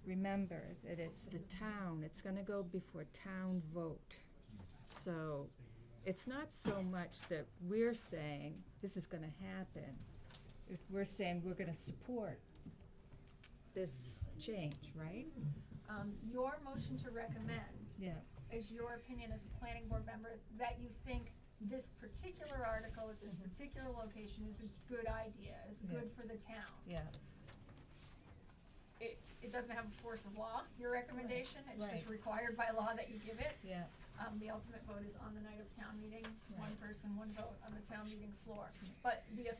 remember that it's the town, it's gonna go before town vote. So, it's not so much that we're saying this is gonna happen. If we're saying we're gonna support this change, right? Your motion to recommend Yeah. is your opinion as a planning board member that you think this particular article at this particular location is a good idea, is good for the town. Yeah. It doesn't have a force of law, your recommendation, it's just Right. required by law that you give it. Yeah. The ultimate vote is on the night of town meeting, one person, one vote on the town meeting floor. But the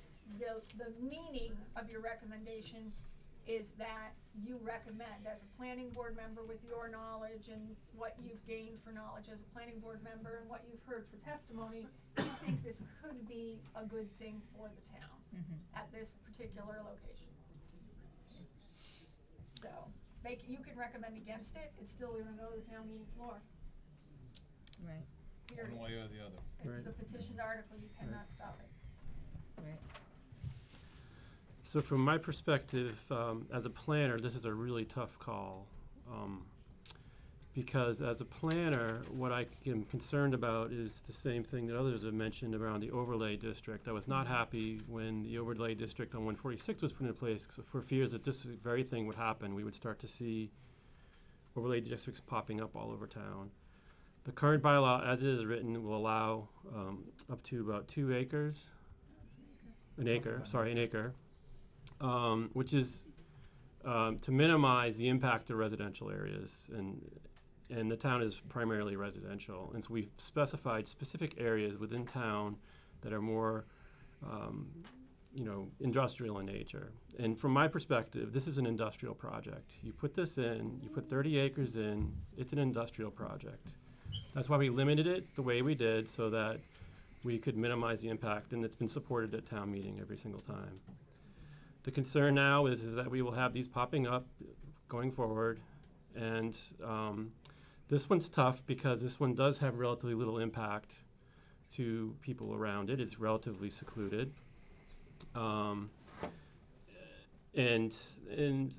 meaning of your recommendation is that you recommend, as a planning board member with your knowledge and what you've gained for knowledge as a planning board member and what you've heard for testimony, you think this could be a good thing for the town at this particular location. So, you can recommend against it, it's still gonna go to the town meeting floor. Right. Period. One way or the other. It's a petitioned article, you cannot stop it. Right. So from my perspective, as a planner, this is a really tough call. Because as a planner, what I am concerned about is the same thing that others have mentioned around the overlay district. I was not happy when the overlay district on 146 was put in place, for fears that this very thing would happen. We would start to see overlay districts popping up all over town. The current bylaw, as it is written, will allow up to about 2 acres. An acre, which is to minimize the impact to residential areas, and the town is primarily residential, and so we've specified specific areas within town that are more, industrial in nature. And from my perspective, this is an industrial project. You put this in, you put 30 acres in, it's an industrial project. That's why we limited it the way we did, so that we could minimize the impact, and it's been supported at town meeting every single time. The concern now is that we will have these popping up going forward, and this one's tough because this one does have relatively little impact to people around it. It's relatively secluded. And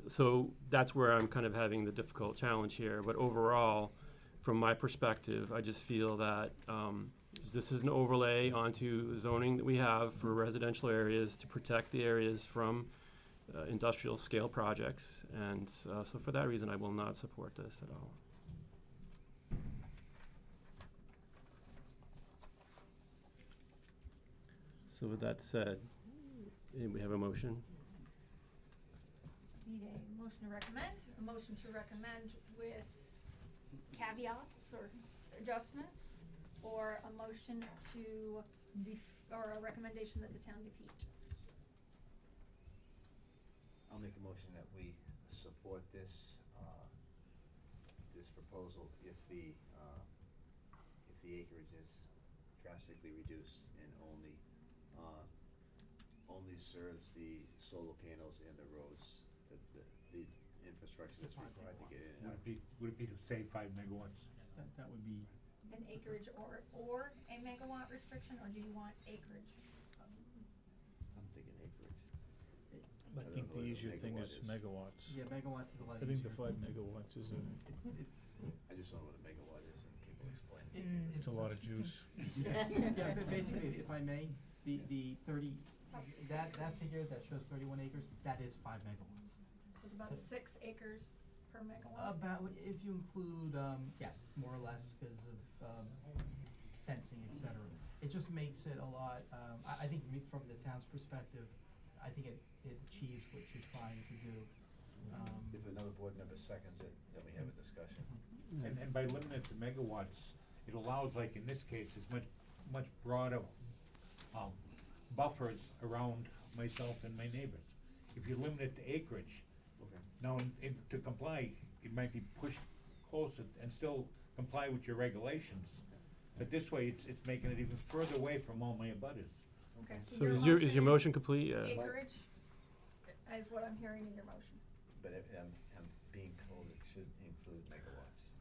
so that's where I'm kind of having the difficult challenge here. But overall, from my perspective, I just feel that this is an overlay onto zoning that we have for residential areas to protect the areas from industrial scale projects. And so for that reason, I will not support this at all. So with that said, we have a motion. need a motion to recommend, a motion to recommend with caveats or adjustments, or a motion to or a recommendation that the town defeat. I'll make a motion that we support this, this proposal if the acreage is drastically reduced and only serves the solar panels and the roads, the infrastructure that's required to get in and out. Would it be to say 5 megawatts? That would be. An acreage or a megawatt restriction, or do you want acreage? I'm thinking acreage. I don't think know the what a easier thing megawatt is is. megawatts. Yeah, megawatts is a lot I think the easier. 5 megawatts is a, I just don't know what a megawatt is and people explain. it's a lot of juice. Yeah, but basically, if I may, the 30, that figure that shows 31 acres, that is 5 megawatts. It's about 6 acres per megawatt. About, if you include, yes, more or less, because of fencing, et cetera. It just makes it a lot, I think from the town's perspective, I think it achieves what you're trying to do. If another board member seconds it, then we have a discussion. And by limiting it to megawatts, it allows, like in this case, is much broader, buffers around myself and my neighbors. If you limit it to acreage, Okay. now to comply, it might be pushed closer and still comply with your regulations. But this way, it's making it even further away from all my abutters. Okay, So is your motion complete? Acreage is what I'm hearing in your motion. But I'm being told it should include megawatts.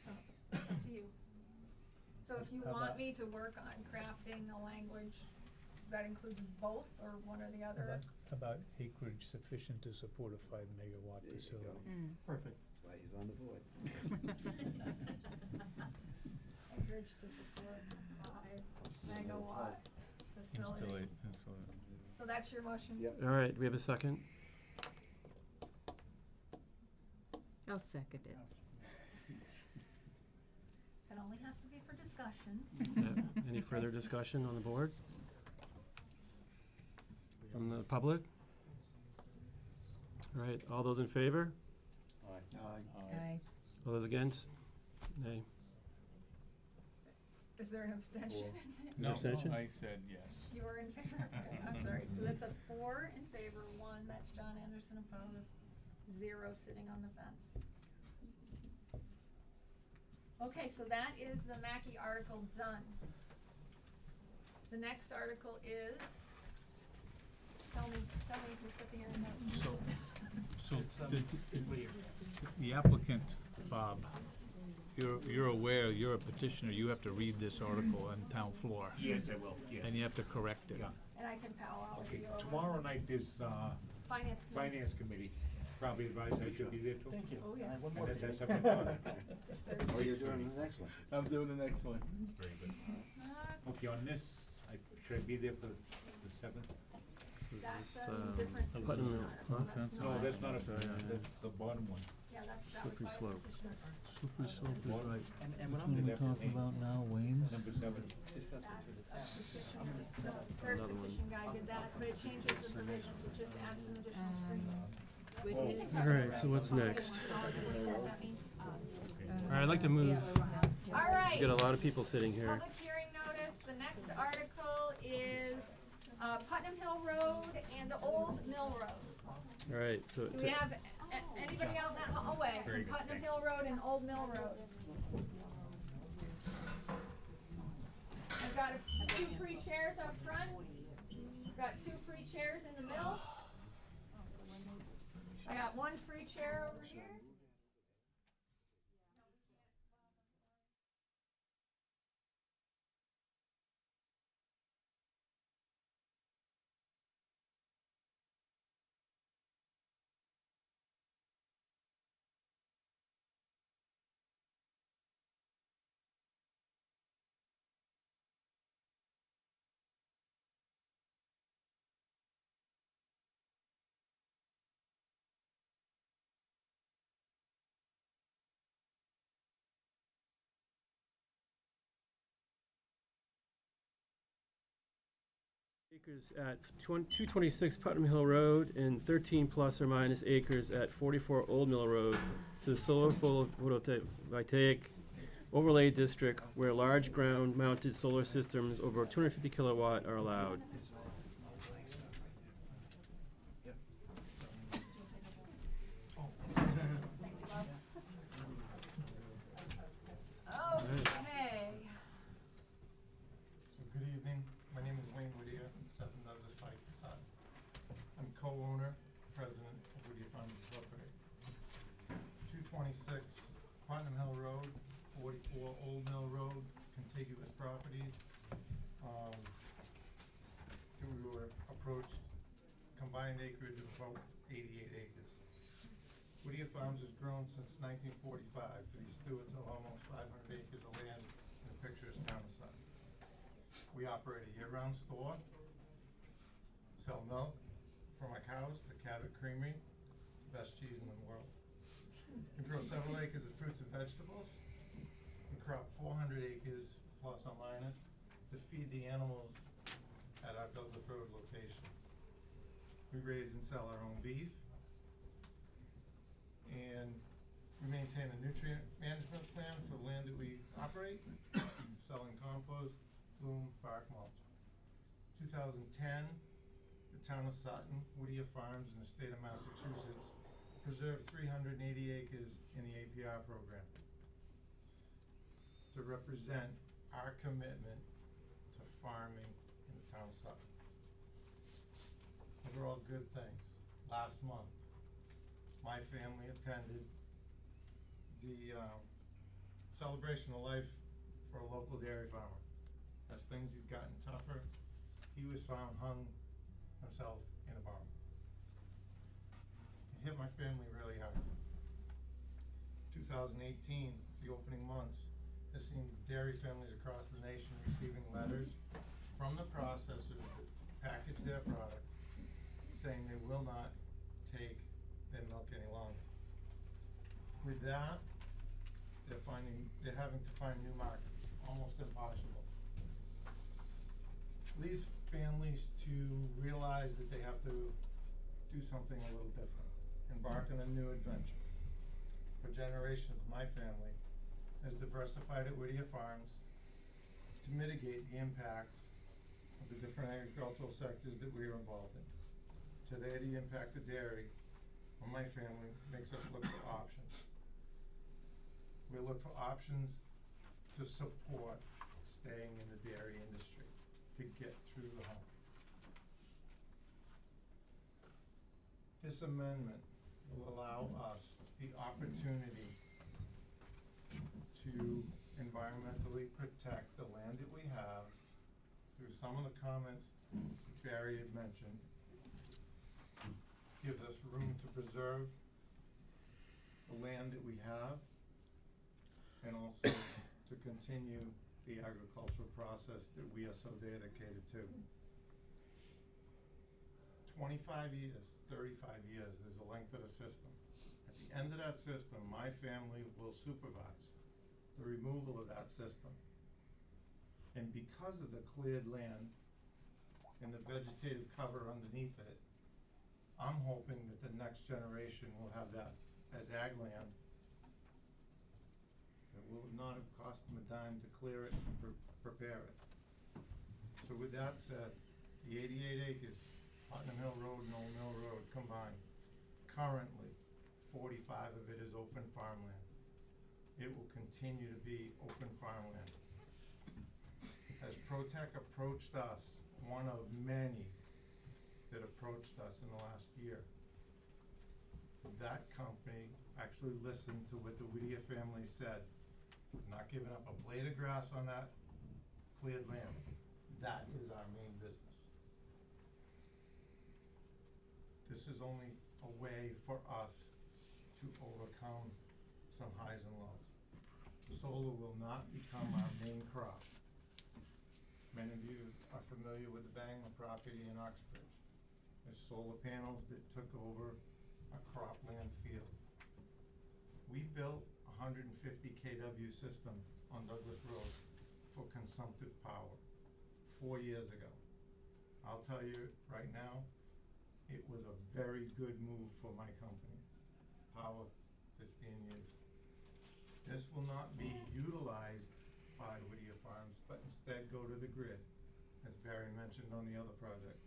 So, it's up to you. So if you How want about- me to work on crafting a language that includes both, or one or the other, About acreage sufficient to support a 5 megawatt There you facility. go. Perfect. That's why he's on the board. acreage to support a 5 megawatt facility. So that's your motion? Yep. All right, do we have a second? I'll second it. It only has to be for discussion. Yeah. Any further discussion on the board? From the public? All right, all those in favor? Aye. All those against? Nay. Is there an abstention? No, Abstention? I said yes. You were in favor? Okay, I'm sorry. So that's a 4 in favor, 1, that's John Anderson opposed, 0 sitting on the fence. Okay, so that is the Mackey article done. The next article is, tell me, Mr. Theron. So, the applicant, Bob, you're aware, you're a petitioner, you have to read this article on town floor. Yes, I will, yes. And you have to correct it. Yeah. And I can powwow with Okay, you over. tomorrow night is, Finance committee. Finance Committee. Probably advised I should be there too. Thank you. Oh, yeah. I have one And more. that's at 7 o'clock. Oh, you're doing the next one. I'm doing the next one. Very good. Okay, on this, should I be there for the 7th? That's This, a different Putnam petition Mill. article. That's No, not- that's not a, Sorry, that's the bottom one. Yeah, that was Slippery by a slope. petitioner. Slippery slope is right. And what I'm Which one gonna we talking about now, Wayne's? Number 7. discuss it through the town. Petition, I'm gonna so set up. third Another one. petition guy did that, but it changes the provisions, it just adds an additional screen. Which So is- All right, so what's next? that means. All right, I'd like to move, All right. we got a lot of people sitting here. Public hearing notice, the next article is, Putnam Hill Road and Old Mill Road. All right, so. Do we have anybody out in that hallway Very from good, Putnam thanks. Hill Road and Old Mill Road? I've got 2 free chairs up front. Got 2 free chairs in the middle. I got 1 free chair over here. acres at 226 Putnam Hill Road and 13 plus or minus acres at 44 Old Mill Road to the solar photovoltaic overlay district where large ground-mounted solar systems over 250 kilowatt are allowed. Okay. So good evening, my name is Wayne Whittier, I'm Sutton Douglas Pike, Sutton. I'm co-owner, president of Whittier Farms Incorporated. 226 Putnam Hill Road, 44 Old Mill Road, contiguous properties. We were approached, combined acreage of about 88 acres. Whittier Farms has grown since 1945 to be stewards of almost 500 acres of land in the picturesque town of Sutton. We operate a year-round store, sell milk from our cows to Cabot Creamery, best cheese in the world. We grow several acres of fruits and vegetables. We crop 400 acres plus or minus to feed the animals at our Douglas Road location. We raise and sell our own beef. And we maintain a nutrient management plan for the land that we operate, selling compost, loam, bark mulch. 2010, the town of Sutton, Whittier Farms, and the state of Massachusetts preserved 380 acres in the APR program to represent our commitment to farming in the town of Sutton. Those are all good things. Last month, my family attended the celebration of life for a local dairy farmer. As things have gotten tougher, he was found hung himself in a barn. It hit my family really hard. 2018, the opening months, has seen dairy families across the nation receiving letters from the processors that package their product saying they will not take their milk any longer. With that, they're having to find new markets, almost impossible. Leads families to realize that they have to do something a little different, embark on a new adventure. For generations, my family has diversified at Whittier Farms to mitigate the impacts of the different agricultural sectors that we are involved in. Today, the impact of dairy on my family makes us look for options. We look for options to support staying in the dairy industry, to get through the home. This amendment will allow us the opportunity to environmentally protect the land that we have through some of the comments Barry had mentioned. Gives us room to preserve the land that we have and also to continue the agricultural process that we are so dedicated to. 25 years, 35 years is the length of the system. At the end of that system, my family will supervise the removal of that system. And because of the cleared land and the vegetative cover underneath it, I'm hoping that the next generation will have that as ag land. It will not have cost them a dime to clear it and prepare it. So with that said, the 88 acres, Putnam Hill Road and Old Mill Road combined, currently 45 of it is open farmland. It will continue to be open farmland. As ProTech approached us, one of many that approached us in the last year, that company actually listened to what the Whittier family said. Not giving up a blade of grass on that cleared land. That is our main business. This is only a way for us to overcome some highs and lows. Solar will not become our main crop. Many of you are familiar with the Bangor property in Uxbridge. There's solar panels that took over a cropland field. We built a 150 kW system on Douglas Road for consumptive power 4 years ago. I'll tell you right now, it was a very good move for my company, power that's being used. This will not be utilized by Whittier Farms, but instead go to the grid, as Barry mentioned on the other project.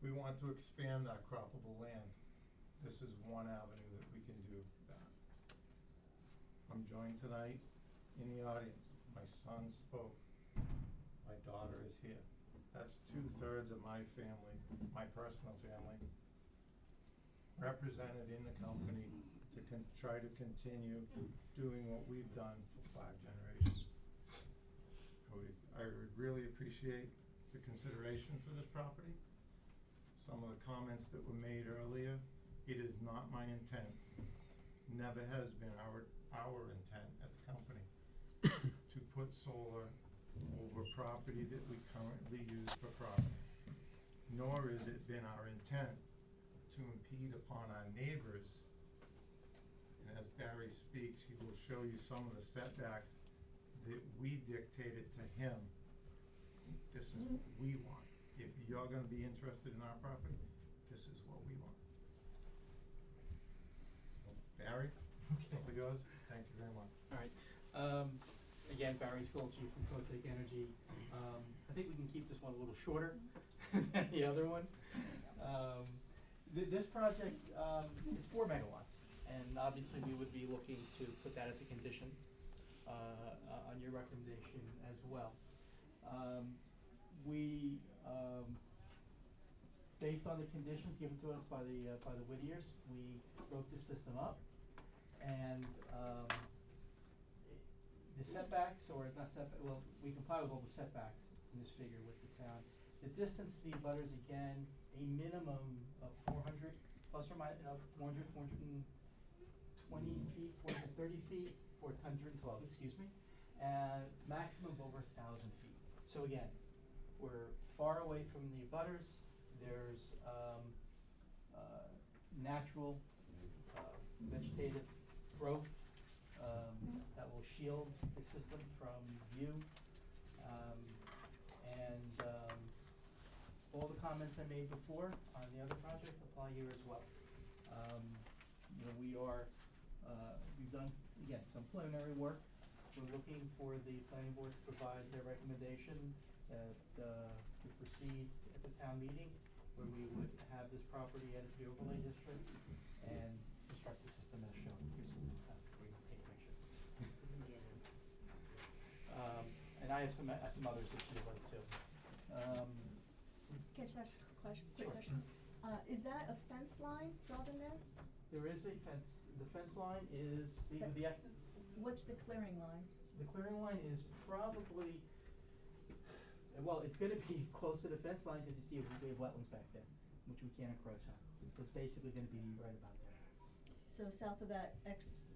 We want to expand our croppable land. This is one avenue that we can do that. I'm joined tonight in the audience. My son spoke. My daughter is here. That's 2/3 of my family, my personal family, represented in the company to try to continue doing what we've done for 5 generations. I would really appreciate the consideration for this property. Some of the comments that were made earlier, it is not my intent, never has been our intent at the company to put solar over property that we currently use for profit. Nor has it been our intent to impede upon our neighbors. And as Barry speaks, he will show you some of the setbacks that we dictated to him. This is what we want. If you're gonna be interested in our property, this is what we want. Barry, it's all yours. Thank you very much. All right. Again, Barry Skolchi from Protec Energy. I think we can keep this one a little shorter than the other one. This project is 4 megawatts, and obviously we would be looking to put that as a condition on your recommendation as well. We, based on the conditions given to us by the Whittiers, we wrote this system up, and the setbacks, or not setback, well, we comply with all the setbacks in this figure with the town. The distance to the abutters, again, a minimum of 400 plus or minus, 400, 420 feet, 430 feet, 412, excuse me, and maximum of over 1,000 feet. So again, we're far away from the abutters. There's natural vegetative growth that will shield the system from view. All the comments I made before on the other project apply here as well. We are, we've done, again, some preliminary work. We're looking for the planning board to provide their recommendation to proceed at the town meeting, where we would have this property added to the overlay district and construct the system as shown. Here's we can take a picture. And I have some others that you'd like to. Can I just ask a quick Sure. question? Is that a fence line drawn in there? There is a fence. The fence line is, see with the X's? What's the clearing line? The clearing line is probably, well, it's gonna be close to the fence line because you see we have wetlands back there, which we can't encroach on. So it's basically gonna be right about there. So south of that X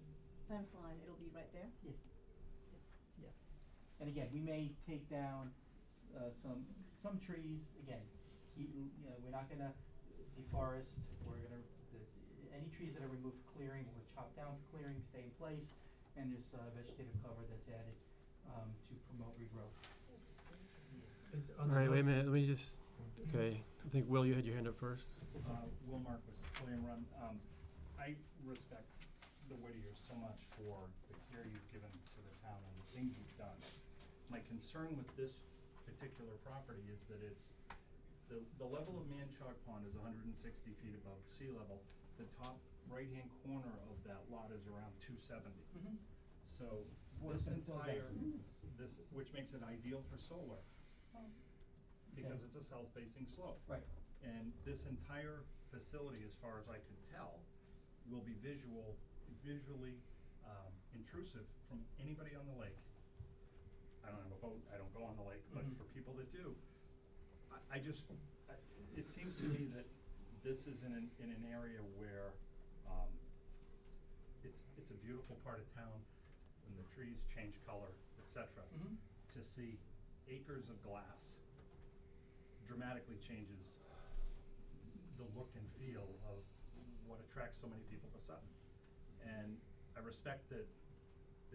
fence line, it'll be right there? Yeah. Yeah. And again, we may take down some trees, again, we're not gonna deforest, we're gonna, any trees that are removed for clearing, we'll chop down for clearing, stay in place, and there's vegetative cover that's added to promote regrowth. Alright, wait a minute, let me just, okay, I think Will, you had your hand up first. Will Marquis, William Run. I respect the Whittiers so much for the care you've given to the town and the things you've done. My concern with this particular property is that it's, the level of Manchog Pond is 160 feet above sea level. The top right-hand corner of that lot is around 270. Mm-hmm. So this entire, which makes it ideal for solar, because it's a south-facing slope. Right. And this entire facility, as far as I could tell, will be visually intrusive from anybody on the lake. I don't have a boat, I don't go on the lake, but for people that do, it seems to me that this is in an area where it's a beautiful part of town when the trees change color, etc. To see acres of glass dramatically changes the look and feel of what attracts so many people to Sutton. And I respect that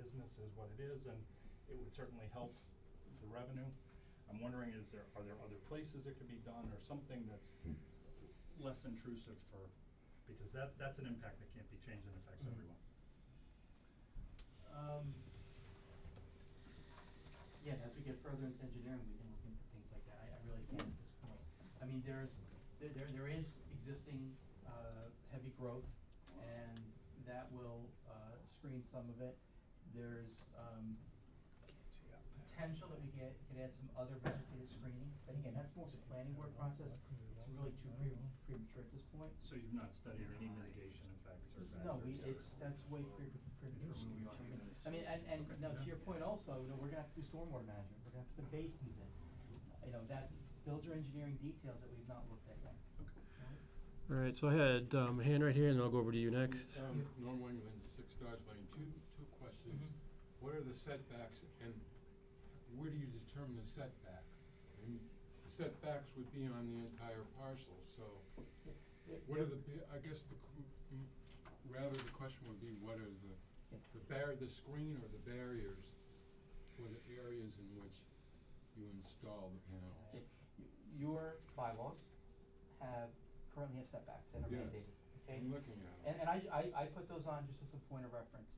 business is what it is, and it would certainly help the revenue. I'm wondering, are there other places it could be done, or something that's less intrusive because that's an impact that can't be changed and affects everyone. Yeah, as we get further into engineering, we can look into things like that. I really can't at this point. I mean, there is existing, heavy growth, and that will, screen some of it. There's, potential that we could add some other vegetative screening, but again, that's more of a planning board process. It's really too premature at this point. So you've not studied any mitigation effects or factors? No, that's way premature where we are. I mean, and now to your point also, you know, we're gonna have to do stormwater management, we're gonna have to put basins in. You know, those are engineering details that we've not looked at yet. All right, so I had a hand right here, and I'll go over to you next. Normal England, 6 Dodge Lane, two questions. What are the setbacks, and where do you determine the setback? I mean, the setbacks would be on the entire parcel, so what are I guess rather the question would be, what are the screen or the barriers for the areas in which you install the panels? Your bylaws currently have setbacks that are Yes, mandated, okay? I'm looking at them. And I put those on just as a point of reference.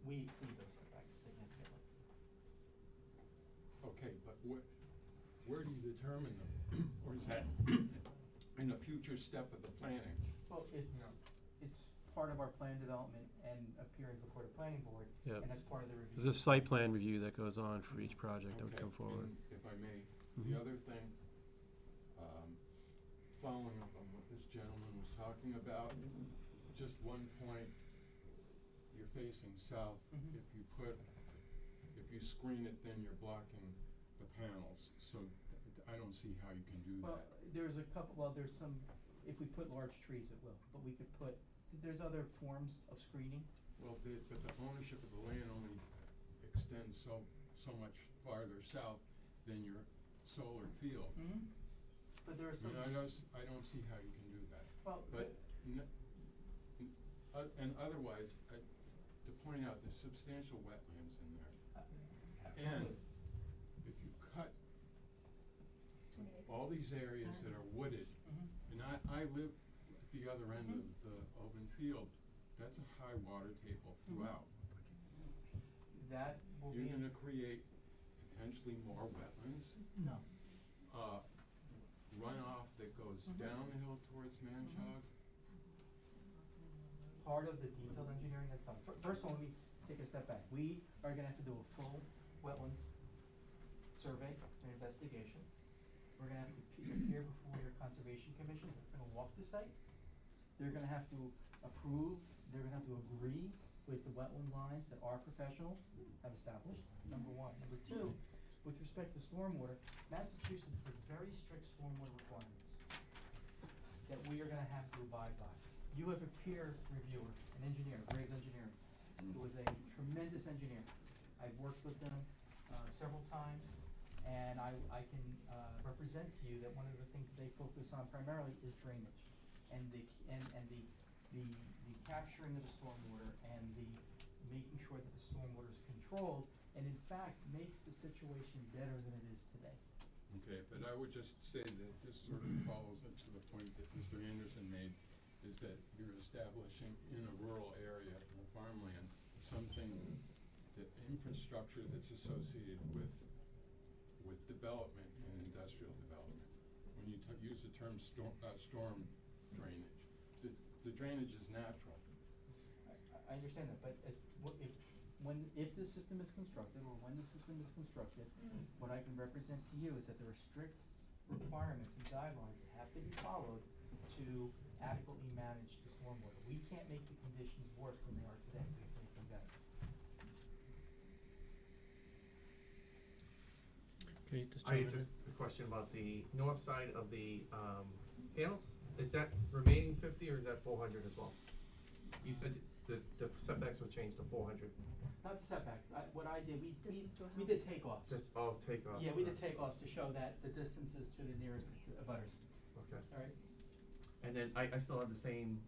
We exceed those setbacks significantly. Okay, but where do you determine them? Or is that in a future step of the planning? Well, it's part of our plan development and appearing before the planning board, Yep. and that's part of the review. There's a site plan review that goes on for each project that would come forward. And if I may, Mhm. the other thing, following up on what this gentleman was talking about, just one point, you're facing south. Mhm. If you screen it, then you're blocking the panels, so I don't see how you can do Well, that. there's some, if we put large trees, it will, but we could there's other forms of screening. Well, but the ownership of the land only extends so much farther south than your solar field. Mm-hmm. But there are some. I mean, I don't see how you can do that. Well, But, and otherwise, to point out, there's substantial wetlands in there. And if you cut all these areas that are wooded, and I live at the other end of the open field, that's a high water table throughout. That will be. You're gonna create potentially more wetlands. No. Runoff that goes down the hill towards Manchog. Part of the detailed engineering that's done. First of all, let me take a step back. We are gonna have to do a full wetlands survey and investigation. We're gonna have to appear before your conservation commission. They're gonna walk the site. They're gonna have to approve, they're gonna have to agree with the wetland lines that our professionals have established, number one. Number two, with respect to stormwater, Massachusetts has very strict stormwater requirements that we are gonna have to abide by. You have a peer reviewer, an engineer, Graves Engineering, who is a tremendous engineer. I've worked with them several times, and I can represent to you that one of the things they focus on primarily is drainage, and the capturing of the stormwater and the making sure that the stormwater is controlled, and in fact makes the situation better than it is today. Okay, but I would just say that this sort of follows into the point that Mr. Anderson made, is that you're establishing in a rural area, in a farmland, something, that infrastructure that's associated with development and industrial development. When you use the term storm drainage, the drainage is natural. I understand that, but if the system is constructed, or when the system is constructed, what I can represent to you is that there are strict requirements and guidelines that have to be followed to adequately manage the stormwater. We can't make the conditions worse than they are today, we have to make them better. Okay, just I had just a question about the north side of the panels. Is that remaining 50 or is that 400 as well? You said the setbacks would change to 400. Not the setbacks. What I did, we Distance to a did house. takeoffs. Just takeoffs. Yeah, we did takeoffs to show that the distances to the nearest abutters. Okay. All right. And then I still have the same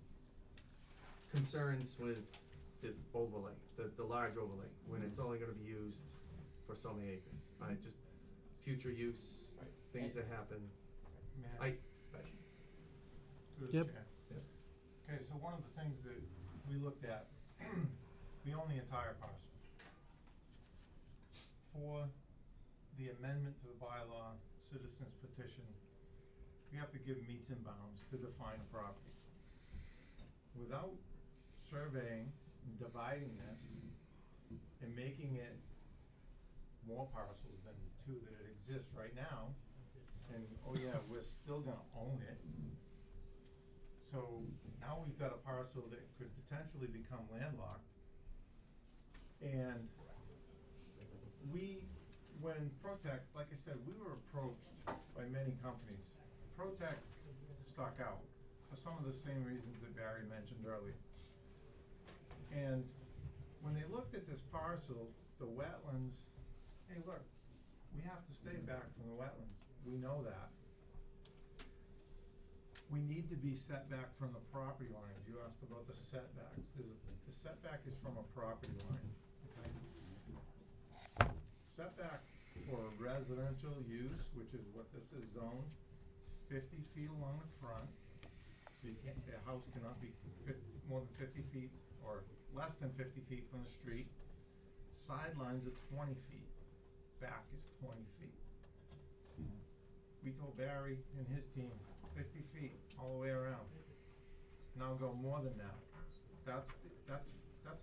concerns with the overlay, the large overlay, when it's only gonna be used for so many acres. future use, things that happen. May I Through the Yep. chair. Yep. Okay, so one of the things that we looked at, we own the entire parcel. For the amendment to the bylaw, citizens petition, we have to give metes and bounds to define a property. Without surveying and dividing this and making it more parcels than the two that it exists right now, and, oh yeah, we're still gonna own it. So now we've got a parcel that could potentially become landlocked. And when Protect, like I said, we were approached by many companies. Protect stuck out for some of the same reasons that Barry mentioned earlier. And when they looked at this parcel, the wetlands, hey, look, we have to stay back from the wetlands. We know that. We need to be set back from the property lines. You asked about the setbacks. The setback is from a property line, okay? Setback for residential use, which is what this is zoned, 50 feet along the front. So you can't, a house cannot be more than 50 feet or less than 50 feet from the street. Sidelines are 20 feet. Back is 20 feet. We told Barry and his team 50 feet all the way around. Now go more than that. That's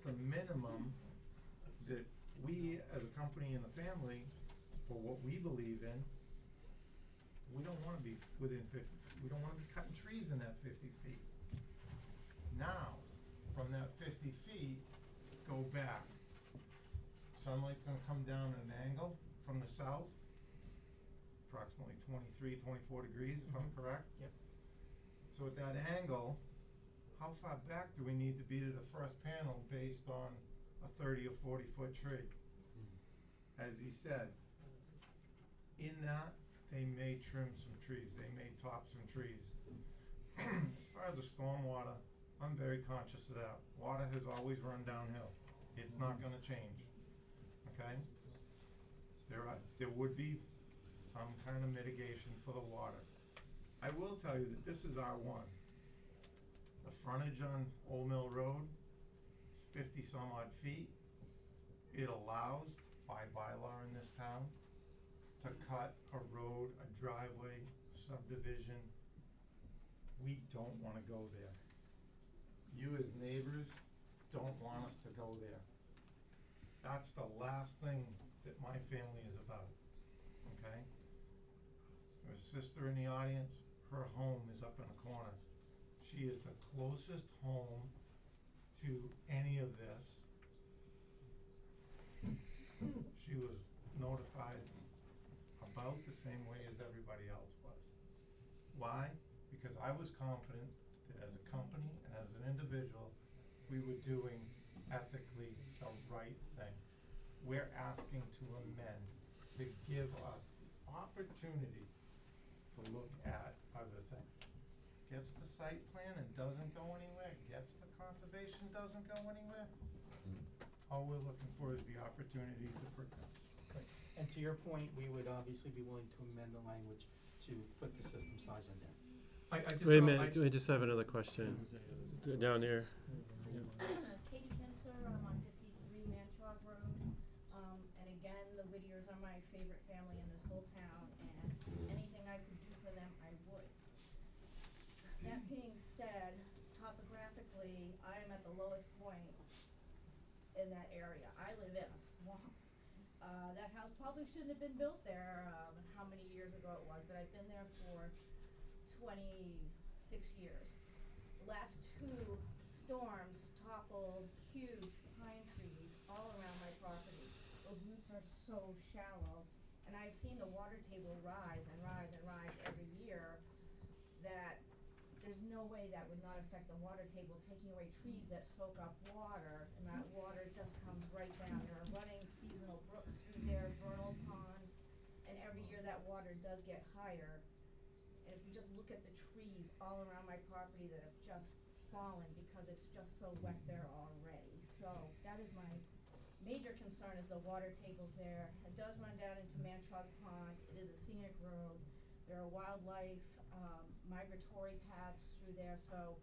the minimum that we as a company and the family, for what we believe in, we don't wanna be within 50, we don't wanna be cutting trees in that 50 feet. Now, from that 50 feet, go back. Sunlight's gonna come down at an angle from the south, approximately 23, 24 degrees, if I'm correct. Yep. So at that angle, how far back do we need to be to the first panel based on a 30 or 40 foot tree? As he said, in that, they may trim some trees, they may top some trees. As far as the stormwater, I'm very conscious of that. Water has always run downhill. It's not gonna change, okay? There would be some kind of mitigation for the water. I will tell you that this is R1. The frontage on Old Mill Road is 50 some odd feet. It allows, by bylaw in this town, to cut a road, a driveway, subdivision. We don't wanna go there. You as neighbors don't want us to go there. That's the last thing that my family is about, okay? Her sister in the audience, her home is up in a corner. She is the closest home to any of this. She was notified about the same way as everybody else was. Why? Because I was confident that as a company and as an individual, we were doing ethically the right thing. We're asking to amend, to give us the opportunity to look at other things. Gets the site plan and doesn't go anywhere, gets the conservation, doesn't go anywhere. All we're looking for is the opportunity to progress. Right. And to your point, we would obviously be willing to amend the language to put the system size in there. I just Wait a don't- minute, I just have another question. Down there. Katie Kinser, I'm on 53 Manchog Road. And again, the Whittiers are my favorite family in this whole town, and anything I could do for them, I would. That being said, topographically, I am at the lowest point in that area. I live in a swamp. That house probably shouldn't have been built there, how many years ago it was, but I've been there for 26 years. The last two storms toppled huge pine trees all around my property. Those roots are so shallow, and I've seen the water table rise and rise and rise every year, that there's no way that would not affect the water table, taking away trees that soak up water, and that water just comes right down. There are running seasonal brooks through there, vernal ponds, and every year that water does get higher. And if you just look at the trees all around my property that have just fallen because it's just so wet there already. So that is my major concern is the water tables there. It does run down into Manchog Pond. It is a scenic road. There are wildlife, migratory paths through there, so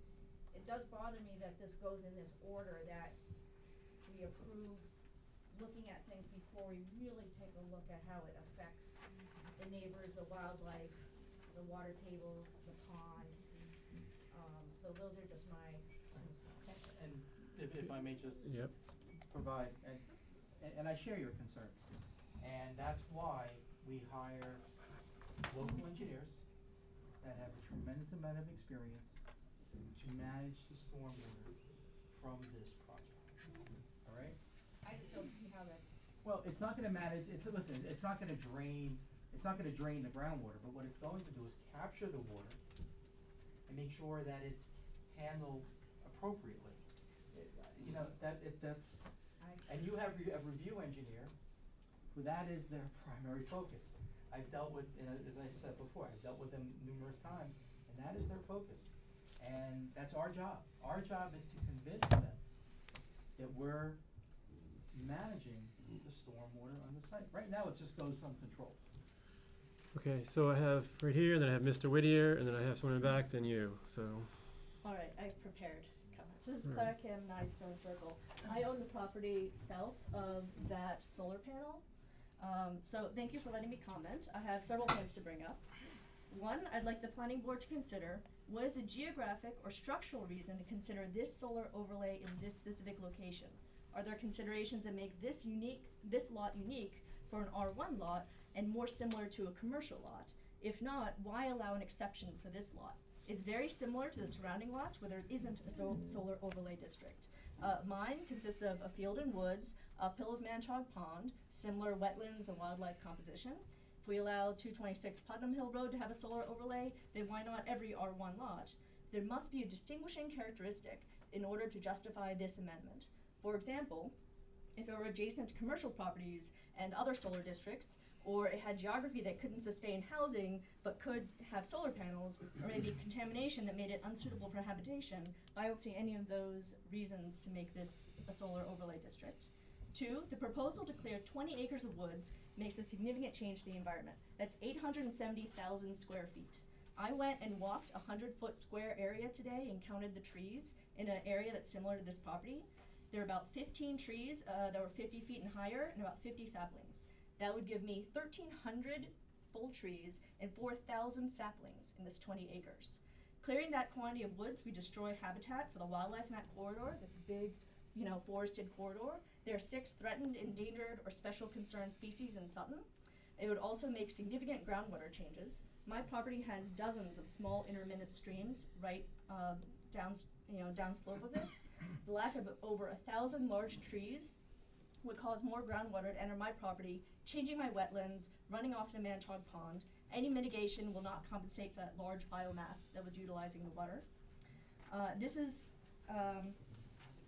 it does bother me that this goes in this order, that we approve looking at things before we really take a look at how it affects the neighbors, the wildlife, the water tables, the pond. So those are just my concerns. And if I may just Yep. provide, and I share your concerns. And that's why we hire local engineers that have a tremendous amount of experience to manage the stormwater from this project. All right? I just don't see how that's. Well, it's not gonna manage, listen, it's not gonna drain the groundwater, but what it's going to do is capture the water and make sure that it's handled appropriately. That's, and you have a review engineer, who that is their primary focus. I've dealt with, as I said before, I've dealt with them numerous times, and that is their focus. And that's our job. Our job is to convince them that we're managing the stormwater on the site. Right now, it just goes uncontrolled. Okay, so I have right here, then I have Mr. Whittier, and then I have someone in the back, then you, so. All right, I've prepared comments. This is All Claire right. Kim, 9 Stone Circle. I own the property south of that solar panel. So thank you for letting me comment. I have several points to bring up. One, I'd like the planning board to consider, what is a geographic or structural reason to consider this solar overlay in this specific location? Are there considerations that make this lot unique for an R1 lot and more similar to a commercial lot? If not, why allow an exception for this lot? It's very similar to the surrounding lots where there isn't a solar overlay district. Mine consists of a field and woods, uphill of Manchog Pond, similar wetlands and wildlife composition. If we allow 226 Putnam Hill Road to have a solar overlay, then why not every R1 lot? There must be a distinguishing characteristic in order to justify this amendment. For example, if it were adjacent to commercial properties and other solar districts, or it had geography that couldn't sustain housing but could have solar panels, or maybe contamination that made it unsuitable for habitation, I don't see any of those reasons to make this a solar overlay district. 2, the proposal to clear 20 acres of woods makes a significant change to the environment. That's 870,000 square feet. I went and walked a 100-foot square area today and counted the trees in an area that's similar to this property. There are about 15 trees that were 50 feet and higher and about 50 saplings. That would give me 1,300 full trees and 4,000 saplings in this 20 acres. Clearing that quantity of woods, we destroy habitat for the wildlife in that corridor. That's a big, forested corridor. There are 6 threatened, endangered, or special concern species in Sutton. It would also make significant groundwater changes. My property has dozens of small intermittent streams right downslope of this. The lack of over 1,000 large trees would cause more groundwater to enter my property, changing my wetlands, running off into Manchog Pond. Any mitigation will not compensate for that large biomass that was utilizing the water.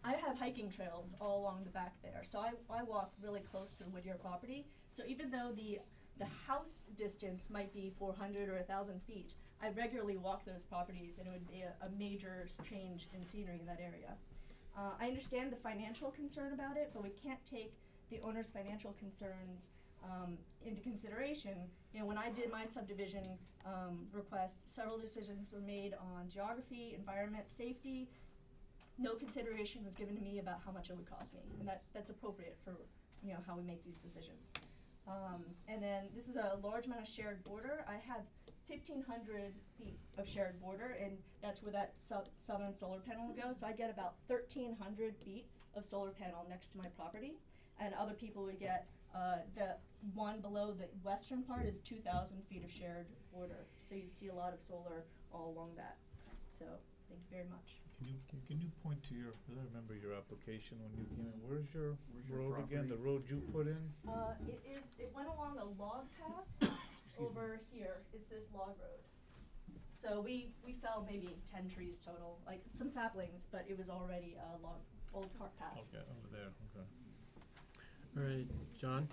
I have hiking trails all along the back there, so I walk really close to the Whittier property. So even though the house distance might be 400 or 1,000 feet, I regularly walk those properties, and it would be a major change in scenery in that area. I understand the financial concern about it, but we can't take the owner's financial concerns into consideration. When I did my subdivision request, several decisions were made on geography, environment, safety. No consideration was given to me about how much it would cost me, and that's appropriate for how we make these decisions. And then this is a large amount of shared border. I have 1,500 feet of shared border, and that's where that southern solar panel will go. So I get about 1,300 feet of solar panel next to my property, and other people would get the one below the western part is 2,000 feet of shared border. So you'd see a lot of solar all along that. So thank you very much. Can you point to your, I remember your application when you came in, where's your road again, property? the road you put in? It went along a log path over here. It's this log road. So we fell maybe 10 trees total, like some saplings, but it was already a old cart path. Okay, over there, okay. All right, John?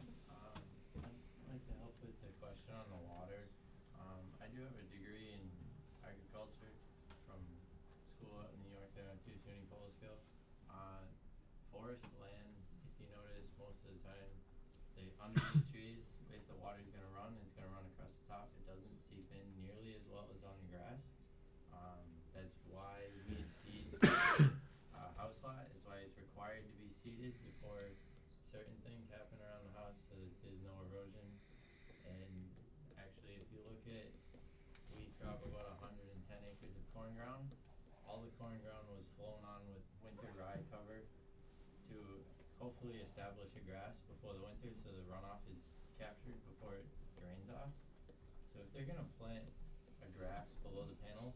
I'd like to help with the question on the water. I do have a degree in agriculture from school out in New York that I went to SUNY Colescale. Forest land, if you notice, most concerned, under the trees, if the water's gonna run, it's gonna run across the top. It doesn't seep in nearly as well as on the grass. That's why we seed a house lot. It's why it's required to be seeded before certain things happen around the house, so that there's no erosion. And actually, if you look at, we crop about 110 acres of corn ground. All the corn ground was flown on with winter rye cover to hopefully establish a grass before the winter, so the runoff is captured before it drains off. So if they're gonna plant a grass below the panels,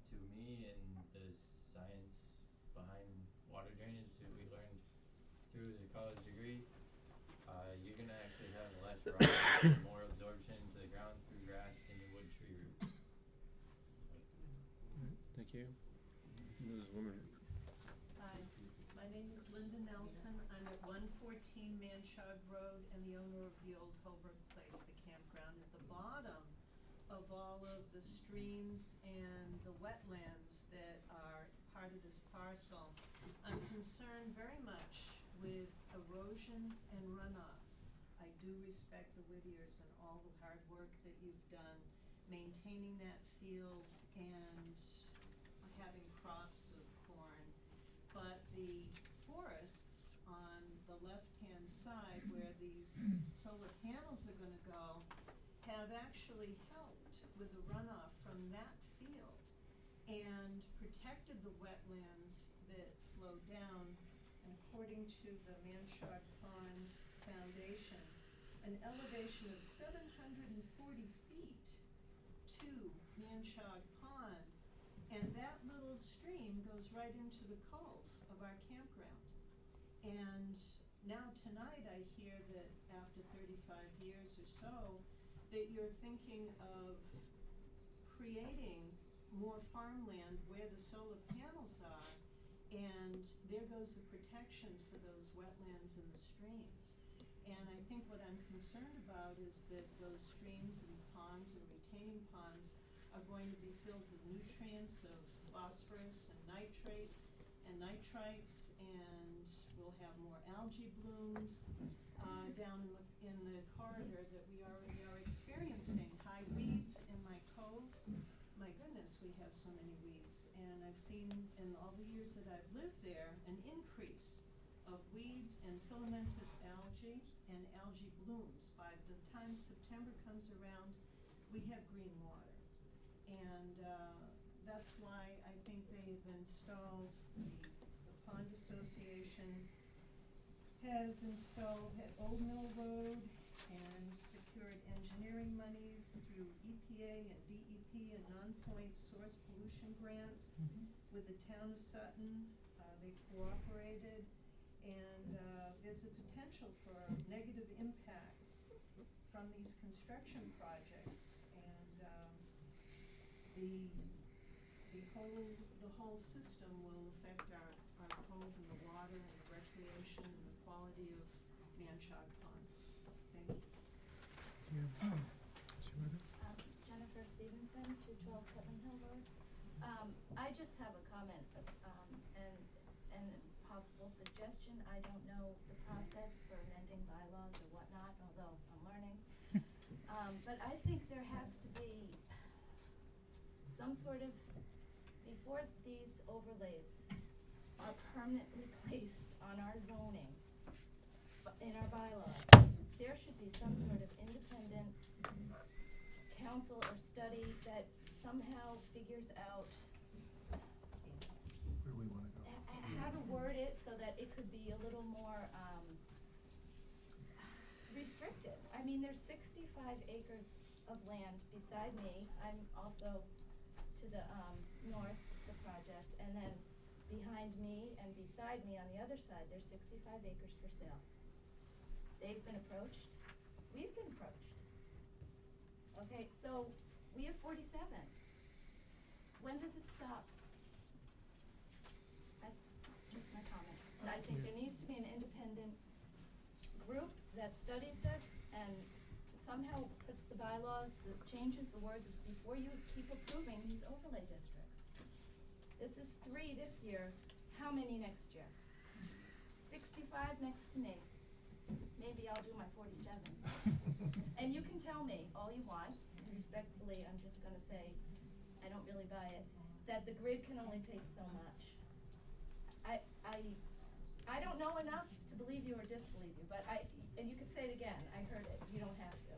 to me and the science behind water drainage that we learned through the college degree, you're gonna actually have less runoff and more absorption into the ground through grass than you would tree roots. Thank you. This woman. Hi, my name is Linda Nelson. I'm at 114 Manchog Road and the owner of the old Holbrook Place, the campground. At the bottom of all of the streams and the wetlands that are part of this parcel, I'm concerned very much with erosion and runoff. I do respect the Whittiers and all the hard work that you've done maintaining that field and having crops of corn. But the forests on the left-hand side where these solar panels are gonna go have actually helped with the runoff from that field and protected the wetlands that flow down. And according to the Manchog Pond Foundation, an elevation of 740 feet to Manchog Pond, and that little stream goes right into the cove of our campground. And now tonight I hear that after 35 years or so, that you're thinking of creating more farmland where the solar panels are, and there goes the protection for those wetlands and the streams. And I think what I'm concerned about is that those streams and ponds and retaining ponds are going to be filled with nutrients of phosphorus and nitrate and nitrites, and we'll have more algae blooms down in the corridor that we already are experiencing. High weeds in my cove. My goodness, we have so many weeds. And I've seen in all the years that I've lived there an increase of weeds and filamentous algae and algae blooms. By the time September comes around, we have green water. And that's why I think they've installed, the Pond Association has installed at Old Mill Road and secured engineering monies through EPA and DEP and non-point source pollution grants with the town of Sutton. They cooperated, and there's a potential for negative impacts from these construction projects, and the whole system will affect our cove and the water and the recreation and the quality of Manchog Pond. Thank you. Jennifer Stevenson, 212 Putnam Hill Road. I just have a comment and possible suggestion. I don't know the process for amending bylaws or whatnot, although I'm learning. But I think there has to be some sort of, before these overlays are permanently placed on our zoning, in our bylaws, there should be some sort of independent council or study that somehow figures out Where do we wanna go? how to word it so that it could be a little more restricted. I mean, there's 65 acres of land beside me. I'm also to the north of the project, and then behind me and beside me on the other side, there's 65 acres for sale. They've been approached. We've been approached. Okay, so we have 47. When does it stop? That's just my comment. I think there needs to be an independent group that studies this and somehow puts the bylaws, that changes the words before you keep approving these overlay districts. This is 3 this year. How many next year? 65 next to me. Maybe I'll do my 47. And you can tell me all you want, and respectfully, I'm just gonna say, I don't really buy it, that the grid can only take so much. I don't know enough to believe you or disbelieve you, but and you could say it again, I heard it, you don't have to.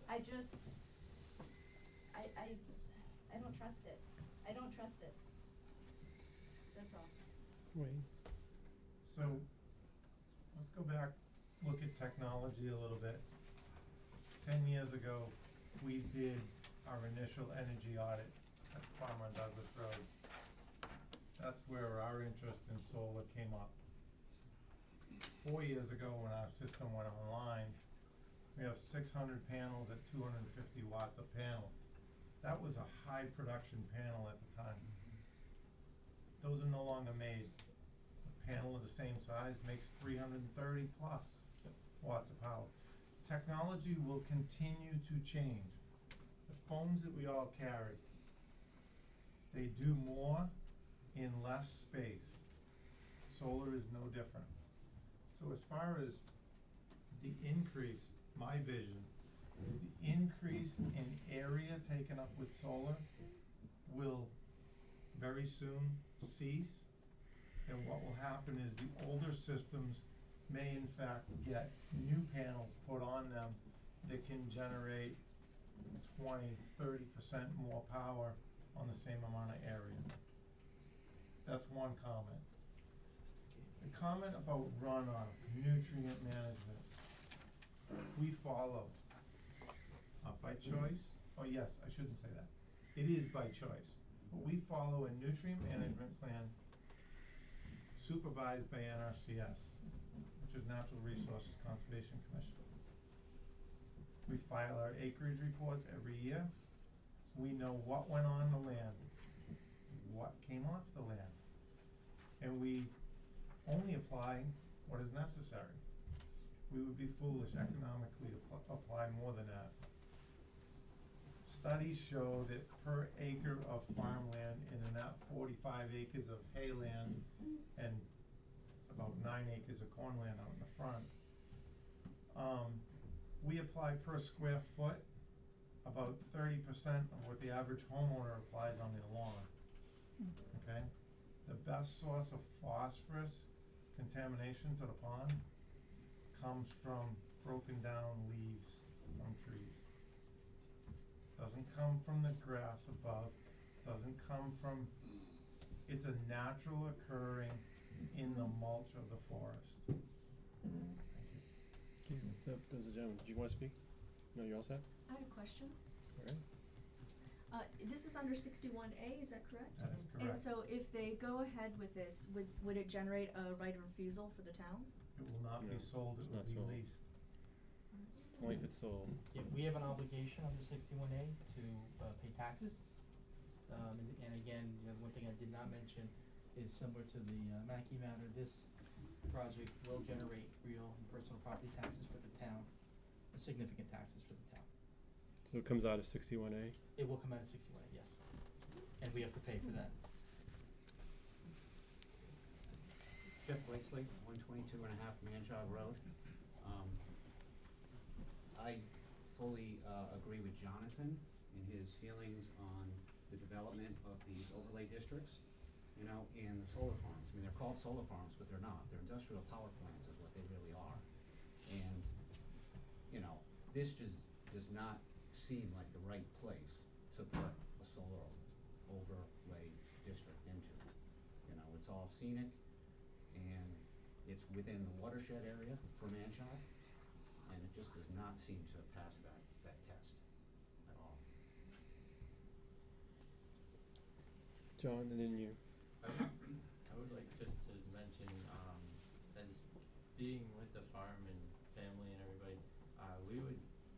I just, I don't trust it. I don't trust it. That's all. Wayne? So, let's go back, look at technology a little bit. 10 years ago, we did our initial energy audit at Farmer and Douglas Road. That's where our interest in solar came up. 4 years ago, when our system went online, we have 600 panels at 250 watts a panel. That was a high production panel at the time. Those are no longer made. A panel of the same size makes 330 plus watts of power. Technology will continue to change. The phones that we all carry, they do more in less space. Solar is no different. So as far as the increase, my vision is the increase in area taken up with solar will very soon cease. And what will happen is the older systems may in fact get new panels put on them that can generate 20-30% more power on the same amount of area. That's one comment. The comment about runoff, nutrient management, we follow, not by choice, oh yes, I shouldn't say that. It is by choice, but we follow a nutrient management plan supervised by NRCS, which is Natural Resources Conservation Commission. We file our acreage reports every year. We know what went on the land, what came off the land, and we only apply what is necessary. We would be foolish economically to apply more than that. Studies show that per acre of farmland in that 45 acres of hayland and about 9 acres of cornland out in the front, we apply per square foot about 30% of what the average homeowner applies on their lawn. Okay? The best source of phosphorus contamination to the pond comes from broken down leaves from trees. Doesn't come from the grass above, doesn't come from, it's a natural occurring in the mulch of the forest. Okay, there's a gentleman. Did you want to speak? No, you're all set? I had a question. All right. This is under 61A, is that correct? That is And correct. so if they go ahead with this, would it generate a right of refusal for the town? It will not be No, sold, it it's will not be sold. leased. Only if it's sold. Yeah, we have an obligation under 61A to pay taxes. And again, you know, one thing I did not mention is similar to the Mackey matter, this project will generate real and personal property taxes for the town, significant taxes for the town. So it comes out of 61A? It will come out of 61A, yes. And we have to pay for that. Jeff Blakesley, 122.5 Manjog Road. I fully agree with Jonathan in his feelings on the development of these overlay districts, you know, and the solar farms. I mean, they're called solar farms, but they're not. They're industrial power plants is what they really are. And, you know, this just does not seem like the right place to put a solar overlay district into. You know, it's all scenic, and it's within the watershed area for Manchog, and it just does not seem to pass that test at all. John, and then you. I would like just to mention, as being with the farm and family and everybody,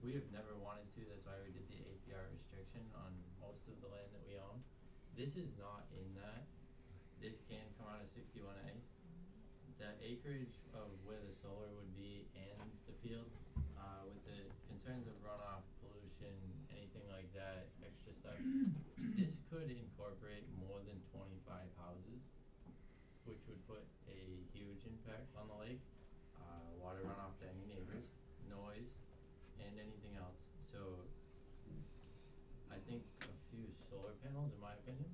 we have never wanted to, that's why we did the APR restriction on most of the land that we own. This is not in that. This can come out of 61A. The acreage of where the solar would be and the field, with the concerns of runoff, pollution, anything like that, extra stuff, this could incorporate more than 25 houses, which would put a huge impact impact on the lake, water runoff to any neighbors, noise, and anything else. So I think a few solar panels, in my opinion,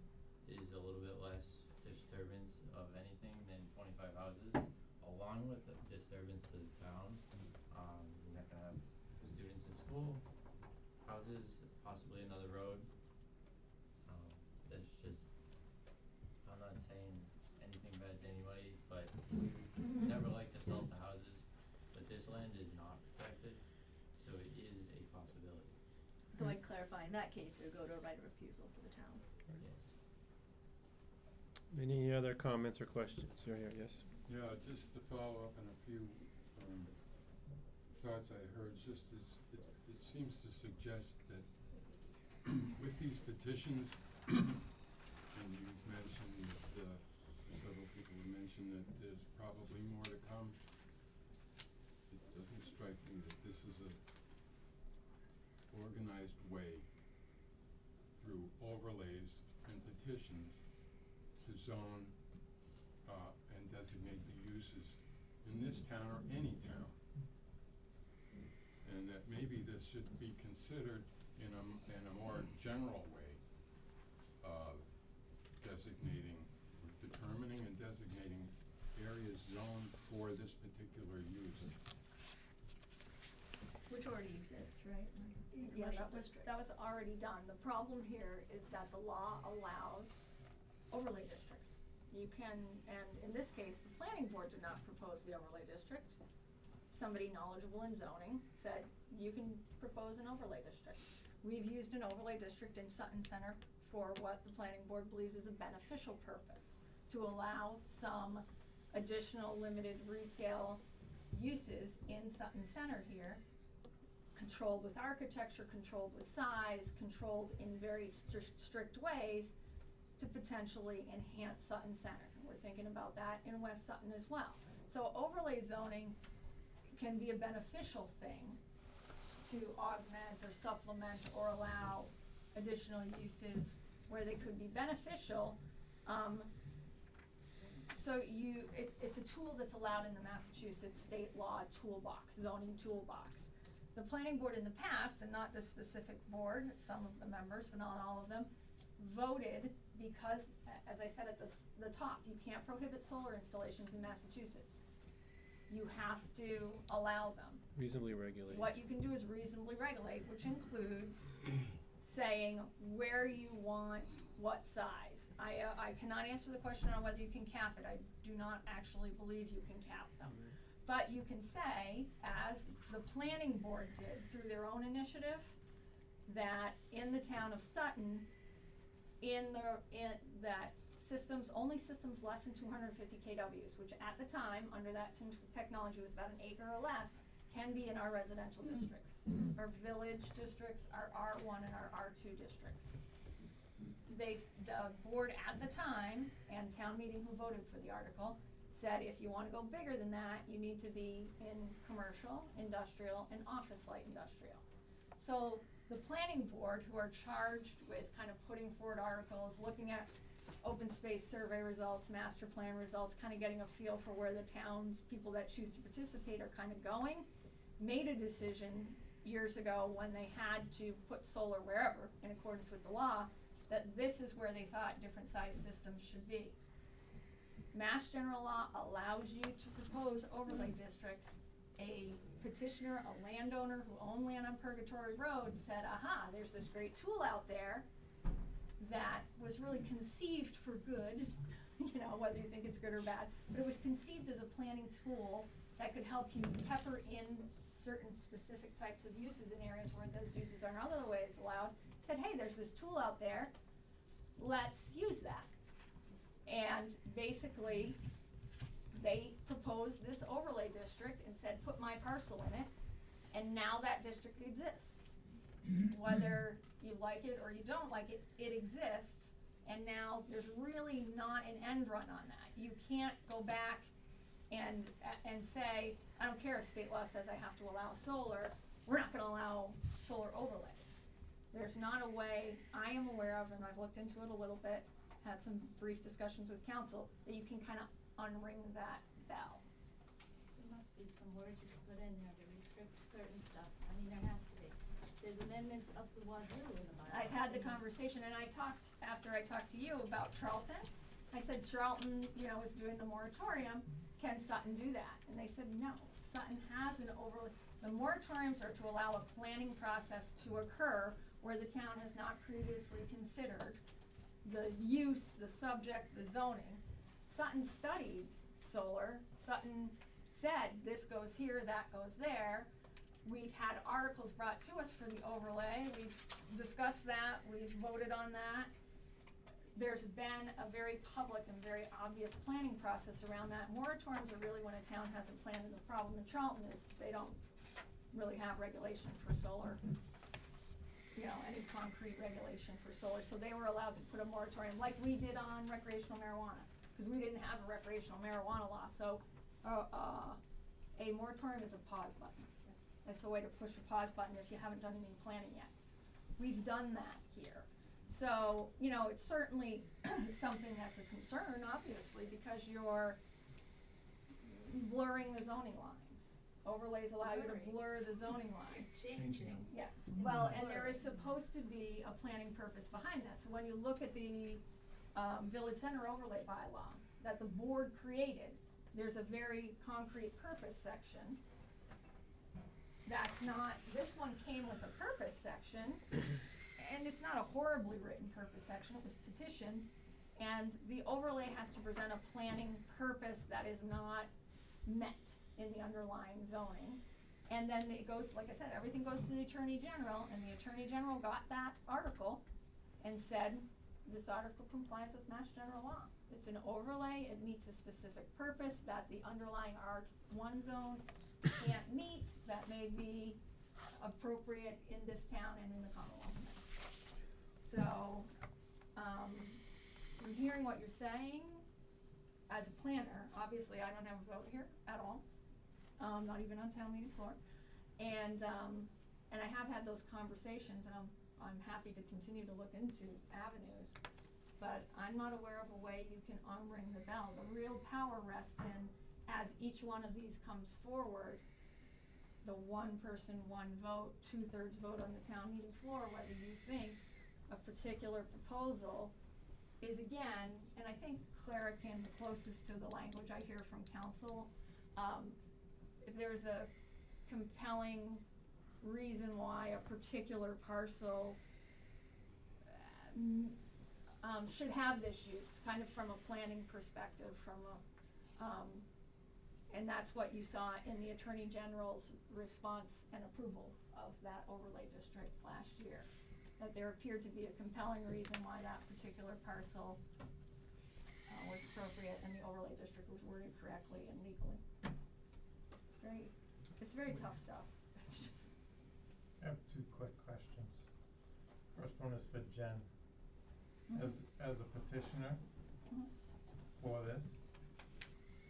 is a little bit less disturbance of anything than 25 houses, along with the disturbance to the town. You're not gonna have students in school, houses, possibly another road. That's just, I'm not saying anything bad to anybody, but we never like to sell to houses, but this land is not protected, so it is a possibility. Though I'd clarify, in that case, it would go to a right of refusal for the town. Yes. Any other comments or questions? Here, yes. Yeah, just to follow up on a few thoughts I heard, just as it seems to suggest that with these petitions, and you've mentioned that several people have mentioned that there's probably more to come. It doesn't strike me that this is a organized way through overlays and petitions to zone and designate the uses in this town or any town. And that maybe this should be considered in a more general way of designating, determining and designating areas zoned for this particular use. Which already exists, right? Yeah, that was already done. The problem here is that the law allows overlay districts. You can, and in this case, the planning board did not propose the overlay district. Somebody knowledgeable in zoning said, you can propose an overlay district. We've used an overlay district in Sutton Center for what the planning board believes is a beneficial purpose, to allow some additional limited retail uses in Sutton Center here, controlled with architecture, controlled with size, controlled in very strict ways to potentially enhance Sutton Center. And we're thinking about that in West Sutton as well. So overlay zoning can be a beneficial thing to augment or supplement or allow additional uses where they could be beneficial. So it's a tool that's allowed in the Massachusetts state law toolbox, zoning toolbox. The planning board in the past, and not this specific board, some of the members, but not all of them, voted because, as I said at the top, you can't prohibit solar installations in Massachusetts. You have to allow them. Reasonably regulate. What you can do is reasonably regulate, which includes saying where you want what size. I cannot answer the question on whether you can cap it. I do not actually believe you can cap them. But you can say, as the planning board did through their own initiative, that in the town of Sutton, that only systems less than 250 kWs, which at the time, under that technology was about an acre or less, can be in our residential districts. Our village districts, our R1 and our R2 districts. The board at the time, and town meeting who voted for the article, said if you wanna go bigger than that, you need to be in commercial, industrial, and office light industrial. So the planning board, who are charged with kind of putting forward articles, looking at open space survey results, master plan results, kind of getting a feel for where the towns, people that choose to participate are kind of going, made a decision years ago when they had to put solar wherever, in accordance with the law, that this is where they thought different size systems should be. Mass general law allows you to propose overlay districts. A petitioner, a landowner who owned land on Purgatory Road said, aha, there's this great tool out there that was really conceived for good, you know, whether you think it's good or bad, but it was conceived as a planning tool that could help you pepper in certain specific types of uses in areas where those uses aren't otherwise allowed. Said, hey, there's this tool out there, let's use that. And basically, they proposed this overlay district and said, put my parcel in it, and now that district exists. Whether you like it or you don't like it, it exists, and now there's really not an end run on that. You can't go back and say, I don't care if state law says I have to allow solar, we're not gonna allow solar overlays. There's not a way I am aware of, and I've looked into it a little bit, had some brief discussions with council, that you can kind of unring that bell. must be some words you can put in there to restrict certain stuff. I mean, there has to be. There's amendments up the wazoo in the bylaws. I've had the conversation, and after I talked to you about Charlton, I said Charlton, is doing the moratorium, can Sutton do that? And they said, no, Sutton has an overlay, the moratoriums are to allow a planning process to occur where the town has not previously considered the use, the subject, the zoning. Sutton studied solar, Sutton said, this goes here, that goes there. We've had articles brought to us for the overlay, we've discussed that, we've voted on that. There's been a very public and very obvious planning process around that. Moratoriums are really when a town hasn't planned, and the problem in Charlton is they don't really have regulation for solar. Any concrete regulation for solar, so they were allowed to put a moratorium like we did on recreational marijuana, because we didn't have a recreational marijuana law, so, a moratorium is a pause button. It's a way to push a pause button if you haven't done any planning yet. We've done that here. So, it's certainly something that's a concern, obviously, because you're blurring the zoning lines. Overlays allow you to blur the zoning lines. Changing. Yeah, well, and there is supposed to be a planning purpose behind that. So when you look at the Village Center overlay bylaw that the board created, there's a very concrete purpose section. That's not, this one came with a purpose section, and it's not a horribly written purpose section, it was petitioned, and the overlay has to present a planning purpose that is not met in the underlying zoning. And then it goes, like I said, everything goes to the Attorney General, and the Attorney General got that article and said, this article complies with Mass General Law. It's an overlay, it meets a specific purpose that the underlying R1 zone can't meet, that may be appropriate in this town and in the Commonwealth of Mass. So, I'm hearing what you're saying. As a planner, obviously I don't have a vote here at all, not even on town meeting floor. And I have had those conversations, and I'm happy to continue to look into avenues, but I'm not aware of a way you can unring the bell. The real power rests in, as each one of these comes forward, the one person, one vote, 2/3 vote on the town meeting floor, whether you think a particular proposal is, again, and I think Clara came the closest to the language I hear from council, if there's a compelling reason why a particular parcel should have this use, kind of from a planning perspective, and that's what you saw in the Attorney General's response and approval of that overlay district last year. That there appeared to be a compelling reason why that particular parcel was appropriate, and the overlay district was worded correctly and legally. It's very tough stuff. It's just. I have two quick questions. First one is for Jen. As a petitioner for this,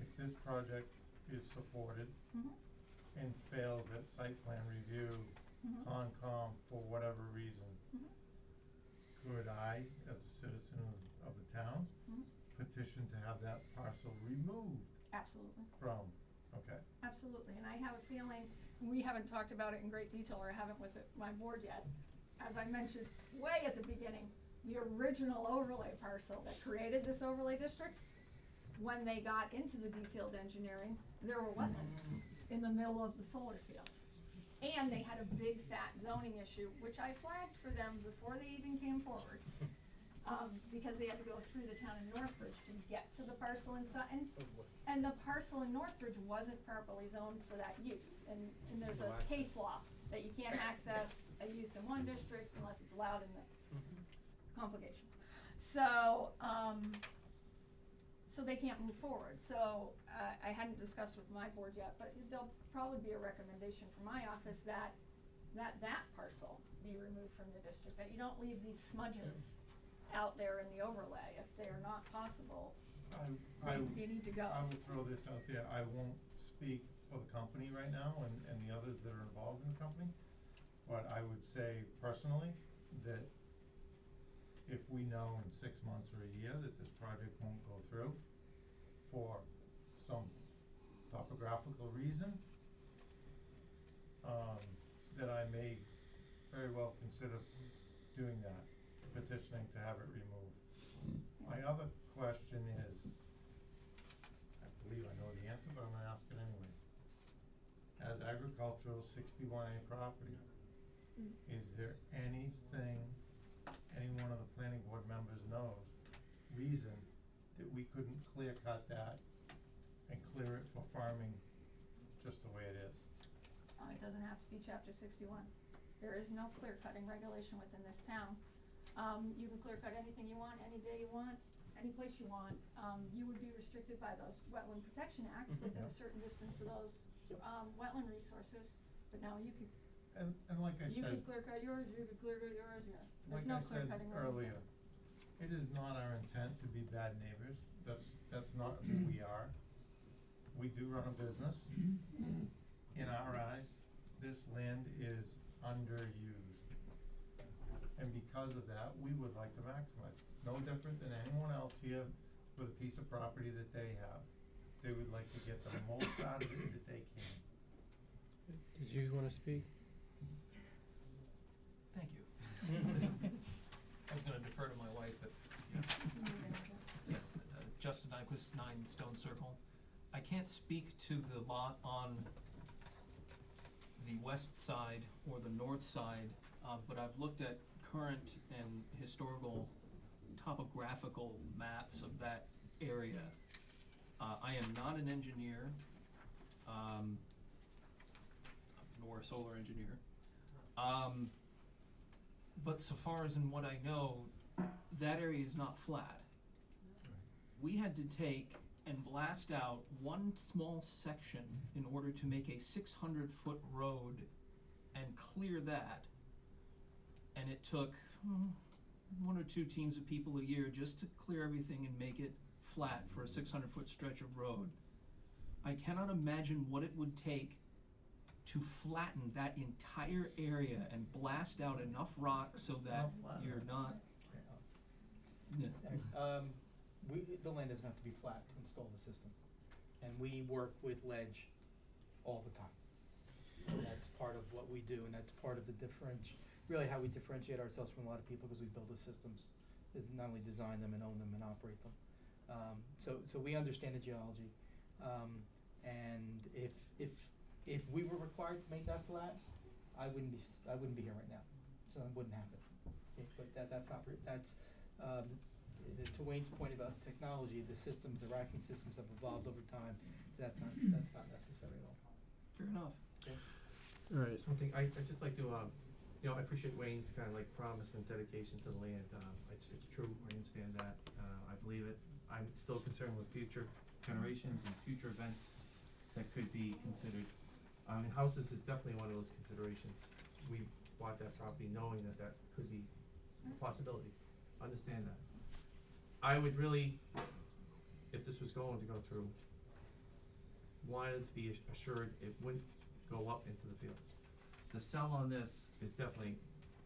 if this project is supported and fails at site plan review, Concom, for whatever reason, could I, as a citizen of the town, petition to have that parcel removed? Absolutely. From, okay. Absolutely, and I have a feeling, we haven't talked about it in great detail, or haven't with my board yet. As I mentioned way at the beginning, the original overlay parcel that created this overlay district, when they got into the detailed engineering, there were wetlands in the middle of the solar field. And they had a big fat zoning issue, which I flagged for them before they even came forward. Because they had to go through the town of Northbridge to get to the parcel in Sutton. And the parcel in Northbridge wasn't properly zoned for that use. And there's a case law that you can't access a use in one district unless it's allowed in the complication. So, so they can't move forward. So I hadn't discussed with my board yet, but there'll probably be a recommendation from my office that parcel be removed from the district, that you don't leave these smudges out there in the overlay. If they're not possible, they need to go. I will throw this out there. I won't speak for the company right now and the others that are involved in the company, but I would say personally that if we know in 6 months or a year that this project won't go through for some topographical geographical reason, that I may very well consider doing that, petitioning to have it removed. My other question is, I believe I know the answer, but I'm gonna ask it anyway. As agricultural 61A property, is there anything any one of the planning board members knows, reason that we couldn't clear cut that and clear it for farming just the way it is? It doesn't have to be chapter 61. There is no clear cutting regulation within this town. You can clear cut anything you want, any day you want, any place you want. You would be restricted by those Wetland Protection Act within a certain distance of those, wetland resources. But no, you could, And like I you said, could clear cut yours, you could clear cut yours, yeah. There's like no I clear said cutting earlier, regulation. it is not our intent to be bad neighbors. That's not who we are. We do run a business. In our eyes, this land is underused. And because of that, we would like to maximize. No different than anyone else here with a piece of property that they have. They would like to get the most out of it that they can. Did you wanna speak? Thank you. I was gonna defer to my wife, but, yeah. Yes, Justin Nyquist, 9 Stone Circle. I can't speak to the lot on the west side or the north side, but I've looked at current and historical topographical maps of that area. I am not an engineer, nor a solar engineer. But so far as in what I know, that area is not flat. We had to take and blast out one small section in order to make a 600-foot road and clear that. And it took 1 or 2 teams of people a year just to clear everything and make it flat for a 600-foot stretch of road. I cannot imagine what it would take to flatten that entire area and blast out enough rock so that you're not. Yeah. The land doesn't have to be flat to install the system, and we work with ledge all the time. And that's part of what we do, and that's part of the really how we differentiate ourselves from a lot of people, because we build the systems, is not only design them and own them and operate them. So we understand the geology, and if we were required to make that flat, I wouldn't be here right now, so it wouldn't happen. Okay, but that's not, to Wayne's point about technology, the systems, the racking systems have evolved over time. That's not necessary at all. Fair enough. Okay. All right. Just one thing, I'd just like to, I appreciate Wayne's kind of like promise and dedication to the land. It's true, I understand that, I believe it. I'm still concerned with future generations and future events that could be considered. And houses is definitely one of those considerations. We bought that property knowing that that could be a possibility. Understand that. I would really, if this was going to go through, wanted to be assured it wouldn't go up into the field. The cell on this is definitely,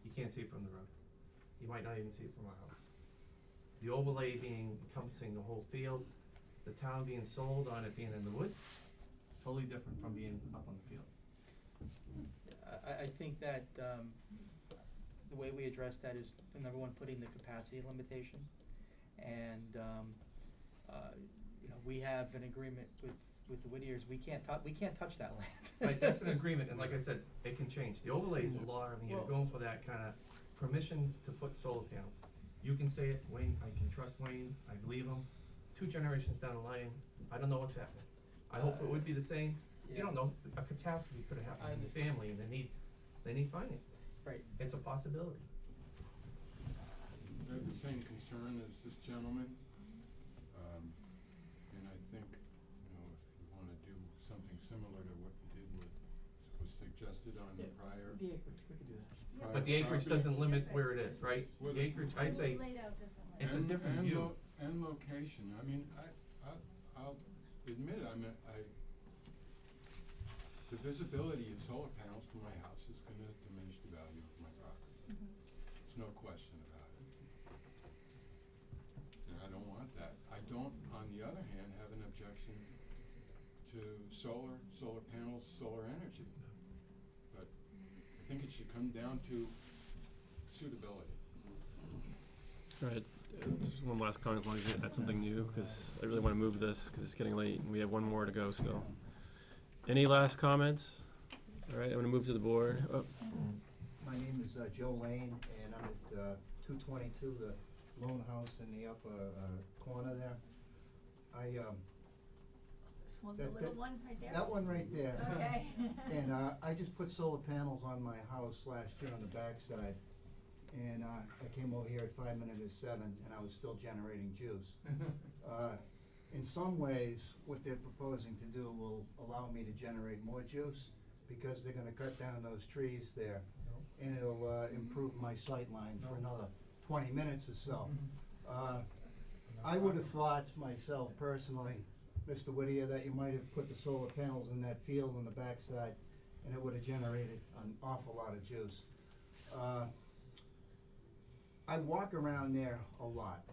you can't see it from the road. You might not even see it from our house. The overlay being encompassing the whole field, the town being sold on it being in the woods, totally different from being up on the field. I think that the way we address that is, number one, putting the capacity limitation, and we have an agreement with the Whittiers. We can't touch that land. Right, that's an agreement, and like I said, it can change. The overlay is the law. I mean, you're going for that kind of permission to put solar panels. You can say it, Wayne. I can trust Wayne. I believe him. 2 generations down the line, I don't know what's happening. I hope it would be the same. Yeah. You don't know. A catastrophe could have happened in the family, and they need financing. Right. It's a possibility. I have the same concern as this gentleman, and I think, if you wanna do something similar to what you did was suggested on the prior. The acreage, we could do that. prior But the acreage property. doesn't limit where it is, right? The acreage, I'd say, Laid out differently. it's a different view. And location, I mean, I'll admit, the visibility of solar panels from my house is gonna diminish the value of my property. There's no question about it. And I don't want that. I don't, on the other hand, have an objection to to solar panels, solar energy. But I think it should come down to suitability. All right, just one last comment, as long as you add something new, because I really want to move this, because it's getting late, and we have one more to go still. Any last comments? All right, I'm gonna move to the board. Oh, My name is Joe Lane, and I'm at 222, the lone house in the upper corner there. This one, the That- little that- one right there? That one right there. Okay. And I just put solar panels on my house last year on the backside. And I came over here at 7 and I was still generating juice. In some ways, what they're proposing to do will allow me to generate more juice because they're gonna cut down those trees there. And it'll improve my sight line for another 20 minutes or so. I would have thought myself personally, Mr. Whittier, that you might have put the solar panels in that field on the backside and it would have generated an awful lot of juice. I walk around there a lot,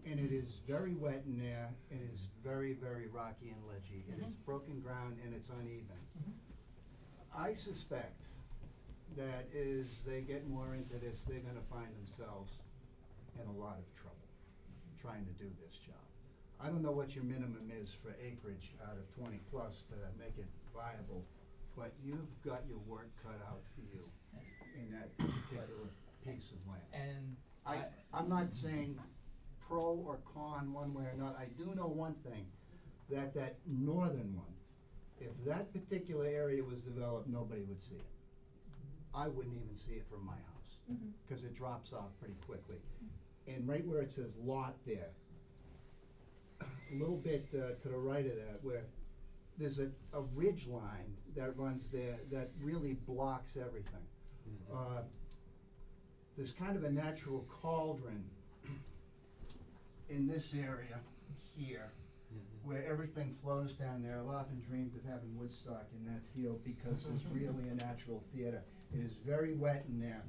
and it is very wet in there. It is very, very rocky and ledgy, and it's broken ground and it's uneven. I suspect that as they get more into this, they're gonna find themselves in a lot of trouble trying to do this job. I don't know what your minimum is for acreage out of 20 plus to make it viable, but you've got your work cut out for you in that particular piece of land. And I'm not saying pro or con one way or another. I do know one thing, that northern one, if that particular area was developed, nobody would see it. I wouldn't even see it from my house, because it drops off pretty quickly. And right where it says lot there, a little bit to the right of that, where there's a ridge line that runs there that really blocks everything. There's kind of a natural cauldron in this area here, where everything flows down there. I've often dreamed of having Woodstock in that field because there's really a natural theater. It is very wet in there.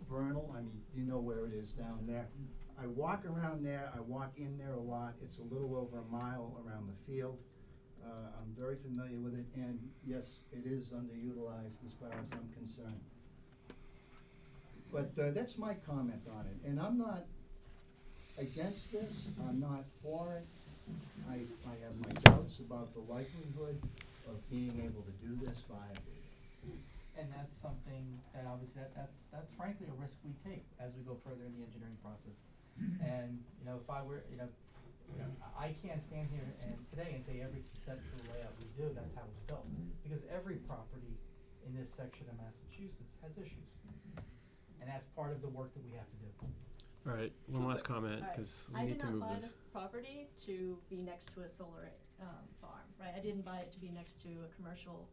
Vernal, I mean, you know where it is down there. I walk around there, I walk in there a lot. It's a little over a mile around the field. I'm very familiar with it, and yes, it is underutilized as far as I'm concerned. But that's my comment on it, and I'm not against this, I'm not for it. I have my doubts about the likelihood of being able to do this viably. And that's something that obviously, that's frankly a risk we take as we go further in the engineering process. And, if I were, I can't stand here today and say every conceptual layout we do, that's how it's built. Because every property in this section of Massachusetts has issues. And that's part of the work that we have to do. all right, one last comment, because we need to move I did not buy this. this property to be next to a solar farm, right? I didn't buy it to be next to a commercial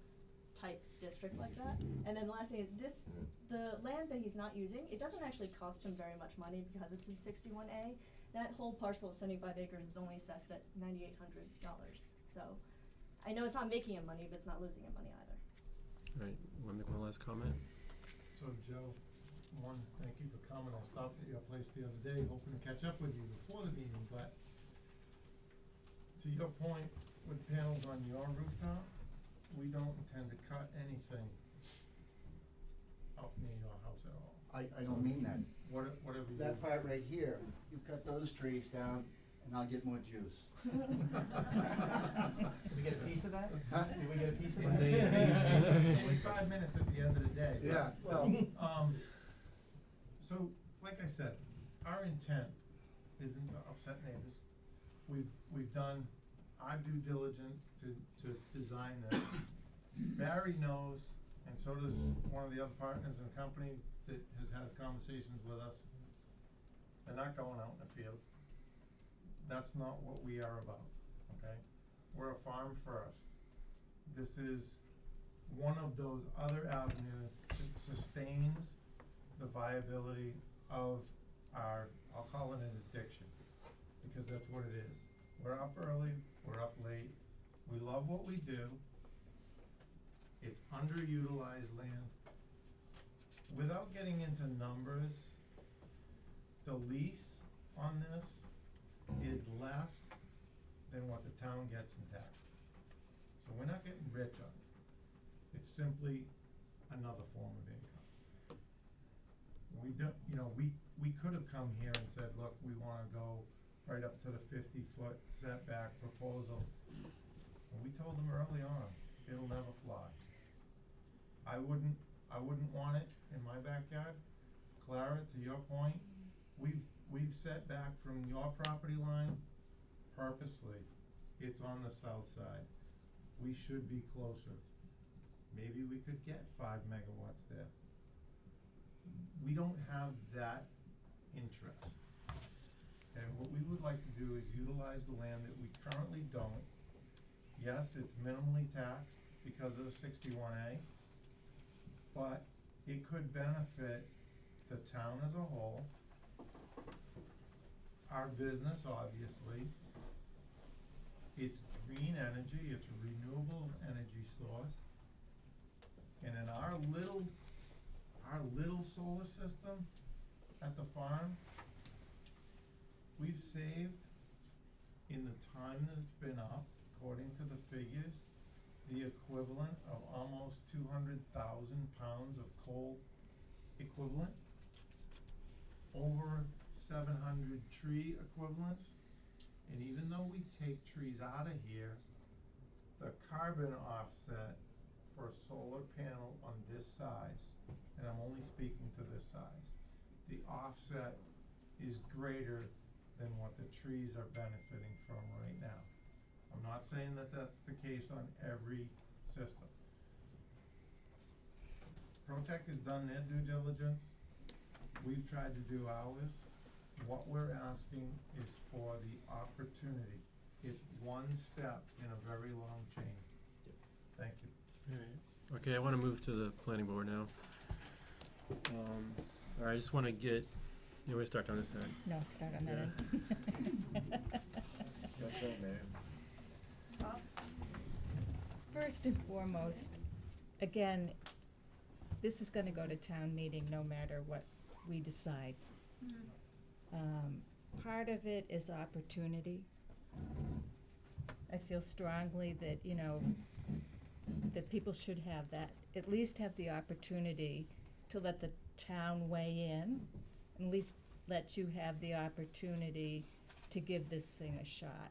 type district like that. And then the last thing is the land that he's not using, it doesn't actually cost him very much money because it's in 61A. That whole parcel of 75 acres is only assessed at $9,800. So I know it's not making him money, but it's not losing him money either. All right, want to make one last comment? So Joe, one, thank you for coming. I stopped at your place the other day hoping to catch up with you before the meeting, but to your point, with panels on your rooftop, we don't intend to cut anything up near your house at all. I don't mean that. Whatever you. That part right here, you cut those trees down and I'll get more juice. Did we get a piece of that? Huh? Did we get a piece of Only that? 5 minutes at the end of the day. Yeah, well. So, like I said, our intent isn't to upset neighbors. We've done our due diligence to design this. Barry knows, and so does one of the other partners in the company that has had conversations with us. They're not going out in the field. That's not what we are about, okay? We're a farm first. This is one of those other avenues that sustains the viability of our, I'll call it an addiction, because that's what it is. We're up early, we're up late, we love what we do. It's underutilized land. Without getting into numbers, the lease on this is less than what the town gets in taxes. So we're not getting rich on it. It's simply another form of income. We don't, you know, we could have come here and said, look, we wanna go right up to the 50-foot setback proposal. And we told them early on, it'll never fly. I wouldn't want it in my backyard. Clara, to your point, we've set back from your property line purposely. It's on the south side. We should be closer. Maybe we could get 5 megawatts there. We don't have that interest. And what we would like to do is utilize the land that we currently don't. Yes, it's minimally taxed because of the 61A, but it could benefit the town as a whole, our business, obviously. It's green energy, it's a renewable energy source. And in our little solar system at the farm, we've saved, in the time that it's been up, according to the figures, the equivalent of almost 200,000 pounds of coal equivalent, over 700 tree equivalents. And even though we take trees out of here, the carbon offset for a solar panel on this size, and I'm only speaking to this size, the offset is greater than what the trees are benefiting from right now. I'm not saying that that's the case on every system. Protec has done their due diligence. We've tried to do ours. What we're asking is for the opportunity. It's one step in a very long chain. Thank you. Alright, okay, I wanna move to the planning board now. Alright, I just wanna get, you wanna start down this side? No, start on that end. First and foremost, again, this is gonna go to town meeting no matter what we decide. Part of it is opportunity. I feel strongly that, you know, that people should have that, at least have the opportunity to let the town weigh in, at least let you have the opportunity to give this thing a shot.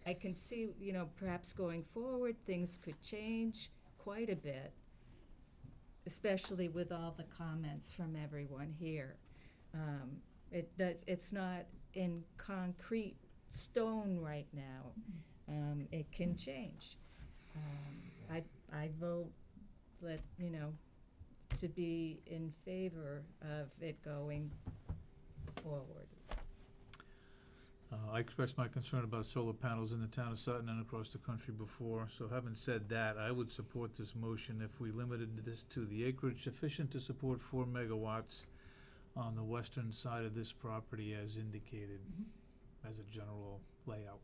I can see, you know, perhaps going forward, things could change quite a bit, especially with all the comments from everyone here. It's not in concrete stone right now. It can change. I vote that, you know, to be in favor of it going forward. I expressed my concern about solar panels in the town of Sutton and across the country before, so having said that, I would support this motion if we limited this to the acreage sufficient to support 4 megawatts on the western side of this property as indicated, as a general layout.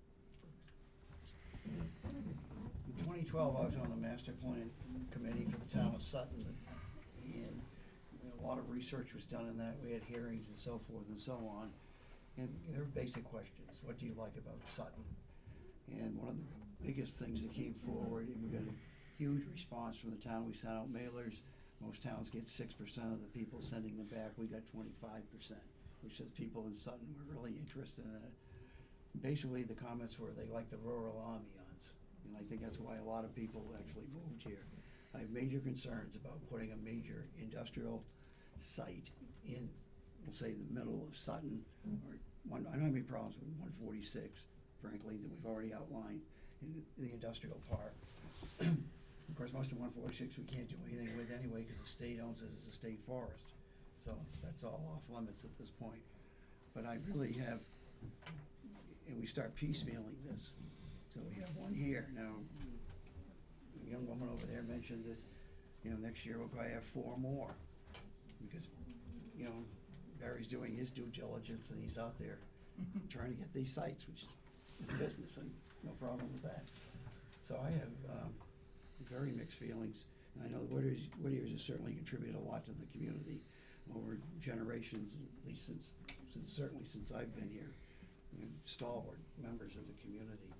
In 2012, I was on the master plan committee for the town of Sutton, and a lot of research was done in that. We had hearings and so forth and so on. And there were basic questions. What do you like about Sutton? And one of the biggest things that came forward, and we got a huge response from the town. We sent out mailers. Most towns get 6% of the people sending them back. We got 25%, which says people in Sutton were really interested in it. Basically, the comments were they like the rural ambiance. And I think that's why a lot of people actually moved here. I have major concerns about putting a major industrial site in, we'll say, the middle of Sutton, or I don't have any problems with 146, frankly, that we've already outlined in the industrial park. Of course, most of 146 we can't do anything with anyway because the state owns it as a state forest. So that's all off limits at this point. But I really have, and we start piecemealing this. So we have one here. Now, the young woman over there mentioned that, you know, next year we'll probably have 4 more because, you know, Barry's doing his due diligence and he's out there trying to get these sites, which is his business, and no problem with that. So I have very mixed feelings, and I know the Whittiers has certainly contributed a lot to the community over generations, at least certainly since I've been here. You know, stalwart members of the community.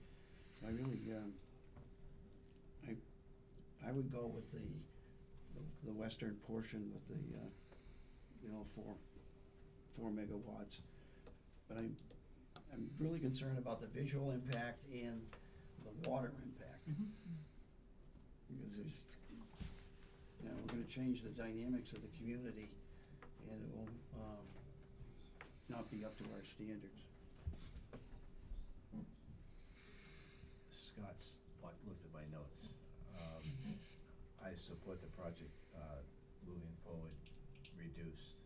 So I really I would go with the western portion with the, 4 megawatts. But I'm really concerned about the visual impact and the water impact. Because there's, we're gonna change the dynamics of the community, and it will, not be up to our standards. Scott's looked at my notes. I support the project, moving forward, reduced.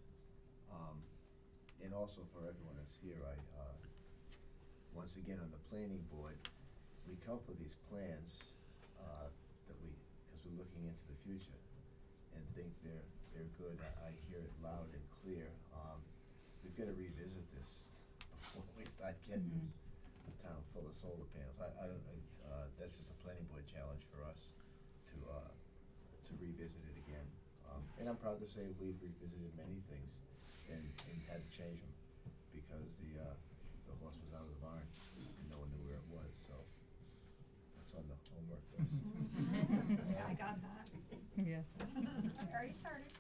And also for everyone that's here, once again, on the planning board, we come up with these plans, because we're looking into the future and think they're good. I hear it loud and clear. We've gotta revisit this before we start getting a town full of solar panels. I don't, that's just a planning board challenge for us to revisit it again. And I'm proud to say we've revisited many things and had to change them because the horse was out of the barn and no one knew where it was, so that's on the homework list. I got that. Yeah. I already started.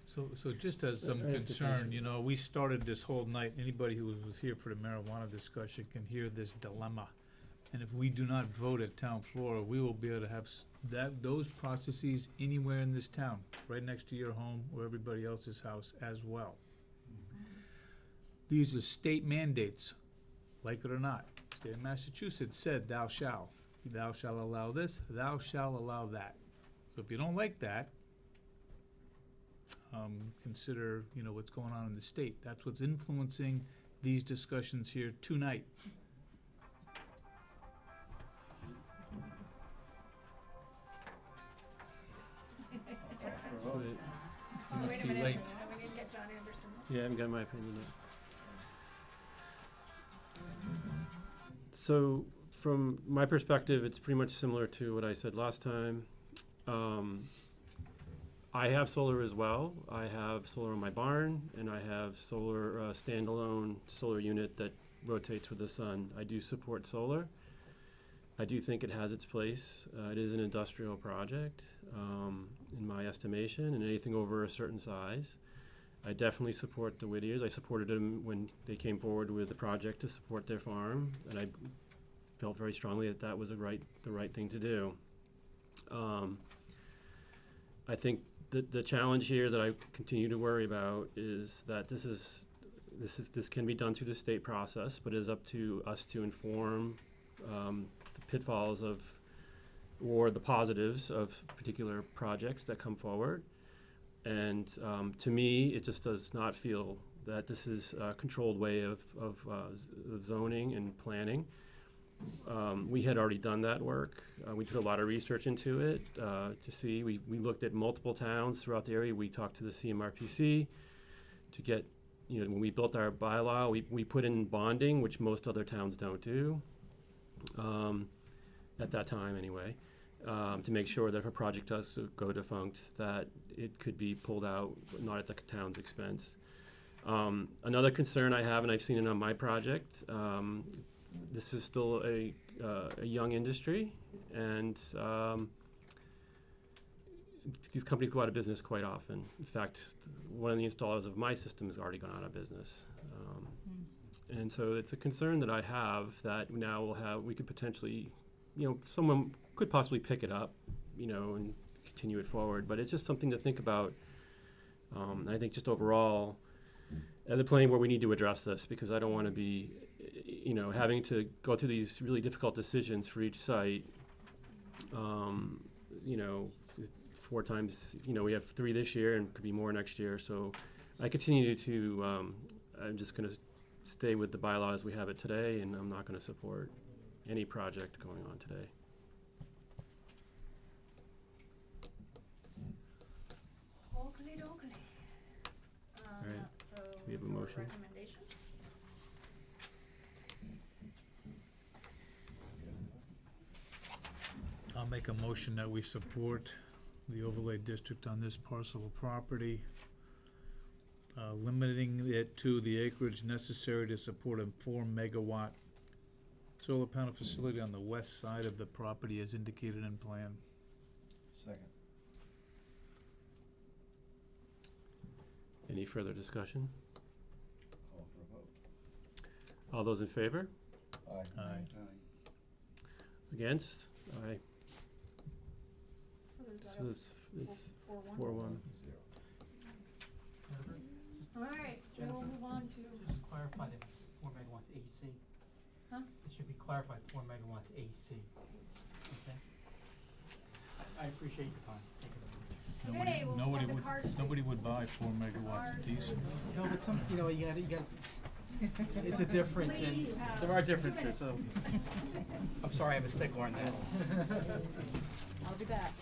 So just as some concern, we started this whole night, anybody who was here for the marijuana discussion can hear this dilemma. And if we do not vote at town floor, we will be able to have those processes anywhere in this town, right next to your home or everybody else's house as well. These are state mandates, like it or not. State of Massachusetts said, thou shalt allow this, thou shalt allow that. So if you don't like that, consider, what's going on in the state. That's what's influencing these discussions here tonight. So it Oh, must wait a be minute. late. We need to get John Anderson. Yeah, I haven't got my opinion yet. So, from my perspective, it's pretty much similar to what I said last time. I have solar as well. I have solar on my barn, and I have solar, standalone solar unit that rotates with the sun. I do support solar. I do think it has its place. It is an industrial project, in my estimation, and anything over a certain size. I definitely support the Whittiers. I supported them when they came forward with the project to support their farm, and I felt very strongly that that was the right thing to do. I think the challenge here that I continue to worry about is that this can be done through the state process, but it is up to us to inform the pitfalls of or the positives of particular projects that come forward. And to me, it just does not feel that this is a controlled way of zoning and planning. We had already done that work. We did a lot of research into it to see. We looked at multiple towns throughout the area. We talked to the CMRPC to get, when we built our bylaw, we put in bonding, which most other towns don't do, at that time anyway, to make sure that if a project does go defunct, that it could be pulled out, but not at the town's expense. Another concern I have, and I've seen it on my project, this is still a young industry, and these companies go out of business quite often. In fact, one of the installers of my system has already gone out of business. And so it's a concern that I have that now we could potentially, someone could possibly pick it up, and continue it forward. But it's just something to think about. I think just overall, as a planning board, we need to address this because I don't want to be, having to go through these really difficult decisions for each site. 4 times, we have 3 this year and could be more next year. So I continue to, I'm just going to stay with the bylaw as we have it today, and I'm not going to support any project going on today. Okey dokey. right. So We have a for motion. recommendation? I'll make a motion that we support the overlay district on this parcel of property, limiting it to the acreage necessary to support a 4 megawatt solar panel facility on the west side of the property as indicated in plan. Second. Any further discussion? Call for a vote. All those in favor? Aye. Against? Aye. So So there's it's 4-1. 4-1. All right, then we'll move on to, Just clarify that 4 megawatts AC. huh? It should be clarified 4 megawatts AC. Okay? I appreciate your time. Thank you very much. Okay, we'll Nobody go to would, Card Street. nobody would buy 4 megawatts Card of diesel. No, but some, you know, you got, it's a difference Lady, in, you have there are 2 differences, so. I'm sorry, I'm a stickler on that. I'll be back.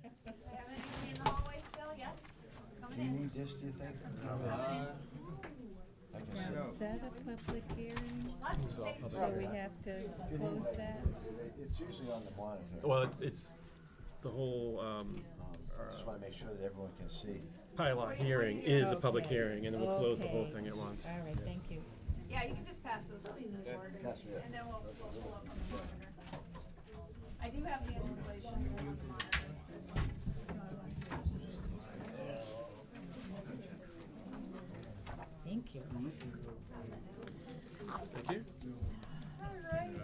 Have anybody in the hallway still? Yes? Do Coming you in. need this, do you think? I can see. Is that a public hearing? Lots of space. So we have to close that? It's usually on the monitor. Well, it's the whole I just wanna make sure that everyone can see. bylaw hearing is a public Okay. hearing, and then we'll close the whole Okay. thing at once. All right, thank you. Yeah, you can just pass those up to the board, pass me that. and then we'll pull up on the monitor. I do have the installation on the monitor as well. Thank you. Thank you. All right.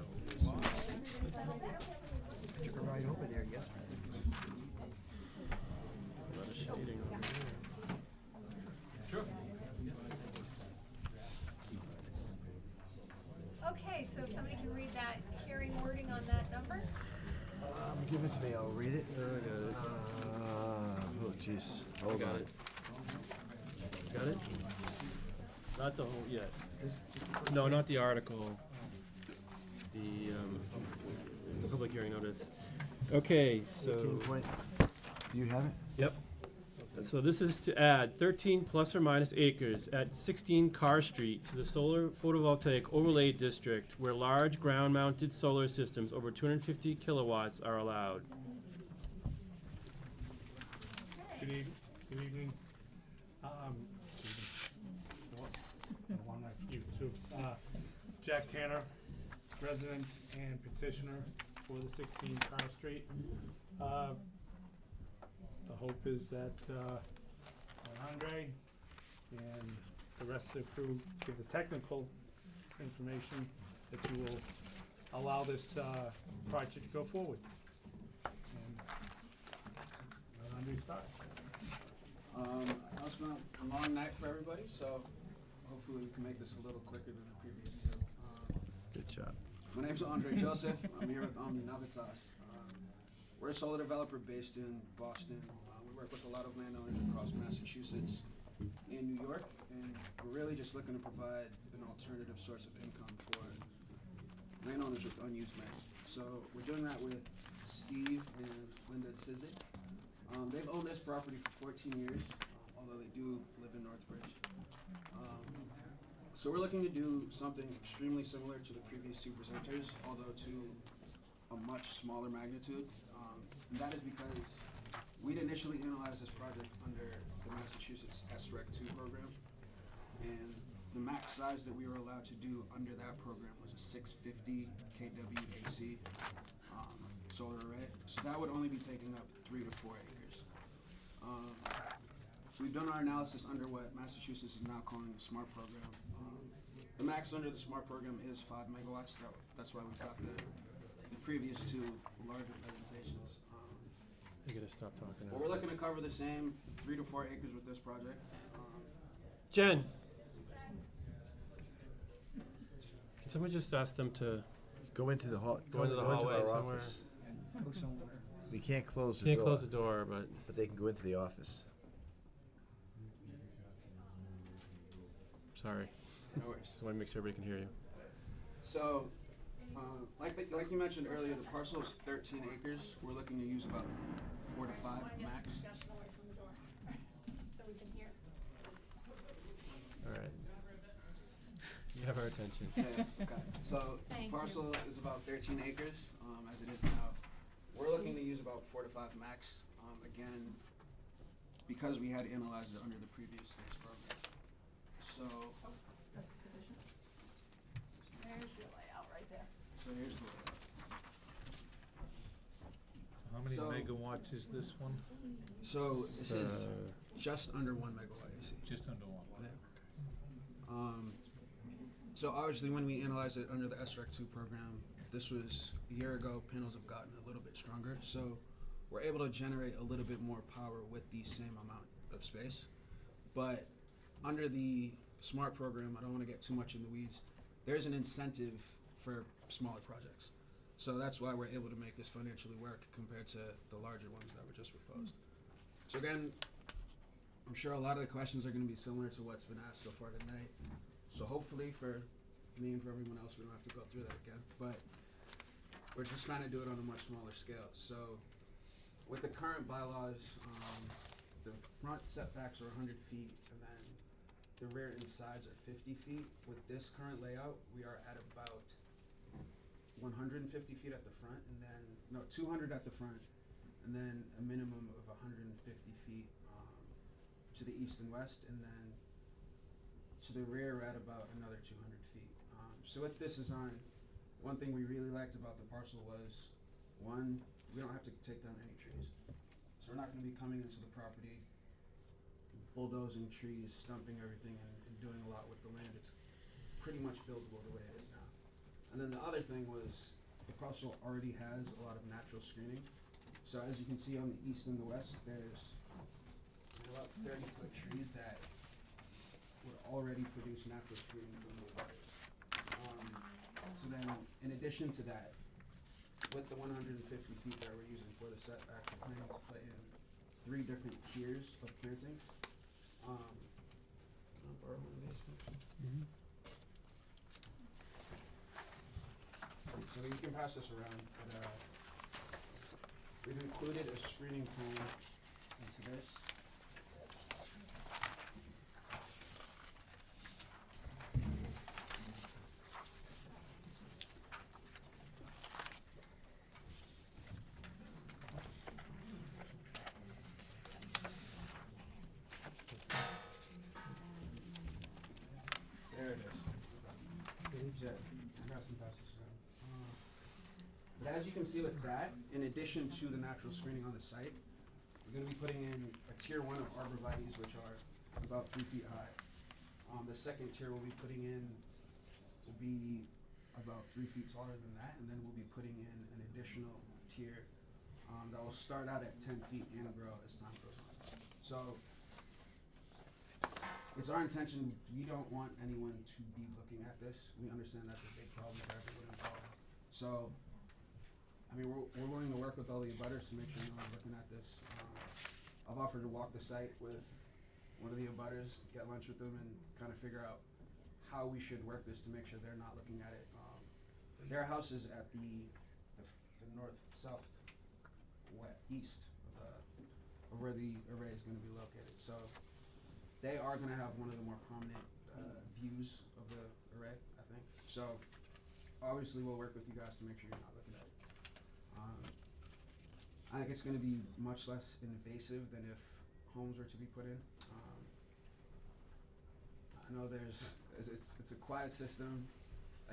Took a ride over there yesterday. A lot of shading over there. Sure. Okay, so if somebody can read that hearing wording on that number? Give it to me, I'll read it. I got it. Oh, jeez, I hold got on. it. Got it? Not the whole yet. No, not the article. The public hearing notice. Okay, so. 18 point, do you have it? Yep. So this is to add 13 plus or minus acres at 16 Carr Street to the solar photovoltaic overlay district where large ground-mounted solar systems over 250 kilowatts are allowed. Good evening. One of you too. Jack Tanner, resident and petitioner for the 16 Carr Street. The hope is that Andre and the rest of the crew give the technical information that you will allow this project to go forward. And let Andre start. It's been a long night for everybody, so hopefully we can make this a little quicker than the previous two. Good job. My name's Andre Joseph. I'm here with Omni Navitas. We're a solar developer based in Boston. We work with a lot of landowners across Massachusetts and New York, and we're really just looking to provide an alternative source of income for landowners with unused land. So we're doing that with Steve and Linda Sizik. They've owned this property for 14 years, although they do live in Northbridge. So we're looking to do something extremely similar to the previous two presenters, although to a much smaller magnitude. And that is because we'd initially analyzed this project under the Massachusetts SREC 2 program, and the max size that we were allowed to do under that program was a 650 kW AC solar array. So that would only be taking up 3 to 4 acres. We've done our analysis under what Massachusetts is now calling the SMART program. The max under the SMART program is 5 megawatts. That's why we got the previous 2 larger presentations. You gotta stop talking now. But we're looking to cover the same 3 to 4 acres with this project. Jen, can someone just ask them to Go into the hall. go into the hallway our somewhere? office. Go somewhere. We can't close the Can't door. close the door, but But they can go into the office. sorry. No worries. Just want to make sure everybody can hear you. So, like you mentioned earlier, the parcel is 13 acres. We're looking to use about 4 to 5 max. Discussion away from the door, so we can hear. All right. You have our attention. Okay. So Thank the parcel is about 13 acres, as it is now. We're looking to use about 4 to 5 max. Again, because we had analyzed it under the previous state's program. So, There's your layout right there. so here's the layout. How many So- megawatts is this one? So this is just under 1 megawatt AC. Just under 1. So obviously when we analyzed it under the SREC 2 program, this was a year ago, panels have gotten a little bit stronger. So we're able to generate a little bit more power with the same amount of space. But under the SMART program, I don't want to get too much in the weeds, there's an incentive for smaller projects. So that's why we're able to make this financially work compared to the larger ones that were just proposed. So again, I'm sure a lot of the questions are going to be similar to what's been asked so far tonight. So hopefully for me and for everyone else, we don't have to go through that again. But we're just trying to do it on a much smaller scale. So with the current bylaws, the front setbacks are 100 feet, and then the rear and sides are 50 feet. With this current layout, we are at about 150 feet at the front, and then, no, 200 at the front, and then a minimum of 150 feet to the east and west, and then to the rear we're at about another 200 feet. So with this design, one thing we really liked about the parcel was, one, we don't have to take down any trees. So we're not gonna be coming into the property, bulldozing trees, stumping everything, and doing a lot with the land. It's pretty much buildable the way it is now. And then the other thing was, the parcel already has a lot of natural screening. So as you can see on the east and the west, there's about 30-foot trees that would already produce natural screening from the waters. So then, in addition to that, with the 150 feet that we're using for the setback, we're planning to put in 3 different tiers of plantings. Can I borrow one of these? So you can pass this around, but we've included a screening plan into this. There it is. But as you can see with that, in addition to the natural screening on the site, we're going to be putting in a tier 1 of arborvitaes, which are about 3 feet high. The second tier we'll be putting in will be about 3 feet taller than that, and then we'll be putting in an additional tier that will start out at 10 feet and grow as time goes on. So it's our intention, we don't want anyone to be looking at this. We understand that's a big problem for everyone involved. So, I mean, we're willing to work with all the abutters to make sure no one's looking at this. I've offered to walk the site with one of the abutters, get lunch with them, and kind of figure out how we should work this to make sure they're not looking at it. Their house is at the north, south, east of where the array is going to be located. So they are going to have one of the more prominent views of the array, I think. So obviously we'll work with you guys to make sure you're not looking at it. I think it's gonna be much less invasive than if homes were to be put in. I know it's a quiet system.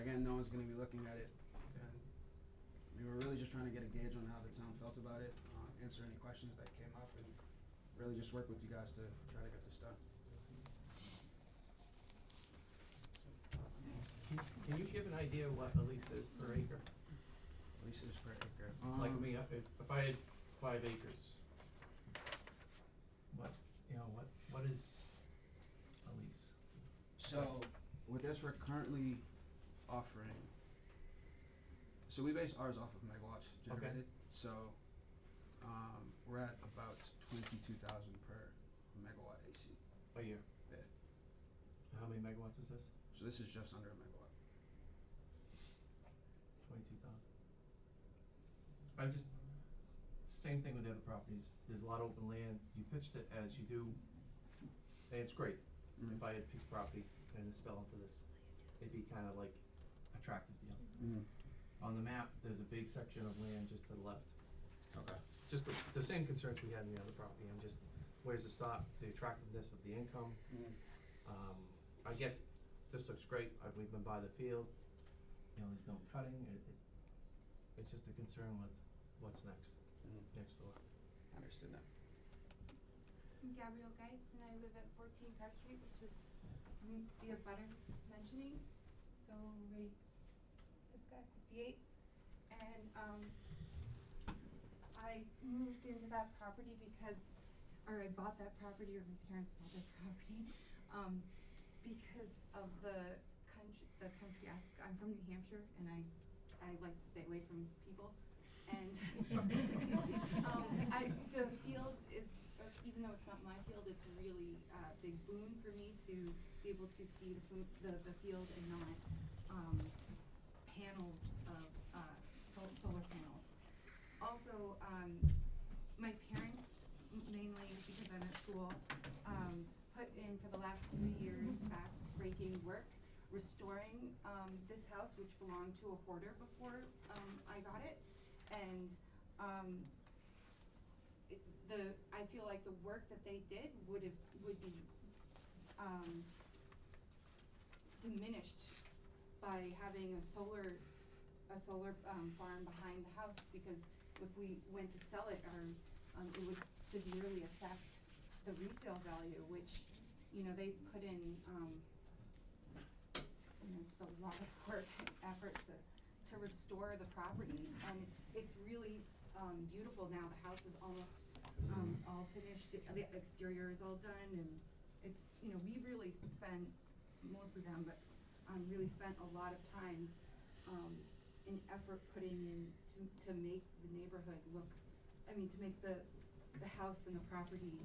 Again, no one's gonna be looking at it, and we were really just trying to get a gauge on how the town felt about it, answer any questions that came up, and really just work with you guys to try to get this done. Can you give an idea what a lease is per acre? Leases per acre. Like, I mean, if I had 5 acres, what is a lease? So, with this, we're currently offering, so we base ours off of megawatts generated. So, we're at about 22,000 per megawatt AC. A year? Yeah. How many megawatts is this? So this is just under a megawatt. 22,000. I just, same thing with the other properties, there's a lot of open land, you pitched it as you do, and it's great. If I had a piece of property and this fell into this, it'd be kinda like attractive deal. On the map, there's a big section of land just to the left. Okay. Just the same concerns we had in the other property, and just, where's the stop, the attractiveness of the income. I get, this looks great, we've been by the field, there's no cutting, it's just a concern with what's next, next door. Understood that. I'm Gabrielle Geis, and I live at 14 Carr Street, which is the abutters mentioning. So right, this guy, 58, and I moved into that property because, or I bought that property, or my parents bought that property, because of the country aspect. I'm from New Hampshire, and I like to stay away from people, and the field is, even though it's not my field, it's a really big boon for me to be able to see the field and not panels of solar panels. Also, my parents, mainly because I'm at school, put in for the last 3 years back-breaking work restoring this house, which belonged to a hoarder before I got it, and I feel like the work that they did would be diminished by having a solar farm behind the house, because if we went to sell it, it would severely affect the resale value, which, they put in just a lot of work and effort to restore the property, and it's really beautiful now. The house is almost all finished, the exterior is all done, and it's, we really spent, most of them, but really spent a lot of time and effort putting in to make the neighborhood look, to make the house and the property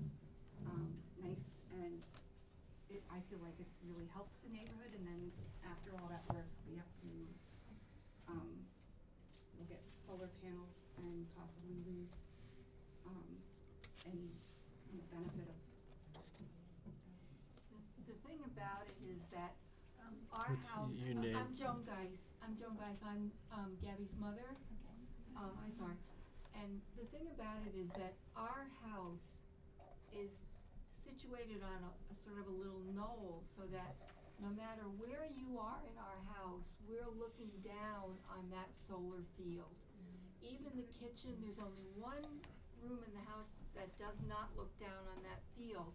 nice, and I feel like it's really helped the neighborhood. And then after all that work, we have to we'll get solar panels and possibly lose any benefit of. The thing about it is that our What's house. your name? I'm Joan Geis. I'm Gabby's mother. I'm sorry. And the thing about it is that our house is situated on a sort of a little knoll, so that no matter where you are in our house, we're looking down on that solar field. Even the kitchen, there's only one room in the house that does not look down on that field.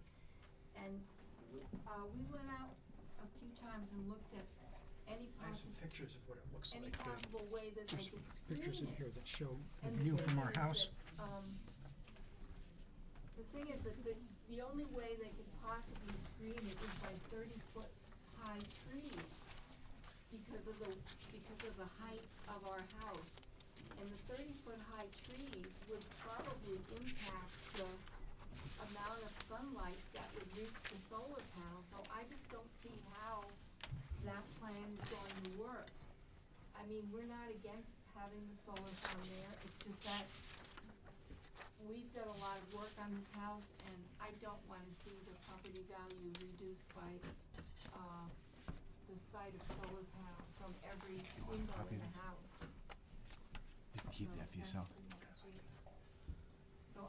And we went out a few times and looked at any I have some pictures of what it looks any like. possible way that they There's could some screen pictures in it. here that show the And view thing from our is house. that, the thing is that the only way they could possibly screen it is by 30-foot high trees because of the height of our house. And the 30-foot high trees would probably impact the amount of sunlight that would reach the solar panel. So I just don't see how that plan is going to work. I mean, we're not against having the solar farm there, it's just that we've done a lot of work on this house, and I don't wanna see the property value reduced by, the sight of solar panels from every window copy in the this. house. You can keep that for yourself.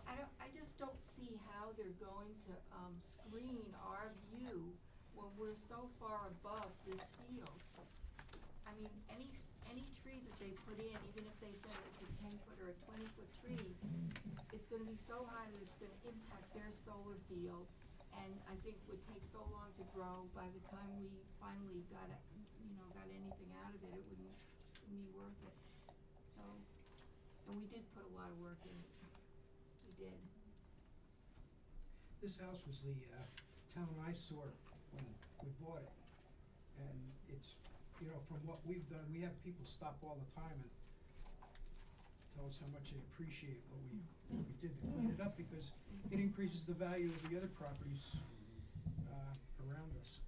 I just don't see how they're going to, screen our view when we're so far above this field. I mean, any tree that they put in, even if they said it's a 10-foot or a 20-foot tree, it's gonna be so high that it's gonna impact their solar field. And I think it would take so long to grow, by the time we finally got it, got anything out of it, it wouldn't be worth it. So, and we did put a lot of work in it. We did. This house was the town eyesore when we bought it. And it's, from what we've done, we have people stop all the time and tell us how much they appreciate what we did to clean it up, because it increases the value of the other properties around us.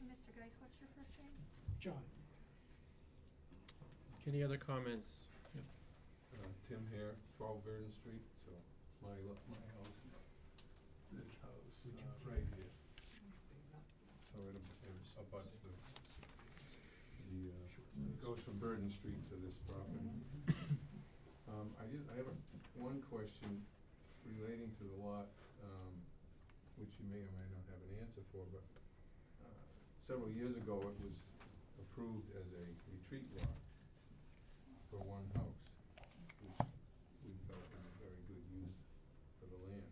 Mr. Geis, what's your first name? John? Any other comments? Yep. Tim here, 12 Verdon Street, so my house is this house, right here. So it abuts it goes from Verdon Street to this property. I have one question relating to the lot, which you may or may not have an answer for, but several years ago it was approved as a retreat lot for one house, which we felt was a very good use for the land,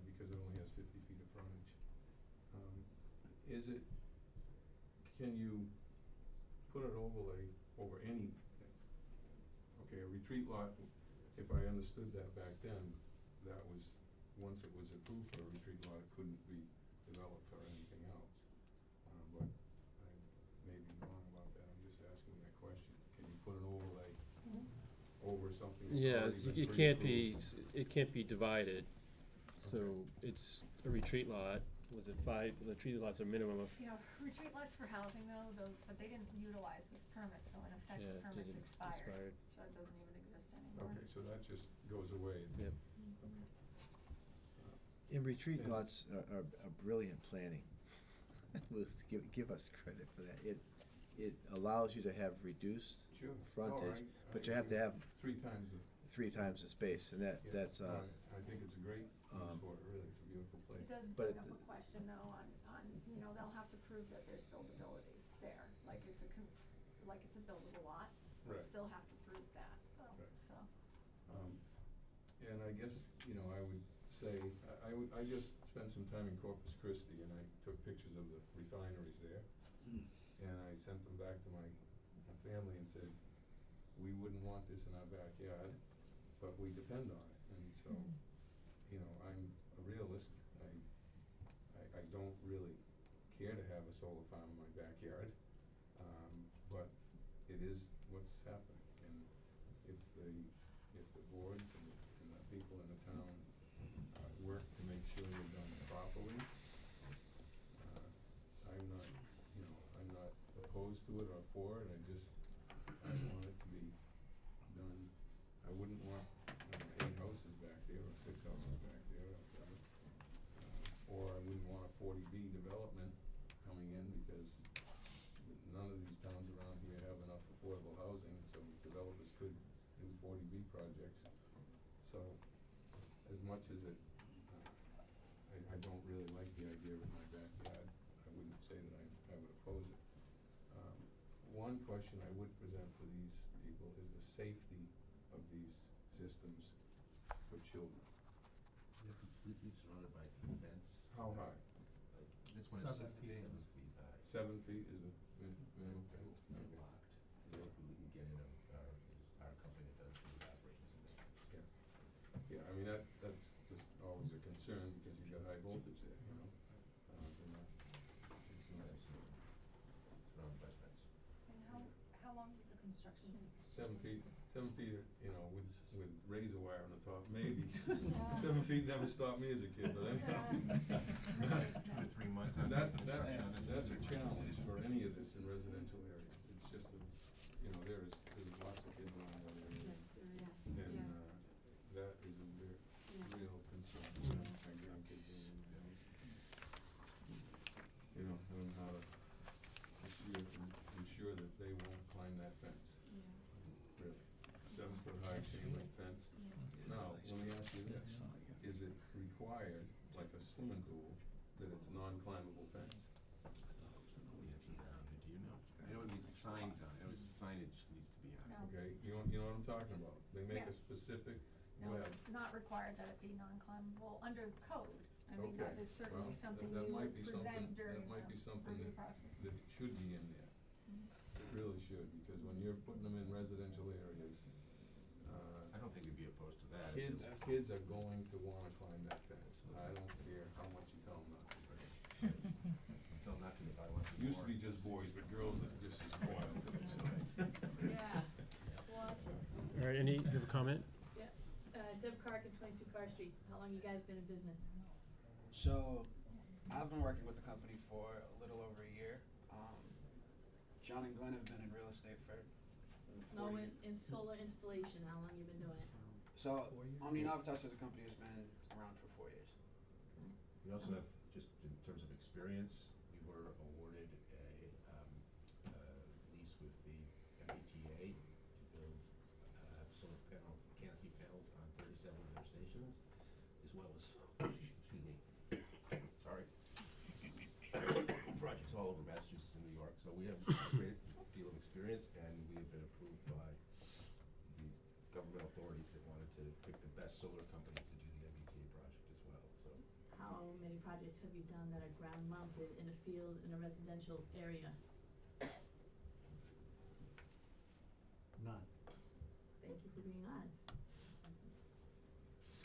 because it only has 50 feet of frontage. Can you put an overlay over anything? Okay, a retreat lot, if I understood that back then, that was, once it was approved for a retreat lot, it couldn't be developed for anything else. But I may be wrong about that, I'm just asking that question. Can you put an overlay over something that's Yes, already been it can't be, pre-approved? it can't be divided, so it's a retreat lot. Was it 5, the retreat lots are minimum of, Retreat lots for housing though, but they didn't utilize this permit, so in effect Yeah, the it permit's didn't expired, expired. so it doesn't even exist anymore. Okay, so that just goes away. Yep. And retreat lots are brilliant planning. Give us credit for that. It allows you to have reduced Sure. frontage, No, but you have to have 3 times the. 3 times the space, and that's No, I think it's a great use for it, really, it's a beautiful place. It does But bring up a question though on, they'll have to prove that there's buildability there, like it's a buildable lot. They'll Right. still have to prove that, Right. so. And I guess, I would say, I just spent some time in Corpus Christi, and I took pictures of the refineries there. And I sent them back to my family and said, we wouldn't want this in our backyard, but we depend on it. And so, I'm a realist. I don't really care to have a solar farm in my backyard, but it is what's happening. And if the boards and the people in the town work to make sure they're done properly, I'm not opposed to it or for it. I want it to be done. I wouldn't want 8 houses back there or 6 houses back there or whatever. Or I wouldn't want a 40B development coming in, because none of these towns around here have enough affordable housing, so developers could do 40B projects. So, as much as I don't really like the idea of it in my backyard, I wouldn't say that I would oppose it. One question I would present to these people is the safety of these systems for children. They're completely surrounded by fence. How high? Like, this one is 7 feet. 7 feet high. 7 feet is a minimum fence? They're Okay. locked. The only people who can get in are our company that does the operations and maintenance. Yeah, I mean, that's just always a concern, because you've got high voltage there, It's not, it's surrounded by fence. And how long does the construction take? 7 feet, with razor wire on the top, maybe. 7 feet never stopped me as a kid, but anyhow. 3 months. And that's a challenge for any of this in residential areas. It's just there's lots of kids around that area. And that is a real concern. My grandkids are in the house. Knowing how to ensure that they won't climb that fence. Really. 7-foot high chain link fence. No, you this. Is it required, like a swimming pool, that it's non-climbable fence? Do you know? I know it needs signs on it, signage needs to be on it. No. Okay, you know what I'm talking about? They make a Yeah. specific No, web. it's not required that it be non-climbable under code. I mean, that Okay, is certainly well, something that you might would be present something- during that might be the something review that- process. That it should be in there. It really should, because when you're putting them in residential areas, I don't think we'd be opposed to that. kids are going to wanna climb that fence. I don't care how much you tell them not to. Tell them not to, if I want to. Used to be just boys, but girls are just as wild. Yeah, watch it. All right, you have a comment? Yeah, Deb Clark at 22 Carr Street. How long you guys been in business? So, I've been working with the company for a little over a year. John and Glenn have been in real estate for No, 40 in solar installation, how long you been doing it? So, Omni Navitas as a company has been around for 4 years. We also have, just in terms of experience, we were awarded a lease with the MBTA to build solar panel, canopy panels on 37 of their stations, as well as, excuse me, sorry, projects all over Massachusetts and New York. So we have a great deal of experience, and we have been approved by the government authorities that wanted to pick the best solar company to do the MBTA project as well, so. How many projects have you done that are ground mounted in a field in a residential area? None. Thank you for being honest.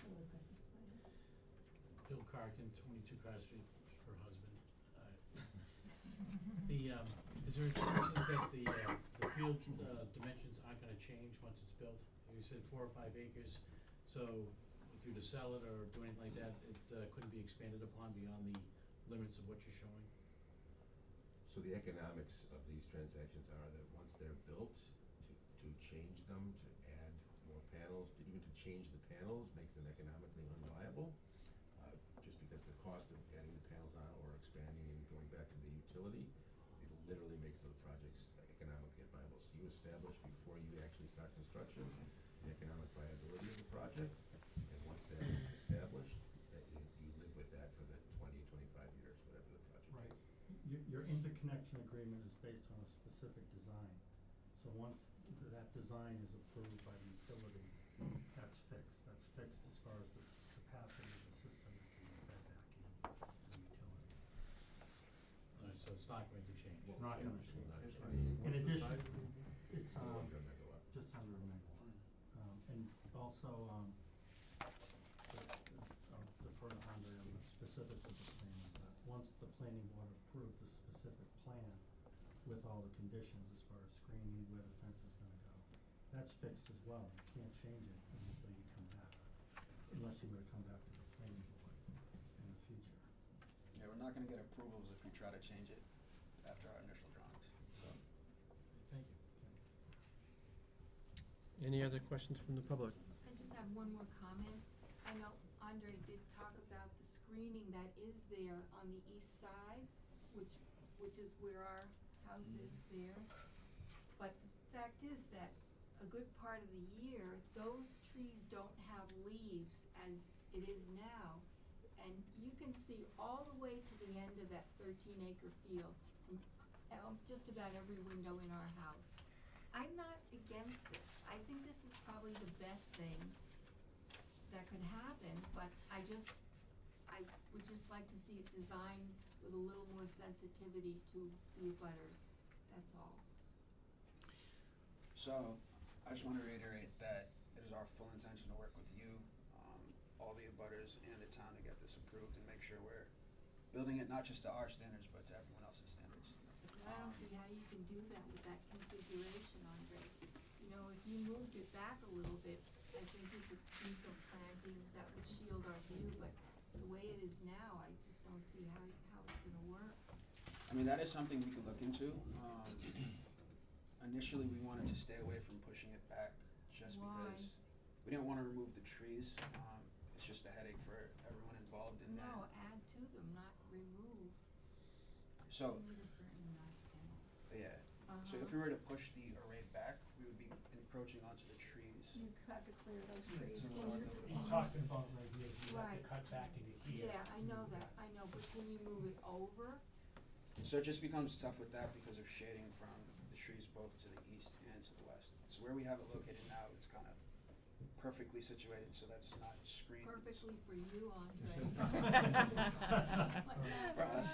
Other questions? Bill Carkin, 22 Carr Street, her husband. Is there a chance that the field dimensions aren't gonna change once it's built? You said 4 or 5 acres, so if you were to sell it or do anything like that, it couldn't be expanded upon beyond the limits of what you're showing? So the economics of these transactions are that once they're built, to change them, to add more panels, to even to change the panels makes them economically unviable. Just because the cost of adding the panels on or expanding and going back to the utility, it literally makes the projects economically unviable. So you establish before you actually start construction, the economic viability of the project, and once that is established, that you live with that for the 20, 25 years, whatever the project Right. is. Your interconnection agreement is based on a specific design. So once that design is approved by the utility, that's fixed. That's fixed as far as the capacity of the system that can be fed back in the utility. So it's not going to change. It's not gonna change. In addition, it's just under a megawatt. And also, I'll defer to Andre on the specifics of the plan, but once the planning board approved the specific plan with all the conditions as far as screening, where the fence is gonna go, that's fixed as well. You can't change it until you come back, unless you were to come back to the planning board in the future. Yeah, we're not gonna get approvals if we try to change it after our initial drawings, so. Thank you. Any other questions from the public? I just have one more comment. I know Andre did talk about the screening that is there on the east side, which is where our house is there. But the fact is that a good part of the year, those trees don't have leaves as it is now. And you can see all the way to the end of that 13-acre field from just about every window in our house. I'm not against this. I think this is probably the best thing that could happen, but I would just like to see it designed with a little more sensitivity to the abutters, that's all. So, I just wanna reiterate that it is our full intention to work with you, all the abutters and the town to get this approved and make sure we're building it not just to our standards, but to everyone else's standards. But I don't see how you can do that with that configuration, Andre. You know, if you moved it back a little bit, I think you could do some plantings that would shield our view, but the way it is now, I just don't see how it's gonna work. I mean, that is something we could look into. Initially, we wanted to stay away from pushing it back just Why? because we didn't wanna remove the trees. It's just a headache for everyone involved in that. No, add to them, not remove. So, You need a certain amount of panels. yeah, So if we were to push the array back, we would be encroaching onto the trees. You have to clear those trees. So in we're order to- He's talking about right here, you have Right. to cut back into here. Yeah, I know that, I know, but can you move it over? So it just becomes tough with that because of shading from the trees both to the east and to the west. So where we have it located now, it's kind of perfectly situated so that it's not screened. Perfectly for you, Andre. For us.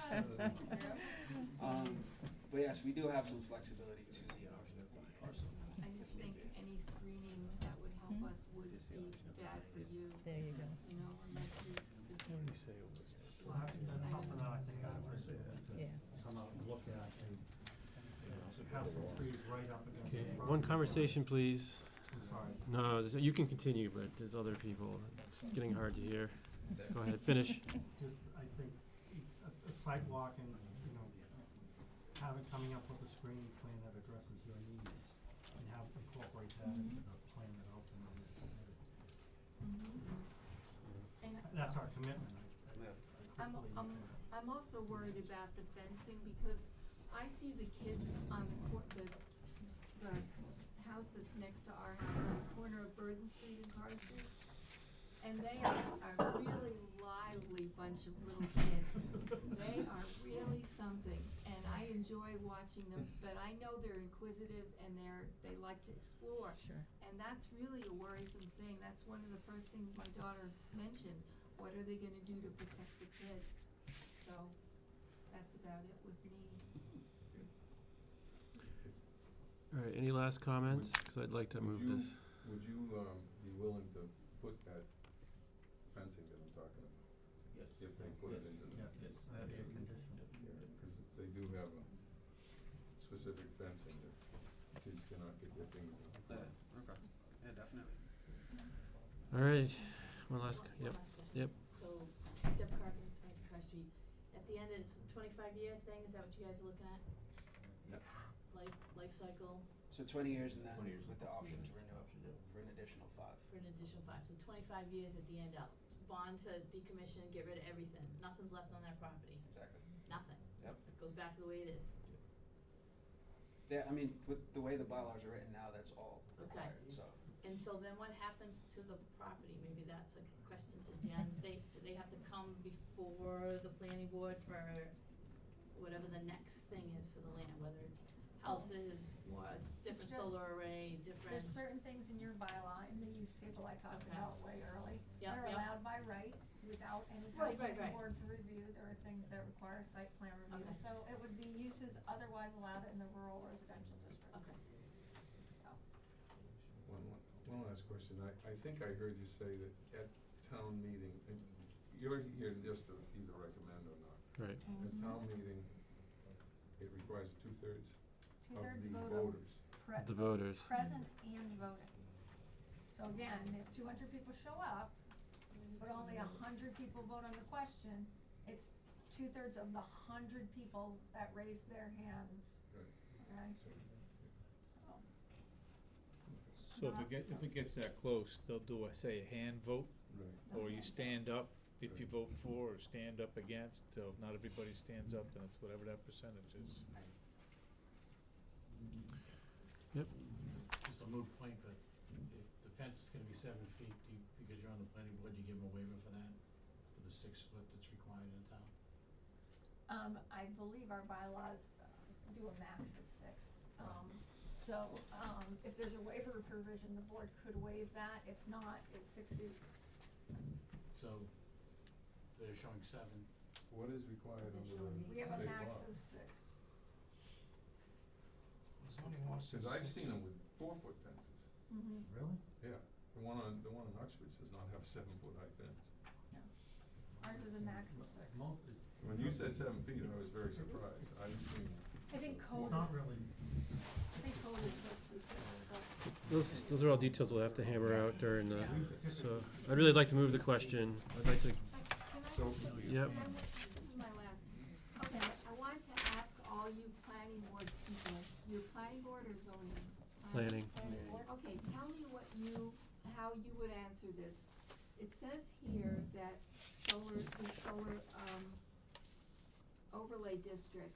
But yes, we do have some flexibility to the parcel. I just think any screening that would help us would be bad for you. There you go. You know, unless you. Well, that's something that I think I would Yeah. come out and look at, and have some trees right up against the Okay, property. one conversation, please. I'm sorry. No, you can continue, but there's other people. It's getting hard to hear. Go ahead, finish. Just, I think, a sidewalk and, you know, coming up with a screening plan that addresses your needs, and incorporate that into the plan that ultimately is submitted. And That's our commitment, I'm, I'm also worried about the fencing because I see the kids on the the house that's next to our house on the corner of Burden Street and Carr Street. And they are a really lively bunch of little kids. They are really something, and I enjoy watching them, but I know they're inquisitive and they like to explore. Sure. And that's really a worrisome thing. That's one of the first things my daughter mentioned. What are they gonna do to protect the kids? So, that's about it with me. All right, any last comments? Because I'd like to move this. Would you, be willing to put that fencing that I'm talking about? Yes. If they put it into the. Yes, that'd be a condition. Because they do have a specific fencing that kids cannot get their fingers on. Okay. Yeah, definitely. All right, one last, yep, One last question. yep. So, Deb Carpenter, 22 Carr Street, at the end, it's a 25-year thing, is that what you guys are looking at? Yep. Life cycle So 20 years and then 20 years. with the option to renew for an additional 5. for an additional 5, so 25 years at the end out. Bond to decommission, get rid of everything, nothing's left on that property, Exactly. nothing. Yep. It goes back to the way it is. Yeah, I mean, with the way the bylaws are written now, that's all Okay. required, so. And so then what happens to the property? Maybe that's a question to Jen. Do they have to come before the planning board for whatever the next thing is for the land, whether it's houses, or different just- solar array, different. There's certain things in your bylaw, in the use table I talked Okay. about way early, Yep, that are yep. allowed by right, without any Right, kind right, of right. board for review. There are things that require site plan review, Okay. so it would be uses otherwise allowed in the rural residential district. Okay. So, One last question. I think I heard you say that at town meeting, and you're here just to either recommend or not. Right. At town meeting, it requires 2/3 of two-thirds the vote voters. of The voters. present and voting. So again, if 200 people show up, but only 100 people vote on the question, it's 2/3 of the 100 people that raise their hands, Right. okay? So if it gets that close, they'll do a hand vote, Right. or you stand up if you vote for, or stand up against. So if not everybody stands up, then it's whatever that percentage is. Yep. Just a moot point, but if the fence is gonna be 7 feet, because you're on the planning board, you give them a waiver for that, for the 6 foot that's required in town? I believe our bylaws do a max of 6. So, if there's a waiver provision, the board could waive that. If not, it's 6 feet. So, they're showing 7. What is required under the We have a state max law? of 6. Zoning law says Cause I've 6. seen them with 4-foot fences. Mm-hmm. Really? Yeah, the one in Uxbridge does not have a 7-foot high fence. Ours is a max of 6. When you said 7 feet, I was very surprised. I've seen. I think code, It's not really. I think code is supposed to be 6, but. Those are all details we'll have to hammer out during the, so, I'd really like to move the question. I'd like to, So, yep, This is my last, okay, I want to ask all you planning board people, you're planning board or zoning? Planning. Okay, tell me how you would answer this. It says here that the solar overlay district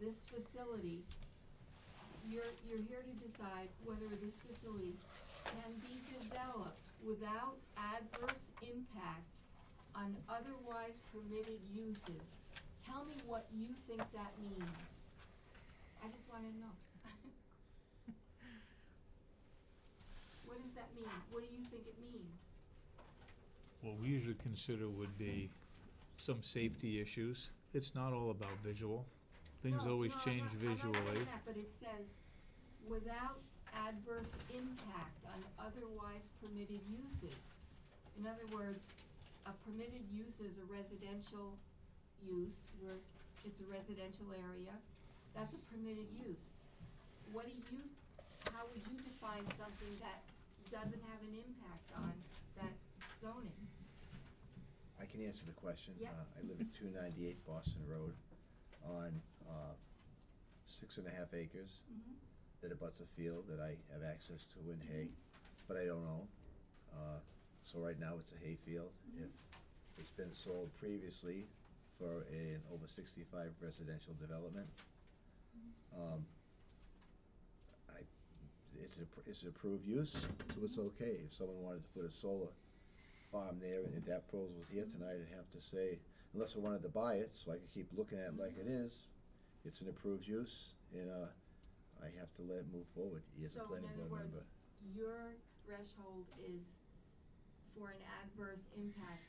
this facility, you're here to decide whether this facility can be developed without adverse impact on otherwise permitted uses. Tell me what you think that means. I just wanna know. What does that mean? What do you think it means? What we usually consider would be some safety issues. It's not all about visual. Things No, always no, change I'm not visually. saying that, but it says, without adverse impact on otherwise permitted uses. In other words, a permitted use is a residential use, where it's a residential area. That's a permitted use. How would you define something that doesn't have an impact on that zoning? I can answer the question. Yep. I live at 298 Boston Road on 6.5 acres Mhm. that abuts a field that I have access to in hay, but I don't own. So right now it's a hay field. Mhm. If it's been sold previously for an over 65 residential development, it's an approved use, so it's okay. If someone wanted to put a solar farm there and if that proposal was here tonight, I'd have to say, unless I wanted to buy it, so I could keep looking at it like it is, it's an approved use, and I have to let it move forward as a planning board member. So in other words, your threshold is for an adverse impact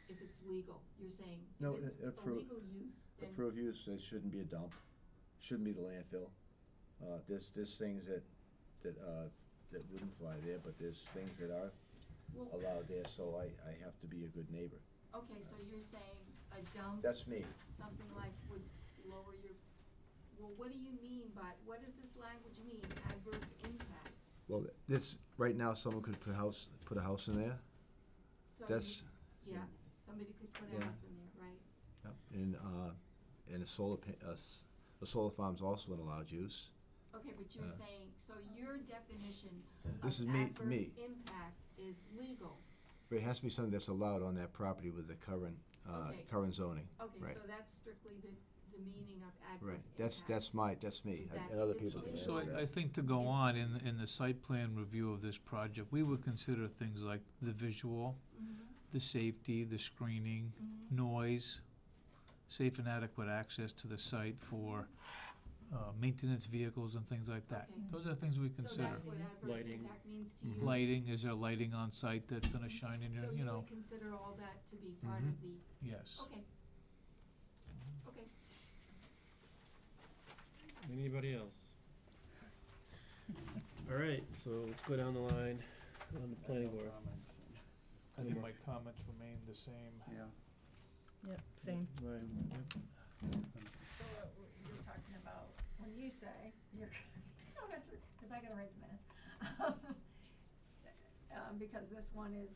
if it's legal, you're saying? No, if it's a approved, legal use, then. approved use, it shouldn't be a dump, shouldn't be the landfill. There's things that wouldn't fly there, but there's things that are Well, allowed there, so I have to be a good neighbor. okay, so you're saying a dump, That's me. something like would lower your, well, what do you mean by, what does this language mean, adverse impact? Well, this, right now, someone could put a house in there. So That's, yeah, somebody could put a Yeah. house in there, right? yep, and a solar farm's also an allowed use. Okay, but you're saying, so your definition This of is me- adverse me. impact is legal. But it has to be something that's allowed on that property with the current, Okay. current zoning. Okay, Right. so that's strictly the meaning of adverse Right, impact. that's me, Is that and other it? people can So answer I that. think to go on, in the site plan review of this project, we would consider things like the visual, Mhm, the safety, the screening, mhm. noise, safe and adequate access to the site for maintenance vehicles and things like that. Okay. Those are things we So consider. that's what adverse Lighting. impact means to you? Lighting, is there lighting on site that's gonna shine in your, So you you know, would consider all that to be part Mhm. of the, yes. okay. Okay. Anybody else? All right, so let's go down the line on the planning board. I think my comments remain the same. Yeah. Yep, same. Right, yep. So you're talking about, when you say, you're, no, that's true, cause I gotta write the minutes. Because this one is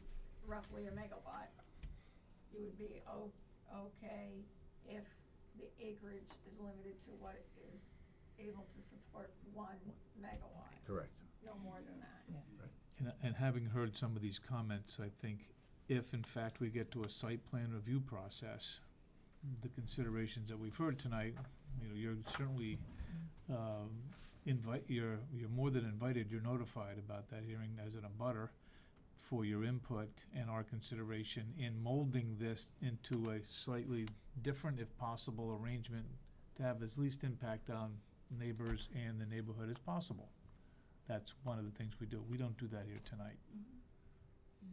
roughly a megawatt, you would be okay if the acreage is limited to what is able to support 1 megawatt, Correct. no more than that. And having heard some of these comments, I think if in fact we get to a site plan review process, the considerations that we've heard tonight, you know, you're certainly, you're more than invited, you're notified about that hearing as an abutter for your input and our consideration in molding this into a slightly different, if possible, arrangement to have as least impact on neighbors and the neighborhood as possible. That's one of the things we do. We don't do that here tonight, Mhm.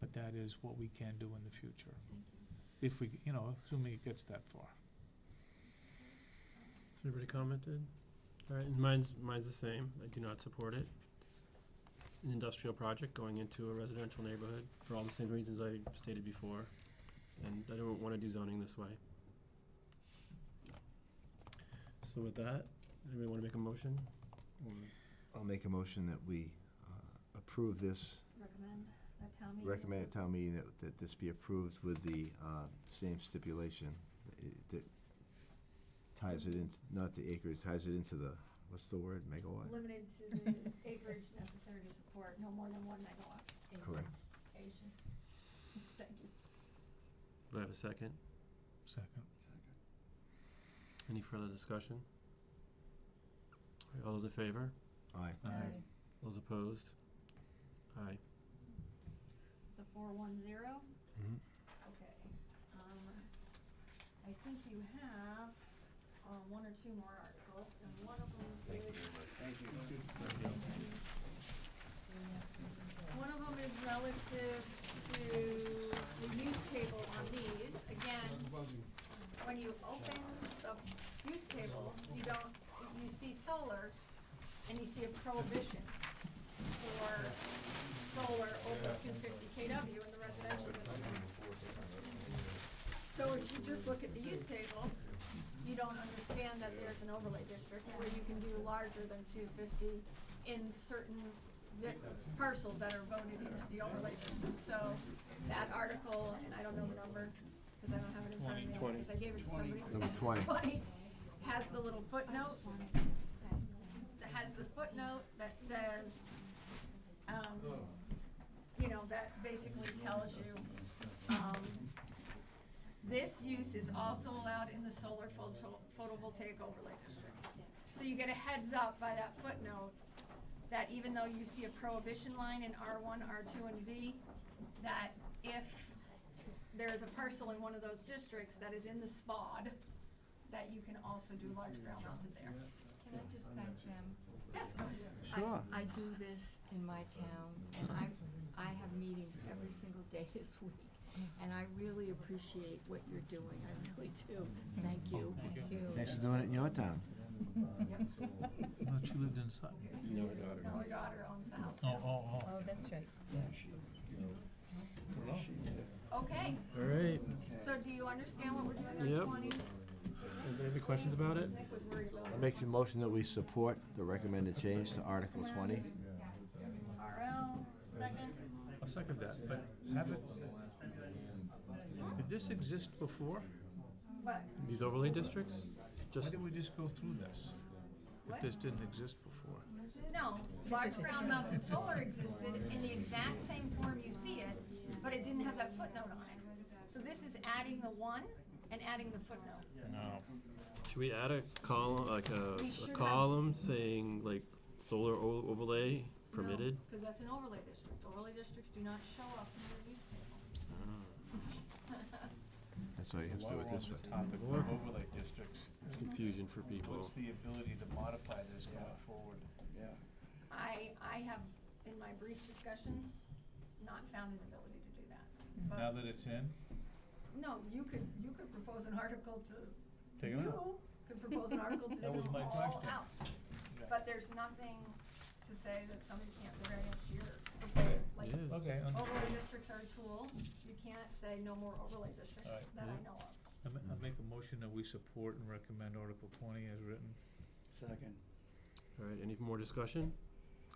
but that is what we can do in the future. Thank you. If we, you know, assuming it gets that far. So everybody commented? All right, and mine's the same. I do not support it. It's an industrial project going into a residential neighborhood for all the same reasons I stated before. And I don't wanna do zoning this way. So with that, anybody wanna make a motion? I'll make a motion that we approve this, Recommend at town meeting. recommend at town meeting that this be approved with the same stipulation that ties it in, not the acreage, ties it into the, what's the word, megawatt? Limited to the acreage necessary to support no more than 1 megawatt. Correct. AC. Thank you. Do I have a second? Second. Any further discussion? All those in favor? Aye. Aye. Those opposed? Aye. It's a 4-1-0. Mhm. Okay. I think you have one or two more articles, and one of them is. Thank you. One of them is relative to the use table on these. Again, when you open the use table, you see solar, and you see a prohibition for solar over 250 kW in the residential district. So if you just look at the use table, you don't understand that there's an overlay district where you can do larger than 250 in certain parcels that are voted into the overlay district. So that article, and I don't know the number, because I don't have it in front of me, 20. because I gave it to somebody. Number 20. Has the little footnote, that has the footnote that says, that basically tells you, this use is also allowed in the solar photovoltaic overlay district. So you get a heads up by that footnote that even though you see a prohibition line in R1, R2, and V, that if there's a parcel in one of those districts that is in the SPOD, that you can also do large ground mounted there. Can I just thank them? Yes. Sure. I do this in my town, and I have meetings every single day this week, and I really appreciate what you're doing, I really do. Thank you. Thank you. Thanks for doing it in your town. No, she lived in Sutton. No, her daughter. No, her daughter owns the house. Oh, that's right. Okay, All right. so do you understand what we're doing on Yep. 20? Anybody have any questions about it? Nick was worried about I this make a one. motion that we support the recommended change to Article 20. RL, second? I'll second that, but did this exist before? What? These overlay districts? Why Just, did we just go through this? What? If this didn't exist before? No, large ground mounted solar existed in the exact same form you see it, but it didn't have that footnote on it. So this is adding the one and adding the footnote. No. should we add a column, like We a should have- column saying like solar overlay permitted? Because that's an overlay district. Overlay districts do not show up in your use table. That's all you have to do with this While one. we're on the topic of overlay districts, Confusion for people. what's the ability to modify this going forward? Yeah. I have, in my brief discussions, not found an ability to do that. But Now that it's in? no, you could propose an article to. Take it out. You could propose an article to That take was them my all question. out. Okay. But there's nothing to say that somebody can't do against your proposal. Like, Yeah. Okay, understood. overlay districts are a tool. You can't say no more overlay districts Alright. that I Yeah. know of. I make a motion that we support and recommend Article 20 as written. Second. All right, any more discussion?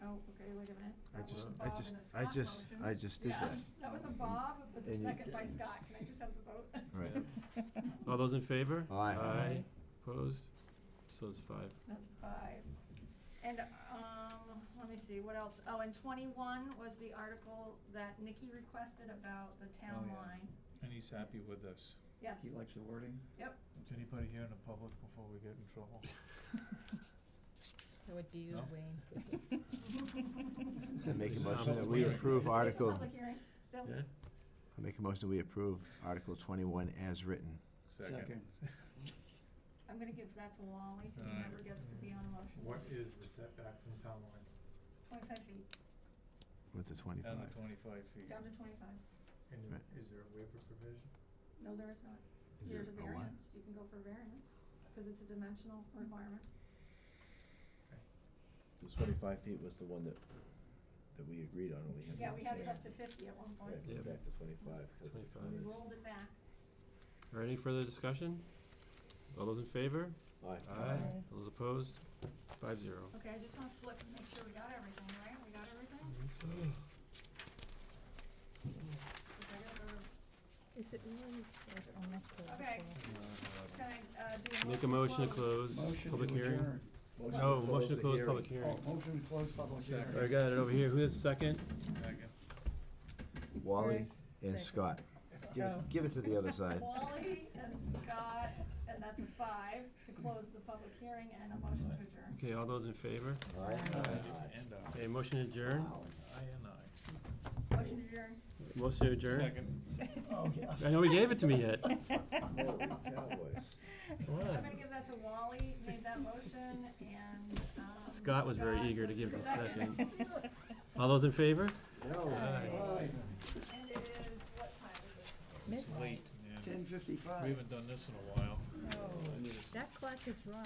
Oh, okay, wait a minute. I That was just, a I Bob just, and a I Scott just, motion. I just did that. Yeah, that was a Bob, but the And you second by can- Scott. Can I just have the vote? Right. All those in favor? Aye. Aye. Opposed? So it's 5. That's 5. And, let me see, what else? Oh, and 21 was the article that Nikki requested about the town Oh, yeah. line. And he's happy with this. Yes. He likes the wording? Yep. Is anybody here in the public before we get in trouble? That would be you, No? Wayne. I make a This is motion that Thomas we Wayne. approve It's a Article, public hearing, still. Yeah? I make a motion that we approve Article 21 as written. Second. I'm gonna give that to Wally, because he Alright. never gets to be on a motion. What is the setback from the town line? 25 feet, Went to 25. Down to 25 feet. down to 25. And Right. is there a waiver provision? No, there is not. Is there There's a a what? variance, you can go for a variance, because it's a dimensional requirement. So 25 feet was the one that we agreed on, and we had. Yeah, we had it up to 50 at one point. Right, Yeah. back to 25, because 25. We rolled it back. All right, any further discussion? All those in favor? Aye. Aye. All those opposed? 5-0. Okay, I just wanna flip and make sure we got everything, right? We got everything? Is it really, almost close? Okay. Can I, do a Make a motion to close Motion public to hearing. adjourn. Oh, motion to close public Oh, hearing. motion to close public hearing. All right, got it over here. Who is second? Second. Wally Chris, and second. Scott. Oh. Give it to the other side. Wally and Scott, and that's a 5 to close the public hearing and a motion to adjourn. Okay, all those in favor? And Okay, motion to adjourn? I. Motion to adjourn. Motion to adjourn? Second. Oh, yeah. I know he gave it to me yet. Cowboys. Come I'm on. gonna give that to Wally, made that motion, and, Scott was very eager to was give the second. second. All those in favor? And it is, what time is it? It's late, man. 10:55. We haven't done this in a while. No, that clock is wrong.